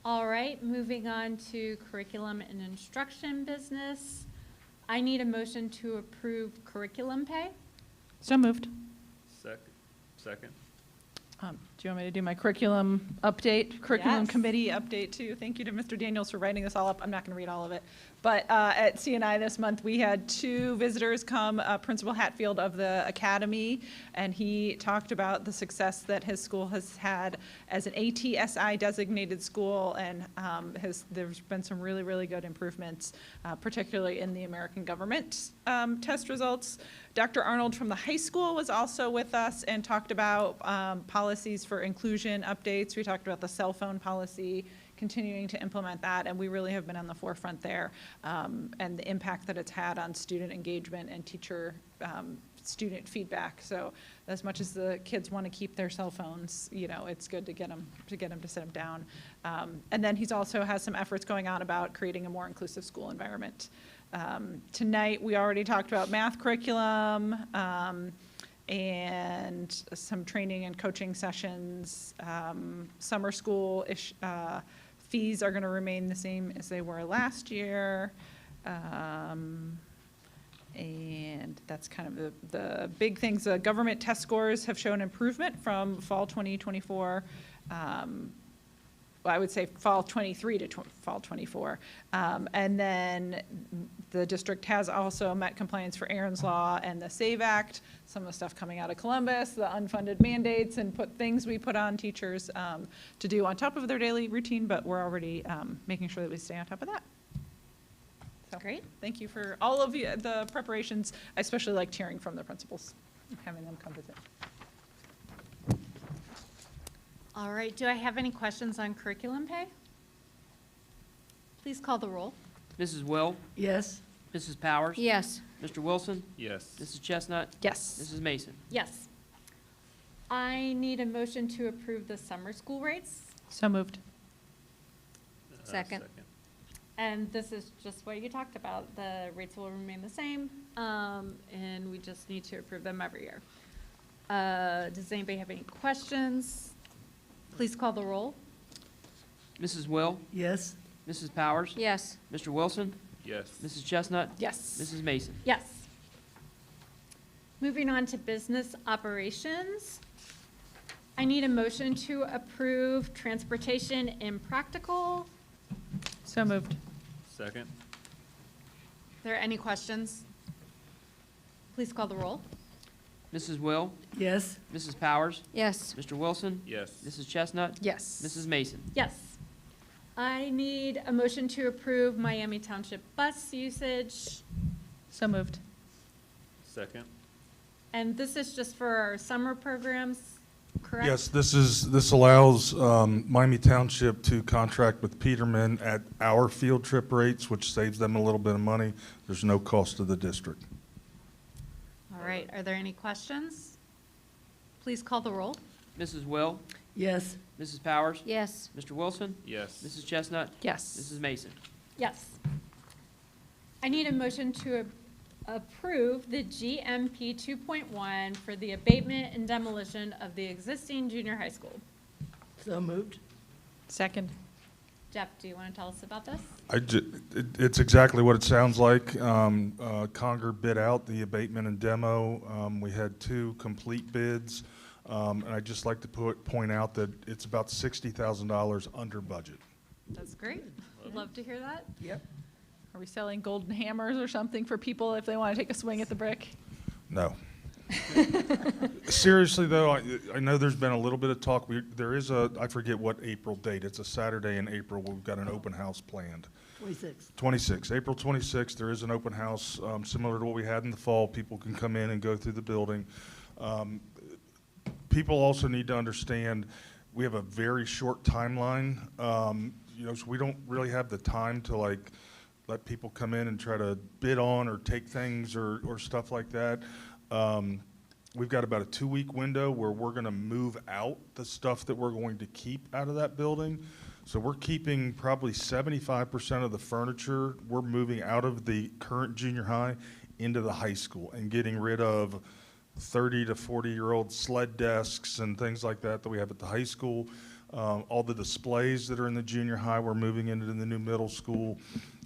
Speaker 15: All right, moving on to curriculum and instruction business. I need a motion to approve curriculum pay.
Speaker 5: So moved.
Speaker 4: Second.
Speaker 5: Do you want me to do my curriculum update, curriculum
Speaker 15: Yes.
Speaker 5: committee update too? Thank you to Mr. Daniels for writing this all up. I'm not going to read all of it. But at CNI this month, we had 2 visitors come, Principal Hatfield of the Academy, and he talked about the success that his school has had as an ATSI designated school, and there's been some really, really good improvements, particularly in the American government test results. Dr. Arnold from the high school was also with us and talked about policies for inclusion updates. We talked about the cell phone policy, continuing to implement that, and we really have been on the forefront there, and the impact that it's had on student engagement and teacher student feedback. So as much as the kids want to keep their cell phones, you know, it's good to get them to sit them down. And then he's also has some efforts going on about creating a more inclusive school environment. Tonight, we already talked about math curriculum, and some training and coaching sessions. Summer school fees are going to remain the same as they were last year. And that's kind of the big things. The government test scores have shown improvement from fall 2024. I would say fall 23 to fall 24. And then the district has also met compliance for Aaron's Law and the SAVE Act, some of the stuff coming out of Columbus, the unfunded mandates and things we put on teachers to do on top of their daily routine, but we're already making sure that we stay on top of that. So,
Speaker 15: great.
Speaker 5: Thank you for all of the preparations. I especially liked hearing from the principals, having them come visit.
Speaker 15: All right, do I have any questions on curriculum pay? Please call the roll.
Speaker 2: Mrs. Will,
Speaker 3: Yes.
Speaker 2: Mrs. Powers,
Speaker 20: Yes.
Speaker 2: Mr. Wilson,
Speaker 4: Yes.
Speaker 2: Mrs. Chestnut,
Speaker 5: Yes.
Speaker 2: Mrs. Mason.
Speaker 15: Yes. I need a motion to approve the summer school rates,
Speaker 5: So moved.
Speaker 20: Second.
Speaker 15: and this is just what you talked about. The rates will remain the same, and we just need to approve them every year. Does anybody have any questions? Please call the roll.
Speaker 2: Mrs. Will,
Speaker 3: Yes.
Speaker 2: Mrs. Powers,
Speaker 20: Yes.
Speaker 2: Mr. Wilson,
Speaker 4: Yes.
Speaker 2: Mrs. Chestnut,
Speaker 5: Yes.
Speaker 2: Mrs. Mason.
Speaker 15: Yes. Moving on to business operations. I need a motion to approve transportation impractical.
Speaker 5: So moved.
Speaker 4: Second.
Speaker 15: Are there any questions? Please call the roll.
Speaker 2: Mrs. Will,
Speaker 3: Yes.
Speaker 2: Mrs. Powers,
Speaker 20: Yes.
Speaker 2: Mr. Wilson,
Speaker 4: Yes.
Speaker 2: Mrs. Chestnut,
Speaker 5: Yes.
Speaker 2: Mrs. Mason.
Speaker 15: Yes. I need a motion to approve Miami Township bus usage.
Speaker 5: So moved.
Speaker 4: Second.
Speaker 15: And this is just for our summer programs, correct?
Speaker 18: Yes, this allows Miami Township to contract with Peterman at our field trip rates, which saves them a little bit of money. There's no cost to the district.
Speaker 15: All right, are there any questions? Please call the roll.
Speaker 2: Mrs. Will,
Speaker 3: Yes.
Speaker 2: Mrs. Powers,
Speaker 20: Yes.
Speaker 2: Mr. Wilson,
Speaker 4: Yes.
Speaker 2: Mrs. Chestnut,
Speaker 5: Yes.
Speaker 2: Mrs. Mason.
Speaker 15: Yes. I need a motion to approve the GMP 2.1 for the abatement and demolition of the existing junior high school.
Speaker 3: So moved.
Speaker 5: Second.
Speaker 15: Jeff, do you want to tell us about this?
Speaker 18: It's exactly what it sounds like. Conger bid out the abatement and demo. We had 2 complete bids. And I'd just like to point out that it's about $60,000 under budget.
Speaker 15: That's great. Love to hear that.
Speaker 3: Yep.
Speaker 5: Are we selling golden hammers or something for people if they want to take a swing at the brick?
Speaker 18: No. Seriously, though, I know there's been a little bit of talk. There is I forget what April date. It's a Saturday in April. We've got an open house planned.
Speaker 3: 26.
Speaker 18: April 26th, there is an open house similar to what we had in the fall. People can come in and go through the building. People also need to understand we have a very short timeline. So we don't really have the time to let people come in and try to bid on or take things or stuff like that. We've got about a 2-week window where we're going to move out the stuff that we're going to keep out of that building. So we're keeping probably 75% of the furniture. We're moving out of the current junior high into the high school and getting rid of 30 to 40-year-old sled desks and things like that we have at the high school. All the displays that are in the junior high, we're moving into the new middle school.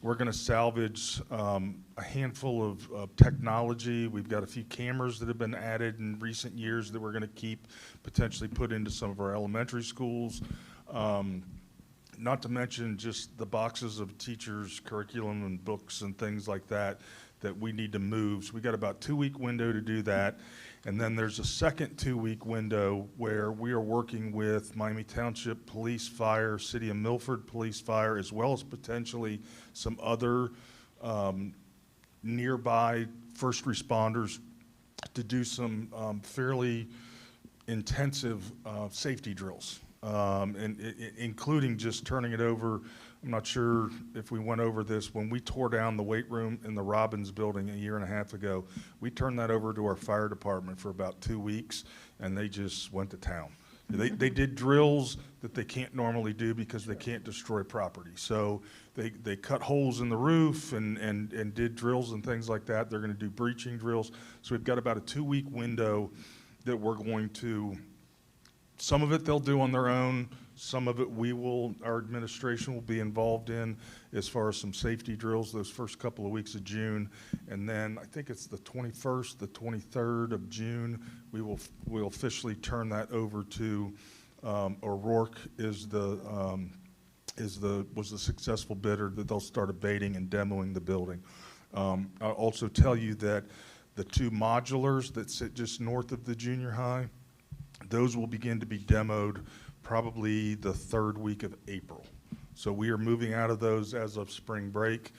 Speaker 18: We're going to salvage a handful of technology. We've got a few cameras that have been added in recent years that we're going to keep, potentially put into some of our elementary schools. Not to mention just the boxes of teachers' curriculum and books and things like that that we need to move. So we got about 2-week window to do that. And then there's a second 2-week window where we are working with Miami Township Police, Fire, City of Milford Police, Fire, as well as potentially some other nearby first responders to do some fairly intensive safety drills, including just turning it over. I'm not sure if we went over this. When we tore down the weight room in the Robbins building a year and a half ago, we turned that over to our fire department for about 2 weeks, and they just went to town. They did drills that they can't normally do because they can't destroy property. So they cut holes in the roof and did drills and things like that. They're going to do breaching drills. So we've got about a 2-week window that we're going to, some of it they'll do on their own. Some of it our administration will be involved in as far as some safety drills those first couple of weeks of June. And then I think it's the 21st, the 23rd of June, we'll officially turn that over to O'Rourke was the successful bidder, that they'll start abating and demoing the building. I'll also tell you that the 2 modulars that sit just north of the junior high, those will begin to be demoed probably the 3rd week of April. So we are moving out of those as of spring break.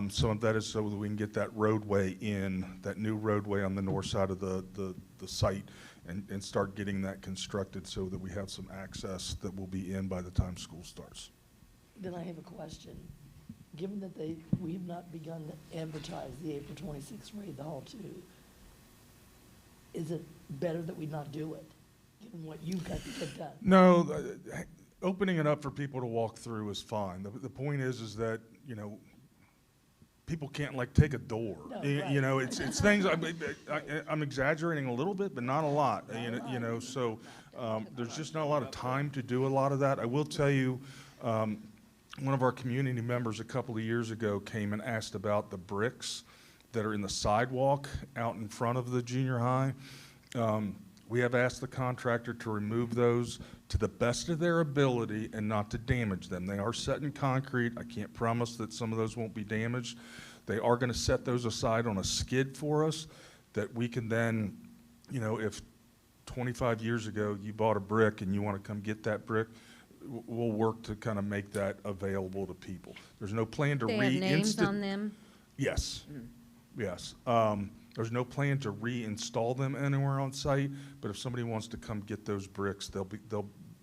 Speaker 18: Some of that is so that we can get that roadway in, that new roadway on the north side of the site, and start getting that constructed so that we have some access that will be in by the time school starts.
Speaker 3: Then I have a question. Given that we have not begun to advertise the April 26th Raid the Hall 2, is it better that we not do it, given what you've got to get done?
Speaker 18: No, opening it up for people to walk through is fine. The point is that, people can't like take a door.
Speaker 3: No,
Speaker 18: You know, it's things, I'm exaggerating a little bit, but not a lot, so there's just not a lot of time to do a lot of that. I will tell you, one of our community members a couple of years ago came and asked about the bricks that are in the sidewalk out in front of the junior high. We have asked the contractor to remove those to the best of their ability and not to damage them. They are set in concrete. I can't promise that some of those won't be damaged. They are going to set those aside on a skid for us that we can then, if 25 years ago you bought a brick and you want to come get that brick, we'll work to kind of make that available to people. There's no plan to
Speaker 20: They have names on them?
Speaker 18: Yes, yes. There's no plan to reinstall them anywhere on site, but if somebody wants to come get those bricks,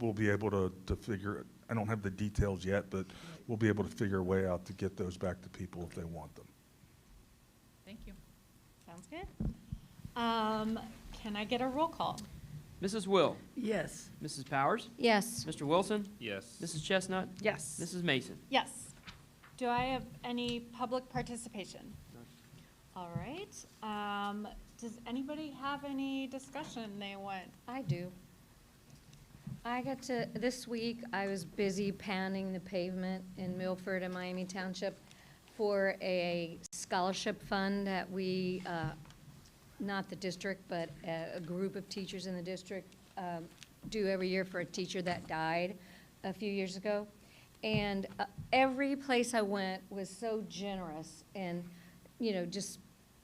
Speaker 18: we'll be able to figure. I don't have the details yet, but we'll be able to figure a way out to get those back to people if they want them.
Speaker 5: Thank you. Sounds good. Can I get a roll call?
Speaker 2: Mrs. Will?
Speaker 3: Yes.
Speaker 2: Mrs. Powers?
Speaker 20: Yes.
Speaker 2: Mr. Wilson?
Speaker 4: Yes.
Speaker 2: Mrs. Chestnut?
Speaker 5: Yes.
Speaker 2: Mrs. Mason?
Speaker 5: Yes. Do I have any public participation? All right. Does anybody have any discussion they want?
Speaker 20: I do. This week, I was busy pounding the pavement in Milford and Miami Township for a scholarship fund that we, not the district, but a group of teachers in the district do every year for a teacher that died a few years ago. And every place I went was so generous and, just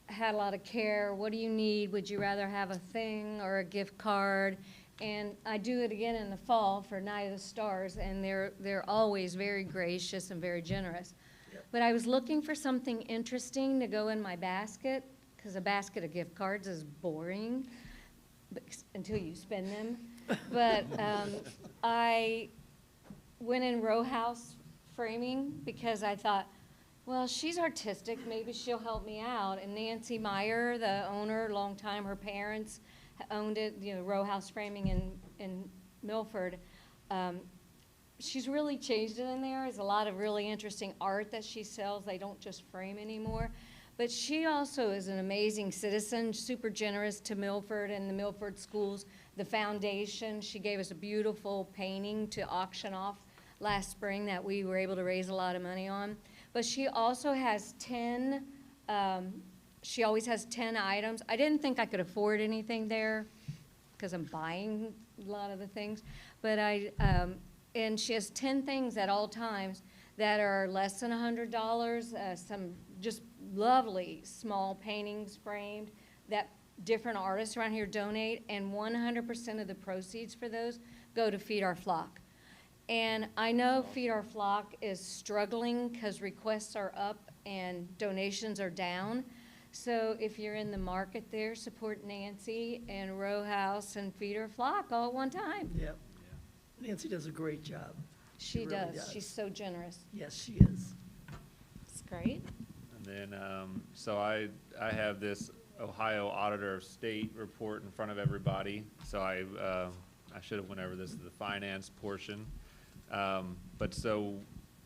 Speaker 20: had a lot of care. What do you need? Would you rather have a thing or a gift card? And I do it again in the fall for Night of the Stars, and they're always very gracious and very generous. Yep. But I was looking for something interesting to go in my basket, because a basket of gift cards is boring until you spend them. But I went in row house framing because I thought, well, she's artistic, maybe she'll help me out. And Nancy Meyer, the owner, long time, her parents owned it, row house framing in Milford. She's really changed it in there. There's a lot of really interesting art that she sells. They don't just frame anymore. But she also is an amazing citizen, super generous to Milford and the Milford schools. The foundation, she gave us a beautiful painting to auction off last spring that we were able to raise a lot of money on. But she also has 10, she always has 10 items. I didn't think I could afford anything there because I'm buying a lot of the things. But and she has 10 things at all times that are less than $100, some just lovely small paintings framed that different artists around here donate, and 100% of the proceeds for those go to Feed Our Flock. And I know Feed Our Flock is struggling because requests are up and donations are down. So if you're in the market there, support Nancy and Row House and Feed Our Flock all at one time.
Speaker 3: Yep. Nancy does a great job.
Speaker 20: She
Speaker 3: really
Speaker 20: does. She's so generous.
Speaker 3: Yes, she is.
Speaker 20: It's great.
Speaker 4: And then, so I have this Ohio Auditor of State report in front of everybody. So I should have went over this to the finance portion. But so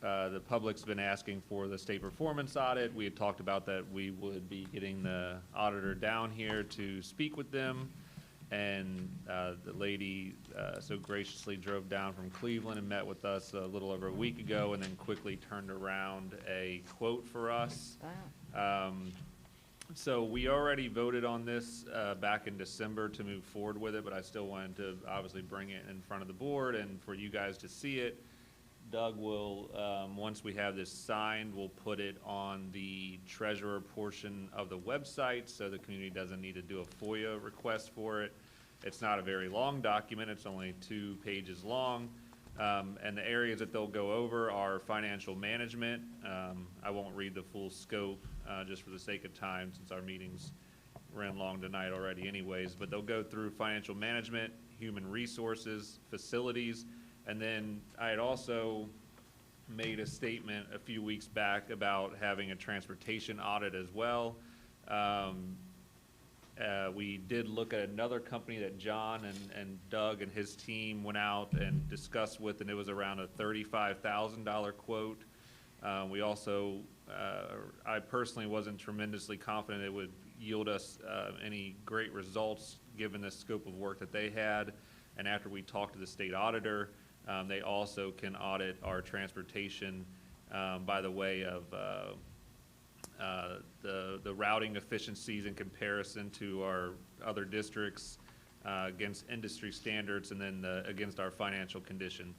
Speaker 4: the public's been asking for the state performance audit. We had talked about that we would be getting the auditor down here to speak with them. And the lady so graciously drove down from Cleveland and met with us a little over a week ago, and then quickly turned around a quote for us.
Speaker 20: Wow.
Speaker 4: So we already voted on this back in December to move forward with it, but I still wanted to obviously bring it in front of the board and for you guys to see it. Doug will, once we have this signed, we'll put it on the treasurer portion of the website so the community doesn't need to do a FOIA request for it. It's not a very long document. It's only 2 pages long. And the areas that they'll go over are financial management. I won't read the full scope just for the sake of time since our meetings ran long tonight already anyways, but they'll go through financial management, human resources, facilities, and then I had also made a statement a few weeks back about having a transportation audit as well. We did look at another company that John and Doug and his team went out and discussed with, and it was around a $35,000 quote. We also, I personally wasn't tremendously confident it would yield us any great results given the scope of work that they had. And after we talked to the state auditor, they also can audit our transportation by the way of the routing efficiencies in comparison to our other districts against industry standards, and then against our financial condition.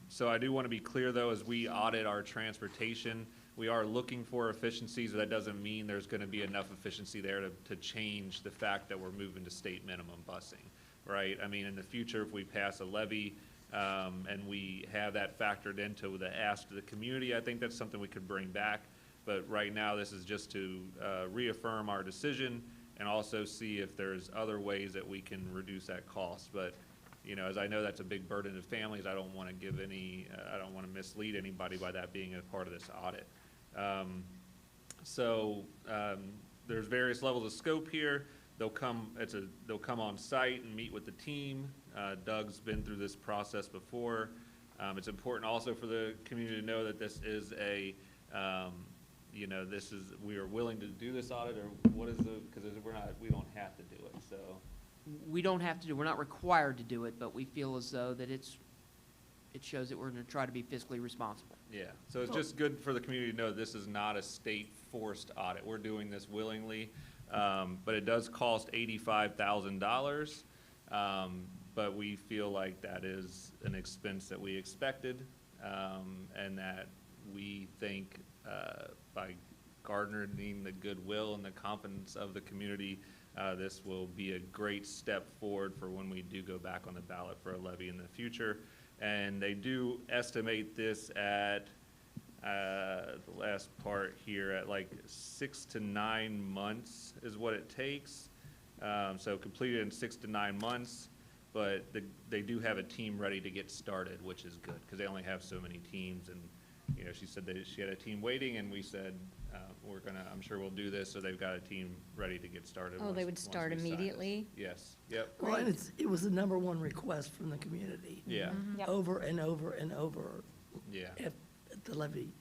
Speaker 4: So I do want to be clear though, as we audit our transportation, we are looking for efficiencies, but that doesn't mean there's going to be enough efficiency there to change the fact that we're moving to state minimum busing, right? I mean, in the future, if we pass a levy and we have that factored into the ask to the community, I think that's something we could bring back. But right now, this is just to reaffirm our decision and also see if there's other ways that we can reduce that cost. But, you know, as I know that's a big burden to families, I don't want to give any, I don't want to mislead anybody by that being a part of this audit. There's various levels of scope here. They'll come on site and meet with the team. Doug's been through this process before. It's important also for the community to know that this is a, you know, we are willing to do this audit, or what is because we don't have to do it, so.
Speaker 2: We don't have to do, we're not required to do it, but we feel as though that it shows that we're going to try to be fiscally responsible.
Speaker 4: Yeah, so it's just good for the community to know this is not a state forced audit. We're doing this willingly, but it does cost $85,000, but we feel like that is an expense that we expected, and that we think by garnering the goodwill and the confidence of the community, this will be a great step forward for when we do go back on the ballot for a levy in the future. And they do estimate this at, the last part here, at like 6 to 9 months is what it takes. So completed in 6 to 9 months, but they do have a team ready to get started, which is good because they only have so many teams. And you know, she said that she had a team waiting, and we said, I'm sure we'll do this, so they've got a team ready to get started.
Speaker 20: Oh, they would start immediately?
Speaker 4: Yes, yep.
Speaker 3: Well, and it was the #1 request from the community.
Speaker 4: Yeah.
Speaker 3: Over and over and over.
Speaker 4: Yeah.
Speaker 3: At the levy.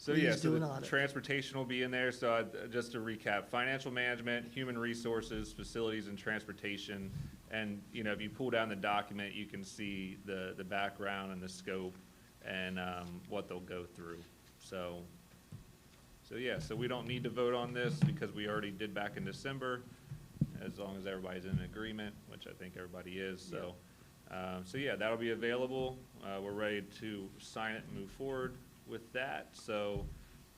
Speaker 4: So
Speaker 3: Please
Speaker 4: yeah,
Speaker 3: do
Speaker 4: so
Speaker 3: an
Speaker 4: the
Speaker 3: audit.
Speaker 4: transportation will be in there. So just to recap, financial management, human resources, facilities, and transportation. And if you pull down the document, you can see the background and the scope and what they'll go through. So yeah, so we don't need to vote on this because we already did back in December, as long as everybody's in agreement, which I think everybody is. So yeah, that'll be available. We're ready to sign it and move forward with that. So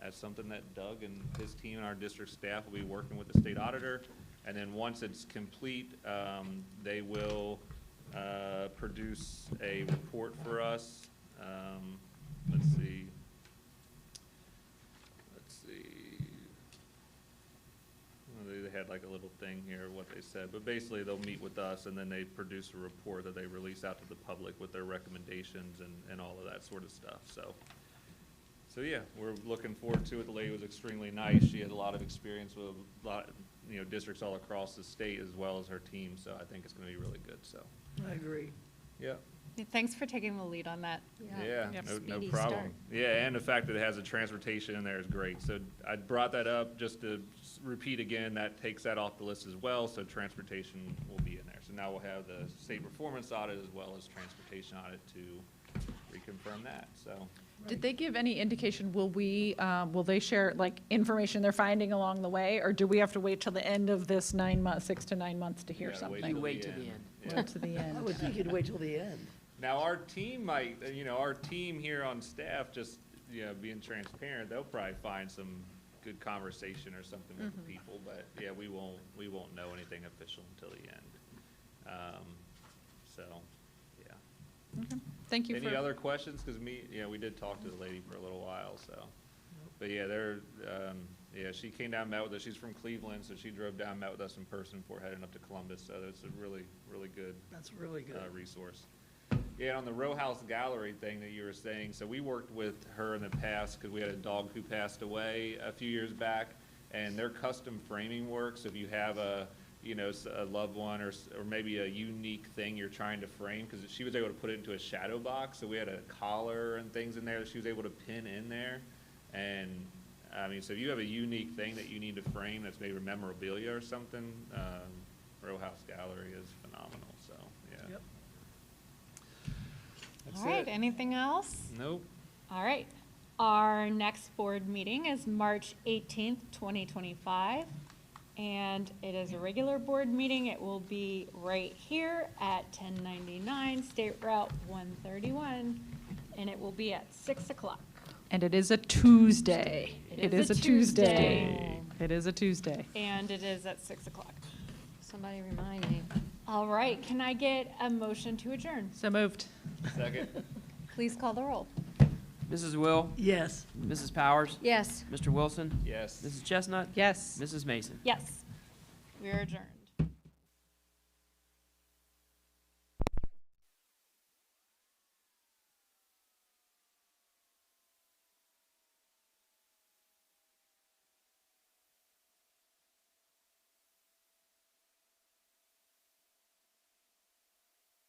Speaker 4: that's something that Doug and his team and our district staff will be working with the state auditor. And then once it's complete, they will produce a report for us. Let's see. They had like a little thing here, what they said, but basically they'll meet with us and then they produce a report that they release out to the public with their recommendations and all of that sort of stuff. So yeah, we're looking forward to it. The lady was extremely nice. She had a lot of experience with a lot, districts all across the state as well as her team. So I think it's going to be really good. So
Speaker 3: I agree.
Speaker 4: yeah.
Speaker 5: Thanks for taking the lead on that.
Speaker 4: Yeah, no problem. Yeah, and the fact that it has a transportation in there is great. So I brought that up just to repeat again, that takes that off the list as well. So transportation will be in there. So now we'll have the state performance audit as well as transportation audit to reconfirm that. So.
Speaker 5: Did they give any indication, will they share like information they're finding along the way, or do we have to wait till the end of this 6 to 9 months to hear something?
Speaker 2: You wait to the end.
Speaker 4: Yeah.
Speaker 5: To the end.
Speaker 3: I would think you'd wait till the end.
Speaker 4: Now, our team might, our team here on staff, just, being transparent, they'll probably find some good conversation or something with the people, but yeah, we won't know anything official until the end. So, yeah.
Speaker 5: Okay. Thank you.
Speaker 4: Any other questions? Because we did talk to the lady for a little while, so. But yeah, she came down, met with us. She's from Cleveland, so she drove down, met with us in person before heading up to Columbus. So it's a really, really good.
Speaker 3: That's really good.
Speaker 4: Resource. Yeah, on the row house gallery thing that you were saying, so we worked with her in the past because we had a dog who passed away a few years back, and their custom framing work. So if you have a loved one or maybe a unique thing you're trying to frame, because she was able to put it into a shadow box. So we had a collar and things in there that she was able to pin in there. And I mean, so if you have a unique thing that you need to frame that's maybe memorabilia or something, row house gallery is phenomenal. So yeah.
Speaker 3: Yep.
Speaker 4: That's
Speaker 15: All right,
Speaker 4: it.
Speaker 15: anything else?
Speaker 4: Nope.
Speaker 15: All right. Our next board meeting is March 18th, 2025, and it is a regular board meeting. It will be right here at 1099 State Route 131, and it will be at 6 o'clock.
Speaker 5: And it is a Tuesday. It is a Tuesday.
Speaker 15: Tuesday.
Speaker 5: It is a Tuesday.
Speaker 15: And it is at 6 o'clock.
Speaker 20: Somebody remind me.
Speaker 15: All right, can I get a motion to adjourn?
Speaker 5: So moved.
Speaker 4: Second.
Speaker 15: Please call the roll.
Speaker 2: Mrs. Will?
Speaker 3: Yes.
Speaker 2: Mrs. Powers?
Speaker 20: Yes.
Speaker 2: Mr. Wilson?
Speaker 4: Yes.
Speaker 2: Mrs. Chestnut?
Speaker 5: Yes.
Speaker 2: Mrs. Mason?
Speaker 15: Yes. We are adjourned.